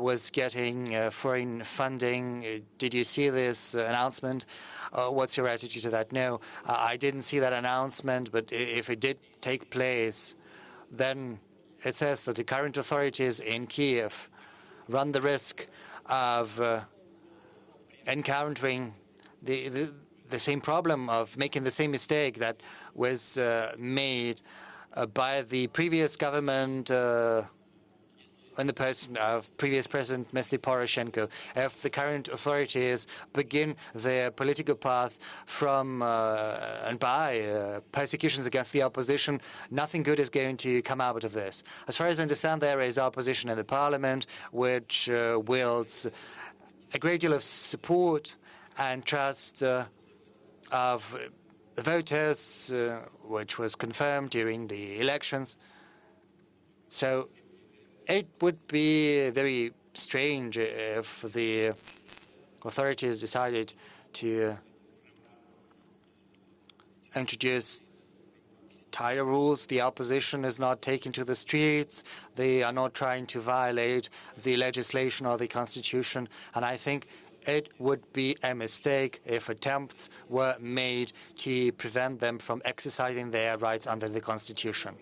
was getting foreign funding. Did you see this announcement? What's your attitude to that? No, I didn't see that announcement, but if it did take place, then it says that the current authorities in Kiev run the risk of encountering the same problem, of making the same mistake that was made by the previous government in the person of previous President Mr. Poroshenko. If the current authorities begin their political path from and by persecutions against the opposition, nothing good is going to come out of this. As far as I understand, there is opposition in the parliament, which wields a great deal of support and trust of the voters, which was confirmed during the elections. So it would be very strange if the authorities decided to introduce tighter rules. The opposition is not taken to the streets. They are not trying to violate the legislation or the constitution. And I think it would be a mistake if attempts were made to prevent them from exercising their rights under the Constitution.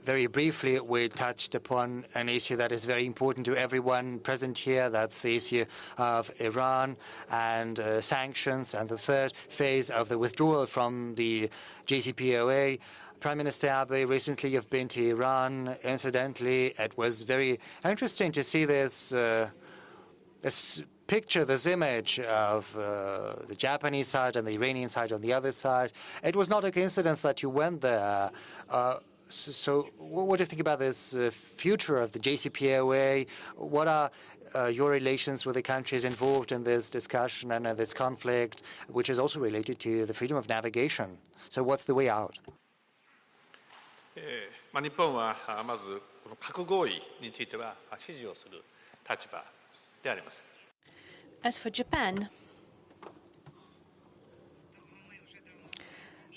Very briefly, we touched upon an issue that is very important to everyone present here. That's the issue of Iran and sanctions, and the third phase of the withdrawal from the JCPOA. Prime Minister Abe, recently you've been to Iran. Incidentally, it was very interesting to see this picture, this image of the Japanese side and the Iranian side on the other side. It was not a coincidence that you went there. So what do you think about this future of the JCPOA? What are your relations with the countries involved in this discussion and this conflict, which is also related to the freedom of navigation? So what's the way out? 日本はまずこの核合意については支持をする立場であります。 As for Japan,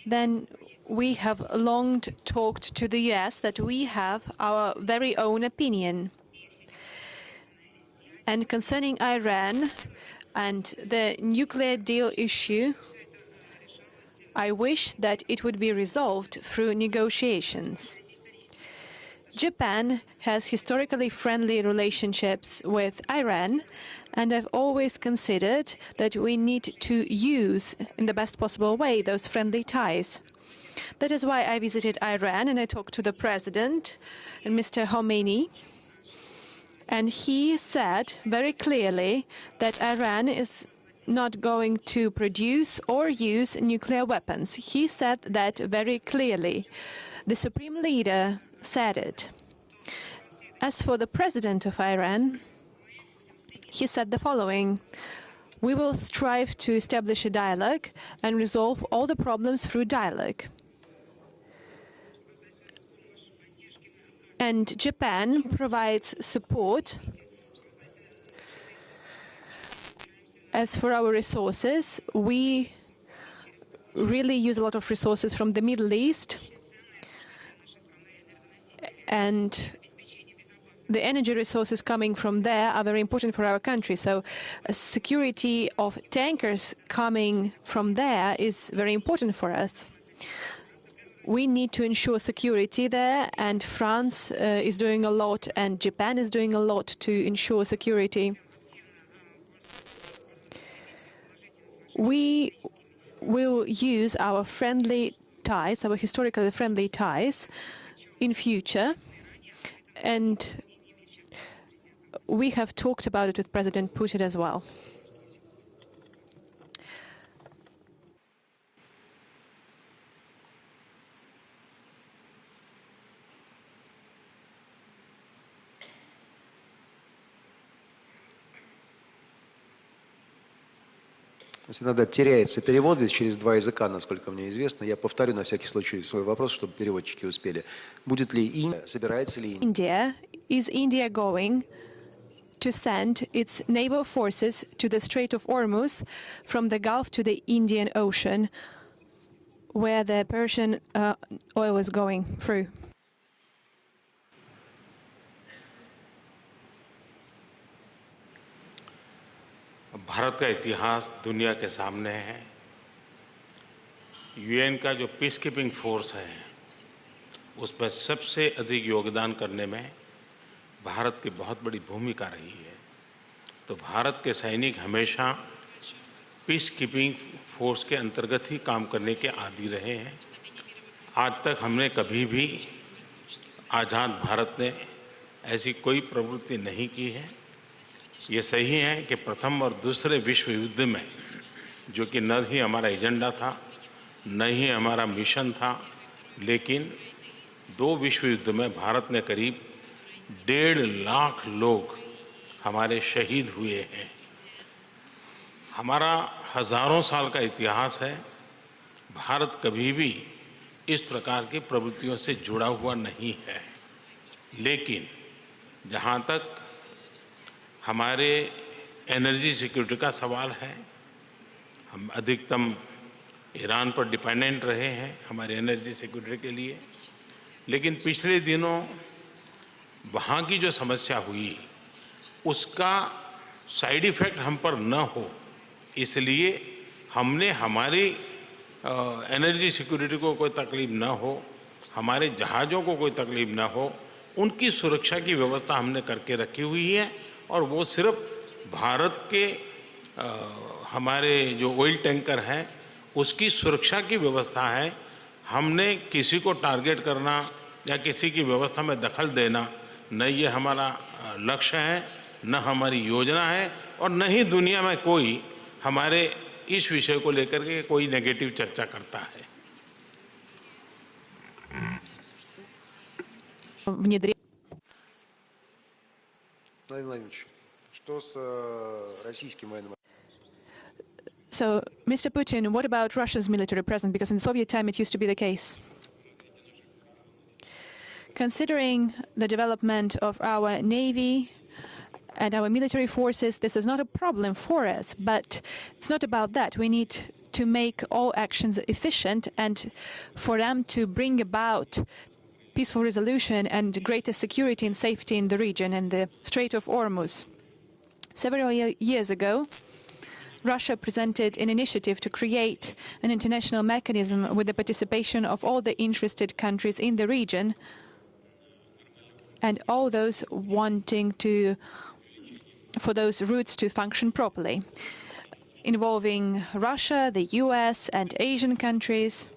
then we have long talked to the US that we have our very own opinion. And concerning Iran and the nuclear deal issue, I wish that it would be resolved through negotiations. Japan has historically friendly relationships with Iran, and I've always considered that we need to use, in the best possible way, those friendly ties. That is why I visited Iran and I talked to the president, Mr. Khomeini, and he said very clearly that Iran is not going to produce or use nuclear weapons. He said that very clearly. The supreme leader said it. As for the president of Iran, he said the following: we will strive to establish a dialogue and resolve all the problems through dialogue. And Japan provides support. As for our resources, we really use a lot of resources from the Middle East, and the energy resources coming from there are very important for our country. So security of tankers coming from there is very important for us. We need to ensure security there, and France is doing a lot, and Japan is doing a lot to ensure security. We will use our friendly ties, our historically friendly ties, in future, and we have talked about it with President Putin as well. Если иногда теряется перевод здесь через два языка, насколько мне известно, я повторю на всякий случай свой вопрос, чтобы переводчики успели. Будет ли Индия, собирается ли India, is India going to send its naval forces to the Strait of Hormuz from the Gulf to the Indian Ocean, where the Persian oil is going through? Bharat का इतिहास दुनिया के सामने है। UN का जो peace keeping force है उसमें सबसे अधिक योगदान करने में भारत की बहुत बड़ी भूमिका रही है। तो भारत के सैनिक हमेशा पीस कीपिंग फोर्स के अंतर्गत ही काम करने के आदी रहे हैं। आज तक हमने कभी भी आज़ाद भारत ने ऐसी कोई प्रवृत्ति नहीं की है। ये सही है कि प्रथम और दूसरे विश्व युद्ध में, जो कि न ही हमारा एजेंडा था न ही हमारा मिशन था, लेकिन दो विश्व युद्ध में भारत ने करीब 1.5 लाख लोग हमारे शहीद हुए हैं। हमारा हज़ारों साल का इतिहास है। भारत कभी भी इस प्रकार की प्रवृत्तियों से जुड़ा हुआ नहीं है। लेकिन जहाँ तक हमारे एनर्जी सिक्योरिटी का सवाल है, हम अधिकतम ईरान पर डिपेंडेंट रहे हैं हमारे एनर्जी सिक्योरिटी के लिए। लेकिन पिछले दिनों वहाँ की जो समस्या हुई उसका साइड इफ़ेक्ट हम पर न हो, इसलिए हमने हमारी एनर्जी सिक्योरिटी को कोई तकलीफ न हो, हमारे जहाज़ों को कोई तकलीफ न हो, उनकी सुरक्षा की व्यवस्था हमने करके रखी हुई है। और वो सिर्फ भारत के हमारे जो ऑयल टैंकर हैं उसकी सुरक्षा की व्यवस्था है। हमने किसी को टारगेट करना या किसी की व्यवस्था में दखल देना, न ये हमारा लक्ष्य है, न हमारी योजना है, और न ही दुनिया में कोई हमारे इस विषय को लेकर के कोई नेगेटिव चर्चा करता है। So, Mr. Putin, what about Russia's military presence? Because in Soviet time it used to be the case. Considering the development of our navy and our military forces, this is not a problem for us, but it's not about that. We need to make all actions efficient and for them to bring about peaceful resolution and greater security and safety in the region and the Strait of Hormuz. Several years ago, Russia presented an initiative to create an international mechanism with the participation of all the interested countries in the region and all those wanting for those routes to function properly, involving Russia, the US, and Asian countries.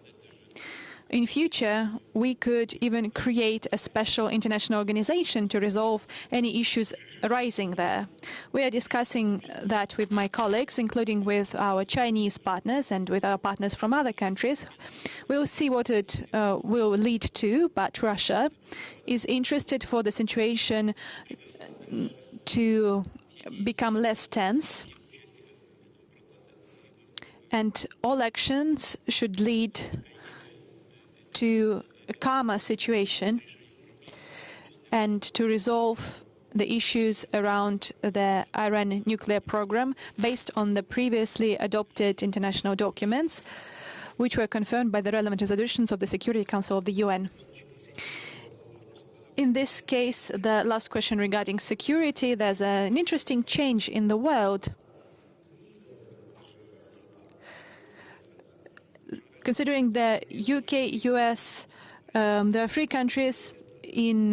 In future, we could even create a special international organization to resolve any issues arising there. We are discussing that with my colleagues, including with our Chinese partners and with our partners from other countries. We'll see what it will lead to, but Russia is interested for the situation to become less tense, and all actions should lead to a calmer situation and to resolve the issues around the Iran nuclear program based on the previously adopted international documents, which were confirmed by the relevant resolutions of the Security Council of the UN. In this case, the last question regarding security, there's an interesting change in the world. Considering the UK, US, there are 3 countries in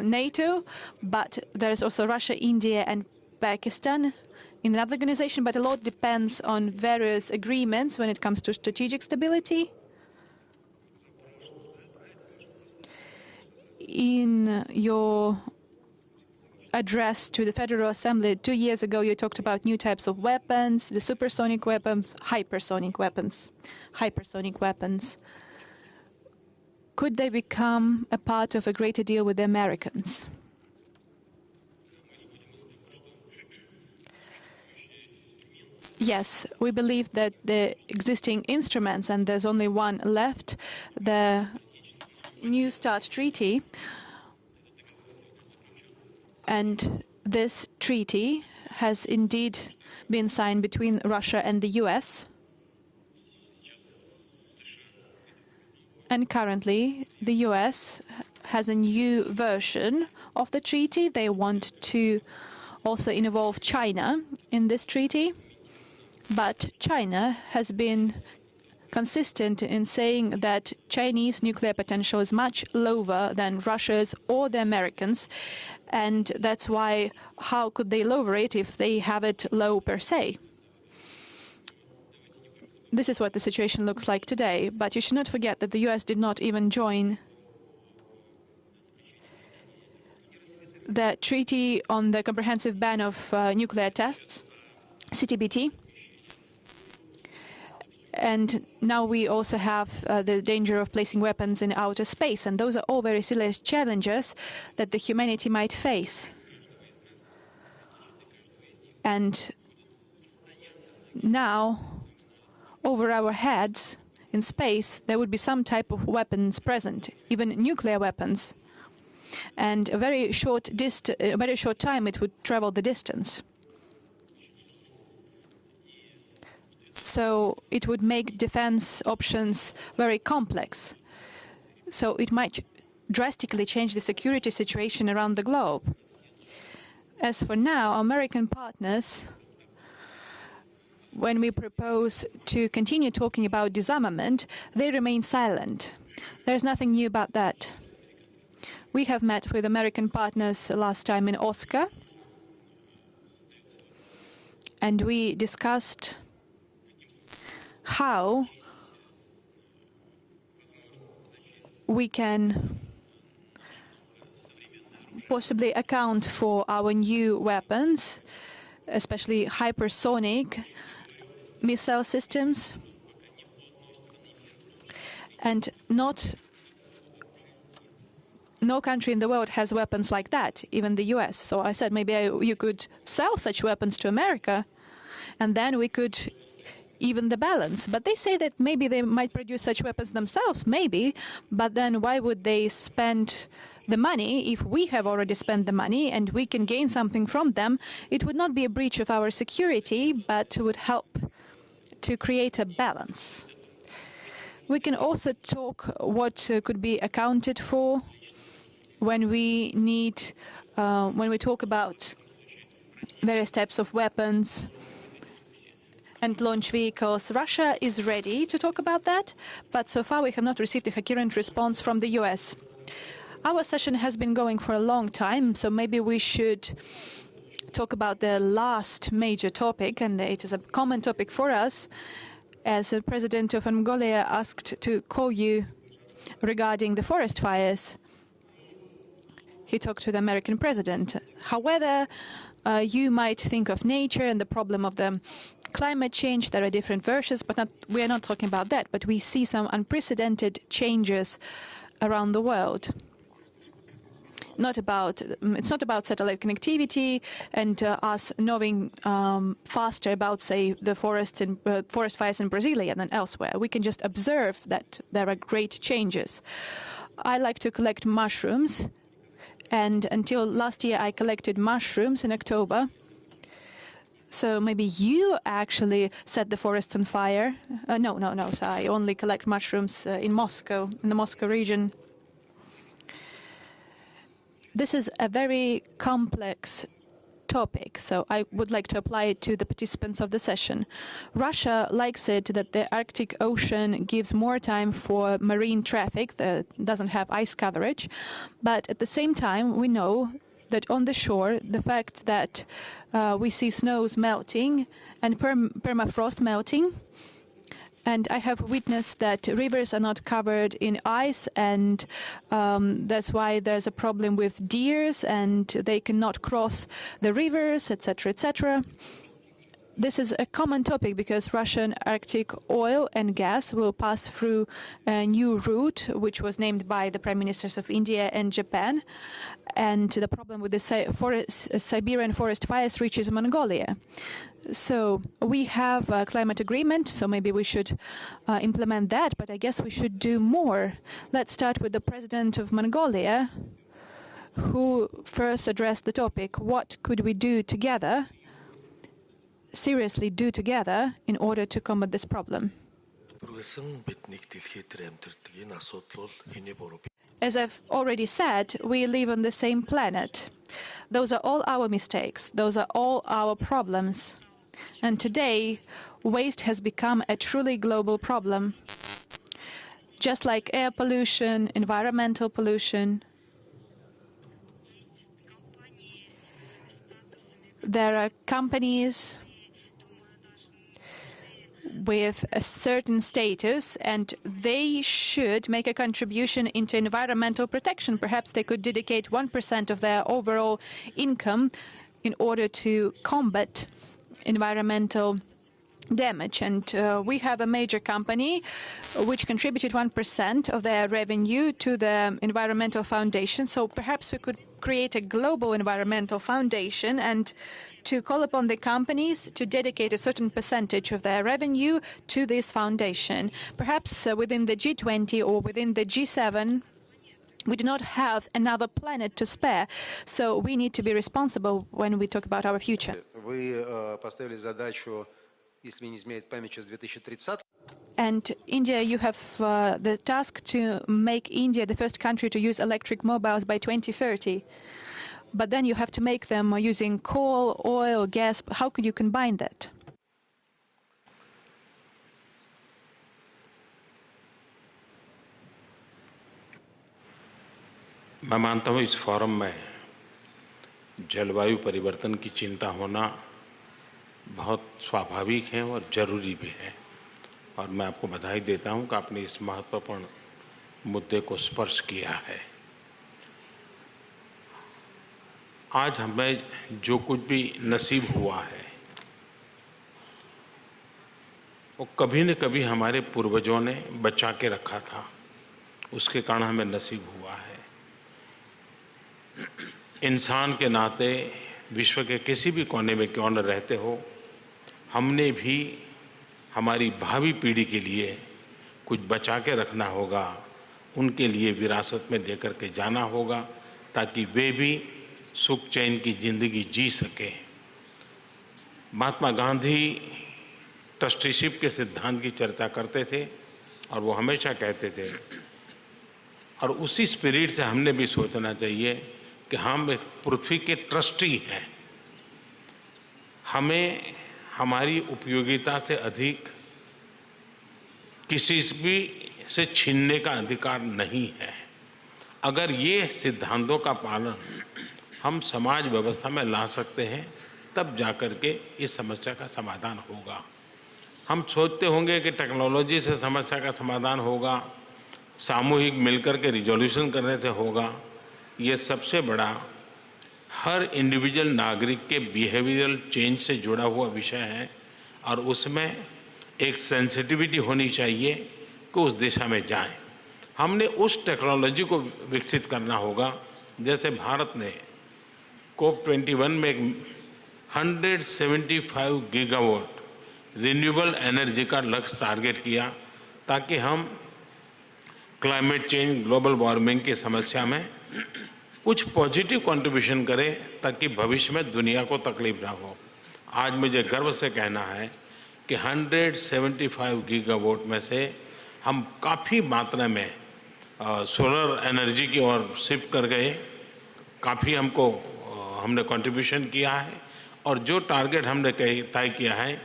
NATO, but there is also Russia, India, and Pakistan in another organization, but a lot depends on various agreements when it comes to strategic stability. In your address to the Federal Assembly 2 years ago, you talked about new types of weapons, the supersonic weapons, hypersonic weapons. Could they become a part of a greater deal with the Americans? Yes, we believe that the existing instruments, and there's only one left, the New START treaty, and this treaty has indeed been signed between Russia and the US. And currently, the US has a new version of the treaty. They want to also involve China in this treaty. But China has been consistent in saying that Chinese nuclear potential is much lower than Russia's or the Americans. And that's why, how could they lower it if they have it low per se? This is what the situation looks like today. But you should not forget that the US did not even join the Treaty on the Comprehensive Ban of Nuclear Tests, CTBT. And now we also have the danger of placing weapons in outer space. And those are all very serious challenges that the humanity might face. And now, over our heads in space, there would be some type of weapons present, even nuclear weapons. And a very short time it would travel the distance. So it would make defense options very complex. So it might drastically change the security situation around the globe. As for now, our American partners, when we propose to continue talking about disarmament, they remain silent. There's nothing new about that. We have met with American partners last time in Osaka, and we discussed how we can possibly account for our new weapons, especially hypersonic missile systems, and no country in the world has weapons like that, even the US. So I said maybe you could sell such weapons to America, and then we could even the balance. But they say that maybe they might produce such weapons themselves, maybe, but then why would they spend the money if we have already spent the money and we can gain something from them? It would not be a breach of our security, but would help to create a balance. We can also talk what could be accounted for when we talk about various types of weapons and launch vehicles. Russia is ready to talk about that, but so far we have not received a coherent response from the US. Our session has been going for a long time, so maybe we should talk about the last major topic, and it is a common topic for us, as the president of Mongolia asked to call you regarding the forest fires. He talked to the American president. However, you might think of nature and the problem of the climate change. There are different versions, but we are not talking about that. But we see some unprecedented changes around the world. It's not about satellite connectivity and us knowing faster about, say, the forest fires in Brasilia than elsewhere. We can just observe that there are great changes. I like to collect mushrooms, and until last year I collected mushrooms in October. So maybe you actually set the forests on fire. No. So I only collect mushrooms in Moscow, in the Moscow region. This is a very complex topic, so I would like to apply it to the participants of the session. Russia likes it that the Arctic Ocean gives more time for marine traffic that doesn't have ice coverage, but at the same time we know that on the shore, the fact that we see snows melting and permafrost melting, and I have witnessed that rivers are not covered in ice, and that's why there's a problem with deers, and they cannot cross the rivers, etc., etc. This is a common topic because Russian Arctic oil and gas will pass through a new route, which was named by the prime ministers of India and Japan. And the problem with the Siberian forest fires reaches Mongolia. So we have a climate agreement, so maybe we should implement that, but I guess we should do more. Let's start with the president of Mongolia, who first addressed the topic, what could we do together, seriously do together in order to combat this problem. As I've already said, we live on the same planet. Those are all our mistakes. Those are all our problems. And today, waste has become a truly global problem. Just like air pollution, environmental pollution, there are companies with a certain status, and they should make a contribution into environmental protection. Perhaps they could dedicate 1% of their overall income in order to combat environmental damage. And we have a major company which contributed 1% of their revenue to the environmental foundation. So perhaps we could create a global environmental foundation and to call upon the companies to dedicate a certain percentage of their revenue to this foundation. Perhaps within the G20 or within the G7, we do not have another planet to spare, so we need to be responsible when we talk about our future. And India, you have the task to make India the first country to use electric mobiles by 2030. But then you have to make them using coal, oil, gas. How could you combine that? मैं मानता हूँ इस forum में जलवायु परिवर्तन की चिंता होना बहुत स्वाभाविक है और ज़रूरी भी है, और मैं आपको बधाई देता हूँ कि आपने इस महत्वपूर्ण मुद्दे को स्पर्श किया है। आज हमें जो कुछ भी नसीब हुआ है वो कभी न कभी हमारे पूर्वजों ने बचा के रखा था, उसके कारण हमें नसीब हुआ है। इंसान के नाते विश्व के किसी भी कोने में क्यों न रहते हो, हमने भी हमारी भावी पीढ़ी के लिए कुछ बचा के रखना होगा, उनके लिए विरासत में देकर के जाना होगा ताकि वे भी सुख चैन की ज़िंदगी जी सकें। महात्मा गांधी ट्रस्टीशिप के सिद्धांत की चर्चा करते थे और वो हमेशा कहते थे, और उसी स्पिरिट से हमने भी सोचना चाहिए कि हम एक पृथ्वी के ट्रस्टी हैं। हमें हमारी उपयोगिता से अधिक किसी भी से छीनने का अधिकार नहीं है। अगर ये सिद्धांतों का पालन हम समाज व्यवस्था में ला सकते हैं, तब जाकर के इस समस्या का समाधान होगा। हम सोचते होंगे कि टेक्नोलॉजी से समस्या का समाधान होगा, सामूहिक मिलकर के रिजोल्यूशन करने से होगा। ये सबसे बड़ा हर इंडिविजुअल नागरिक के बिहेवियरल चेंज से जुड़ा हुआ विषय है, और उसमें एक सेंसिटिविटी होनी चाहिए कि उस दिशा में जाएं। हमने उस टेक्नोलॉजी को विकसित करना होगा, जैसे भारत ने COP21 में 175 गीगावाट रिन्यूएबल एनर्जी का लक्ष्य टारगेट किया, ताकि हम क्लाइमेट चेंज, ग्लोबल वार्मिंग की समस्या में कुछ पॉजिटिव कंट्रीब्यूशन करें, ताकि भविष्य में दुनिया को तकलीफ ना हो। आज मुझे गर्व से कहना है कि 175 गीगावाट में से हम काफ़ी मात्रा में सोलर एनर्जी की ओर शिफ्ट कर गए, काफ़ी हमने कंट्रीब्यूशन किया है, और जो टारगेट हमने तय किया है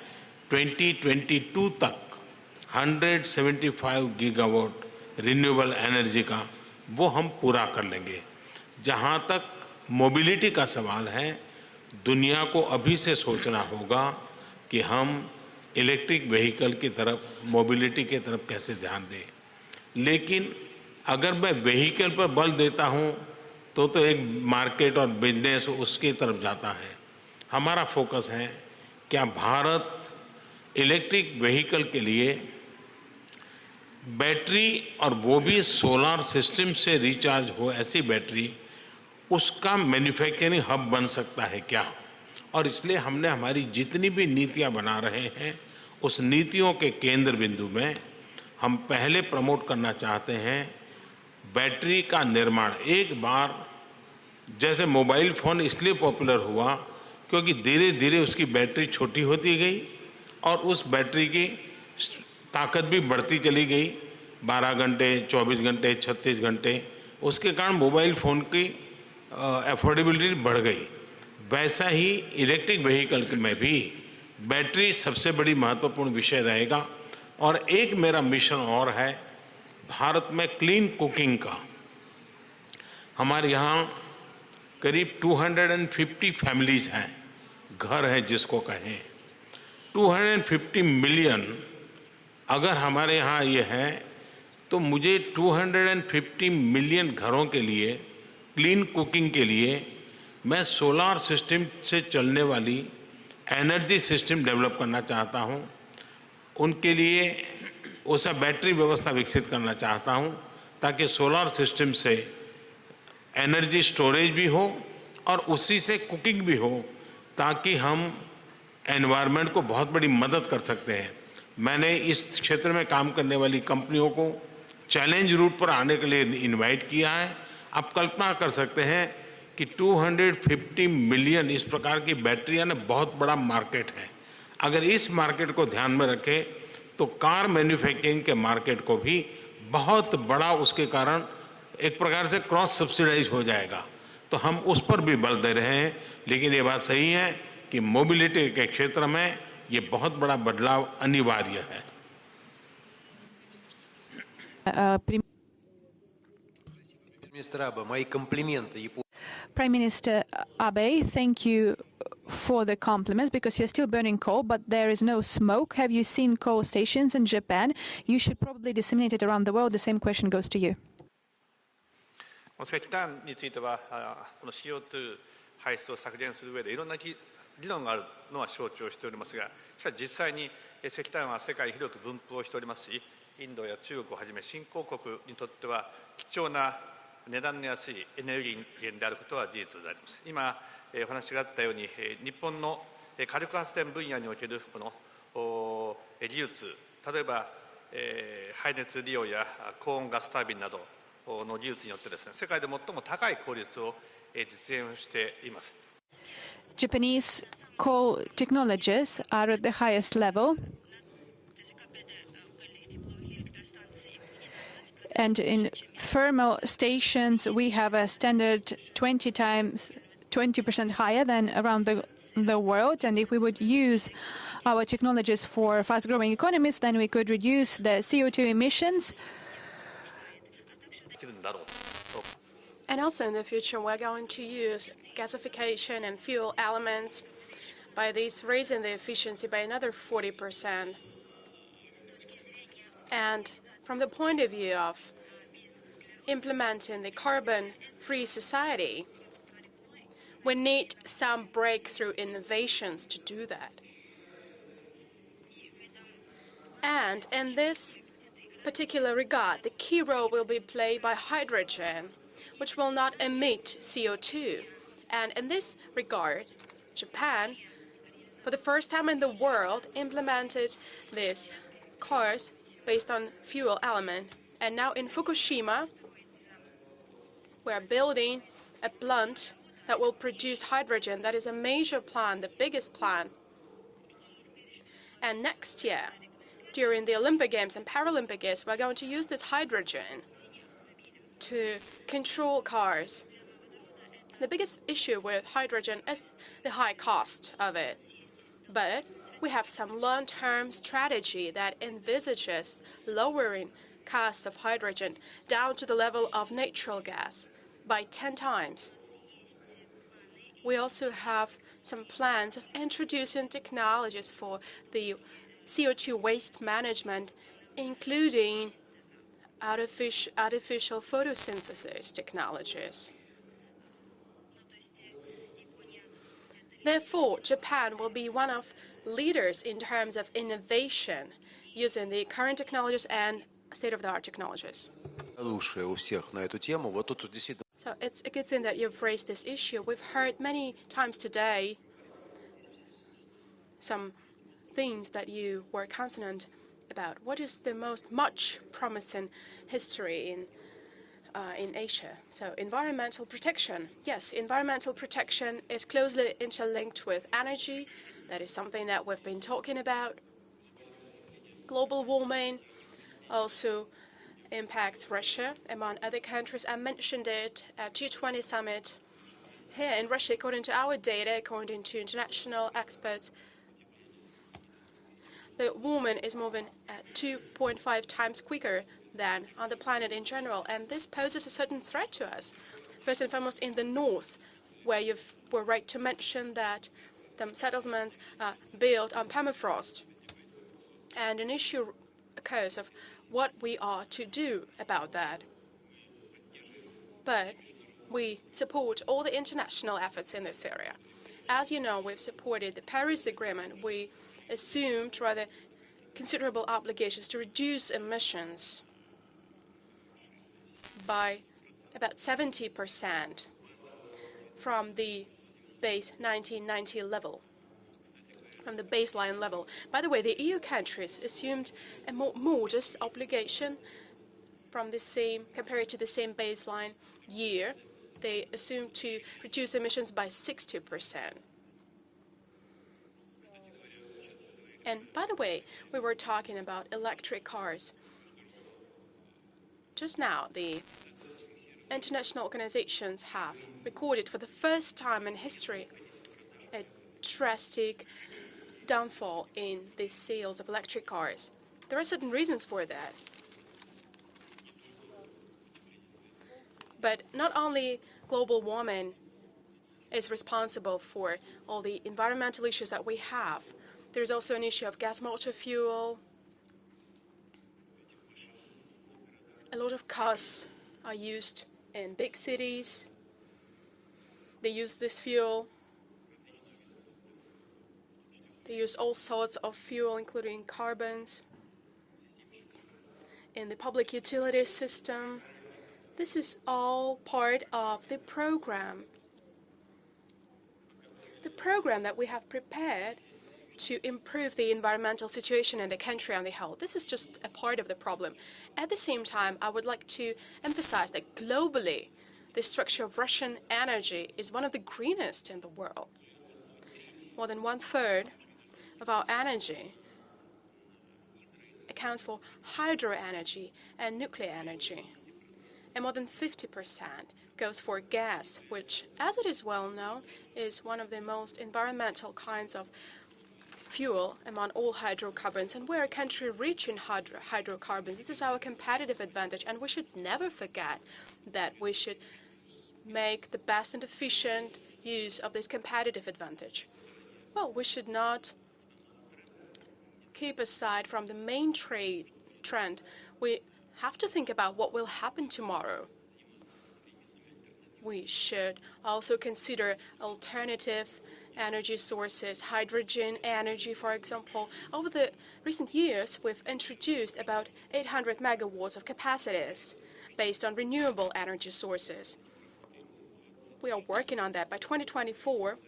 2022 तक 175 गीगावाट रिन्यूएबल एनर्जी का, वो हम पूरा कर लेंगे। जहाँ तक मोबिलिटी का सवाल है, दुनिया को अभी से सोचना होगा कि हम इलेक्ट्रिक व्हीकल की तरफ, मोबिलिटी की तरफ कैसे ध्यान दें। लेकिन अगर मैं व्हीकल पर बल देता हूँ तो एक मार्केट और बिजनेस उसकी तरफ जाता है। हमारा फोकस है क्या भारत इलेक्ट्रिक व्हीकल के लिए बैटरी, और वो भी सोलर सिस्टम से रिचार्ज हो ऐसी बैटरी, उसका मैन्युफैक्चरिंग हब बन सकता है क्या? और इसलिए हमने हमारी जितनी भी नीतियां बना रहे हैं, उस नीतियों के केंद्र बिंदु में हम पहले प्रमोट करना चाहते हैं बैटरी का निर्माण। एक बार जैसे मोबाइल फ़ोन इसलिए पॉपुलर हुआ क्योंकि धीरे धीरे उसकी बैटरी छोटी होती गई और उस बैटरी की ताकत भी बढ़ती चली गई, 12 घंटे, 24 घंटे, 36 घंटे। उसके कारण मोबाइल फ़ोन की अफोर्डेबिलिटी बढ़ गई। वैसा ही इलेक्ट्रिक व्हीकल में भी बैटरी सबसे बड़ी महत्वपूर्ण विषय रहेगा। और एक मेरा मिशन और है भारत में क्लीन कुकिंग का। हमारे यहाँ करीब 250 फैमिलीज़ हैं, घर हैं जिसको कहें। 250 मिलियन अगर हमारे यहाँ ये है तो मुझे 250 मिलियन घरों के लिए क्लीन कुकिंग के लिए मैं सोलार सिस्टम से चलने वाली एनर्जी सिस्टम डेवलप करना चाहता हूँ। उनके लिए उसे बैटरी व्यवस्था विकसित करना चाहता हूँ ताकि सोलार सिस्टम से एनर्जी स्टोरेज भी हो और उसी से कुकिंग भी हो, ताकि हम एनवायरनमेंट को बहुत बड़ी मदद कर सकते हैं। मैंने इस क्षेत्र में काम करने वाली कंपनियों को चैलेंज रूट पर आने के लिए इनवाइट किया है। आप कल्पना कर सकते हैं कि 250 मिलियन इस प्रकार की बैटरियां ना बहुत बड़ा मार्केट है। अगर इस मार्केट को ध्यान में रखें तो कार मैन्युफैक्चरिंग के मार्केट को भी बहुत बड़ा, उसके कारण एक प्रकार से क्रॉस सब्सिडाइज हो जाएगा। तो हम उस पर भी बल दे रहे हैं। लेकिन ये बात सही है कि मोबिलिटी के क्षेत्र में ये बहुत बड़ा बदलाव अनिवार्य है। Prime Minister Abe, thank you for the compliments, because you're still burning coal, but there is no smoke. Have you seen coal stations in Japan? You should probably disseminate it around the world. The same question goes to you. 石炭については、この CO2 排出を削減する上でいろんな議論があるのは承知をしておりますが、しかし実際に石炭は世界に広く分布をしておりますし、インドや中国をはじめ新興国にとっては貴重な値段の安いエネルギー源であることは事実であります。今お話があったように、日本の火力発電分野におけるこの技術、例えば排熱利用や高温ガスタービンなどの技術によってですね、世界で最も高い効率を実現しています。Japanese coal technologies are at the highest level. And in thermal stations, we have a standard 20% higher than around the world. And if we would use our technologies for fast-growing economies, then we could reduce the CO2 emissions. And also in the future, we're going to use gasification and fuel elements, by this raising the efficiency by another 40%. And from the point of view of implementing the carbon-free society, we need some breakthrough innovations to do that. And in this particular regard, the key role will be played by hydrogen, which will not emit CO2. And in this regard, Japan, for the first time in the world, implemented these cars based on fuel element. And now in Fukushima, we are building a plant that will produce hydrogen. That is a major plant, the biggest plant. And next year, during the Olympic Games and Paralympic Games, we're going to use this hydrogen to control cars. The biggest issue with hydrogen is the high cost of it. But we have some long-term strategy that envisages lowering cost of hydrogen down to the level of natural gas by 10 times. We also have some plans of introducing technologies for the CO2 waste management, including artificial photosynthesis technologies. Therefore, Japan will be one of leaders in terms of innovation using the current technologies and state-of-the-art technologies. So it's a good thing that you've raised this issue. We've heard many times today some things that you were consonant about. What is the much promising history in Asia? So environmental protection. Yes, environmental protection is closely interlinked with energy. That is something that we've been talking about. Global warming also impacts Russia, among other countries. I mentioned it at G20 summit. Here in Russia, according to our data, according to international experts, the warming is moving at 2.5 times quicker than on the planet in general, and this poses a certain threat to us. First and foremost, in the north, where you were right to mention that the settlements are built on permafrost, and an issue occurs of what we are to do about that. But we support all the international efforts in this area. As you know, we've supported the Paris Agreement. We assumed rather considerable obligations to reduce emissions by about 70% from the base 1990 level, from the baseline level. By the way, the EU countries assumed a more modest obligation from the same, compared to the same baseline year. They assumed to reduce emissions by 60%. And by the way, we were talking about electric cars. Just now, the international organizations have recorded for the first time in history a drastic downfall in the sales of electric cars. There are certain reasons for that. But not only global warming is responsible for all the environmental issues that we have, there's also an issue of gas motor fuel. A lot of cars are used in big cities. They use this fuel. They use all sorts of fuel, including carbons, in the public utility system. This is all part of the program that we have prepared to improve the environmental situation in the country on the whole. This is just a part of the problem. At the same time, I would like to emphasize that globally, the structure of Russian energy is one of the greenest in the world. More than 1/3 of our energy accounts for hydro energy and nuclear energy. And more than 50% goes for gas, which, as it is well known, is one of the most environmental kinds of fuel among all hydrocarbons. And we're a country rich in hydrocarbons. This is our competitive advantage, and we should never forget that we should make the best and efficient use of this competitive advantage. Well, we should not keep aside from the main trend. We have to think about what will happen tomorrow. We should also consider alternative energy sources, hydrogen energy, for example. Over the recent years, we've introduced about 800 megawatts of capacities based on renewable energy sources. We are working on that. By 2024,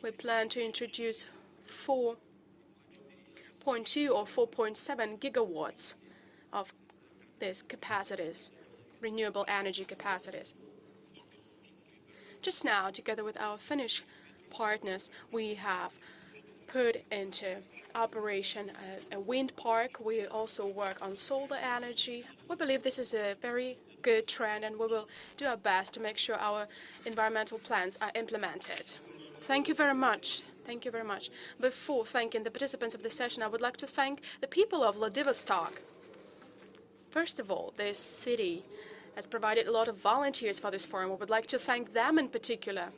we plan to introduce 4.2 or 4.7 gigawatts of these capacities, renewable energy capacities. Just now, together with our Finnish partners, we have put into operation a wind park. We also work on solar energy. We believe this is a very good trend, and we will do our best to make sure our environmental plans are implemented. Thank you very much. Thank you very much. Before thanking the participants of this session, I would like to thank the people of Vladivostok. First of all, this city has provided a lot of volunteers for this forum. We would like to thank them in particular.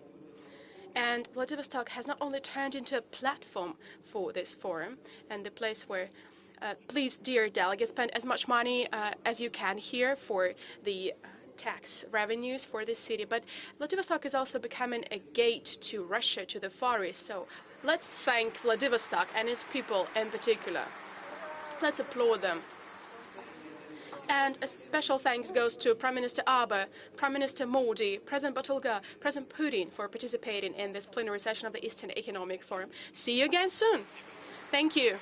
And Vladivostok has not only turned into a platform for this forum and the place where, please, dear delegates, spend as much money as you can here for the tax revenues for this city. But Vladivostok is also becoming a gate to Russia, to the Far East. So let's thank Vladivostok and its people in particular. Let's applaud them. And a special thanks goes to Prime Minister Abe, Prime Minister Modi, President Batulga, President Putin for participating in this plenary session of the Eastern Economic Forum. See you again soon. Thank you.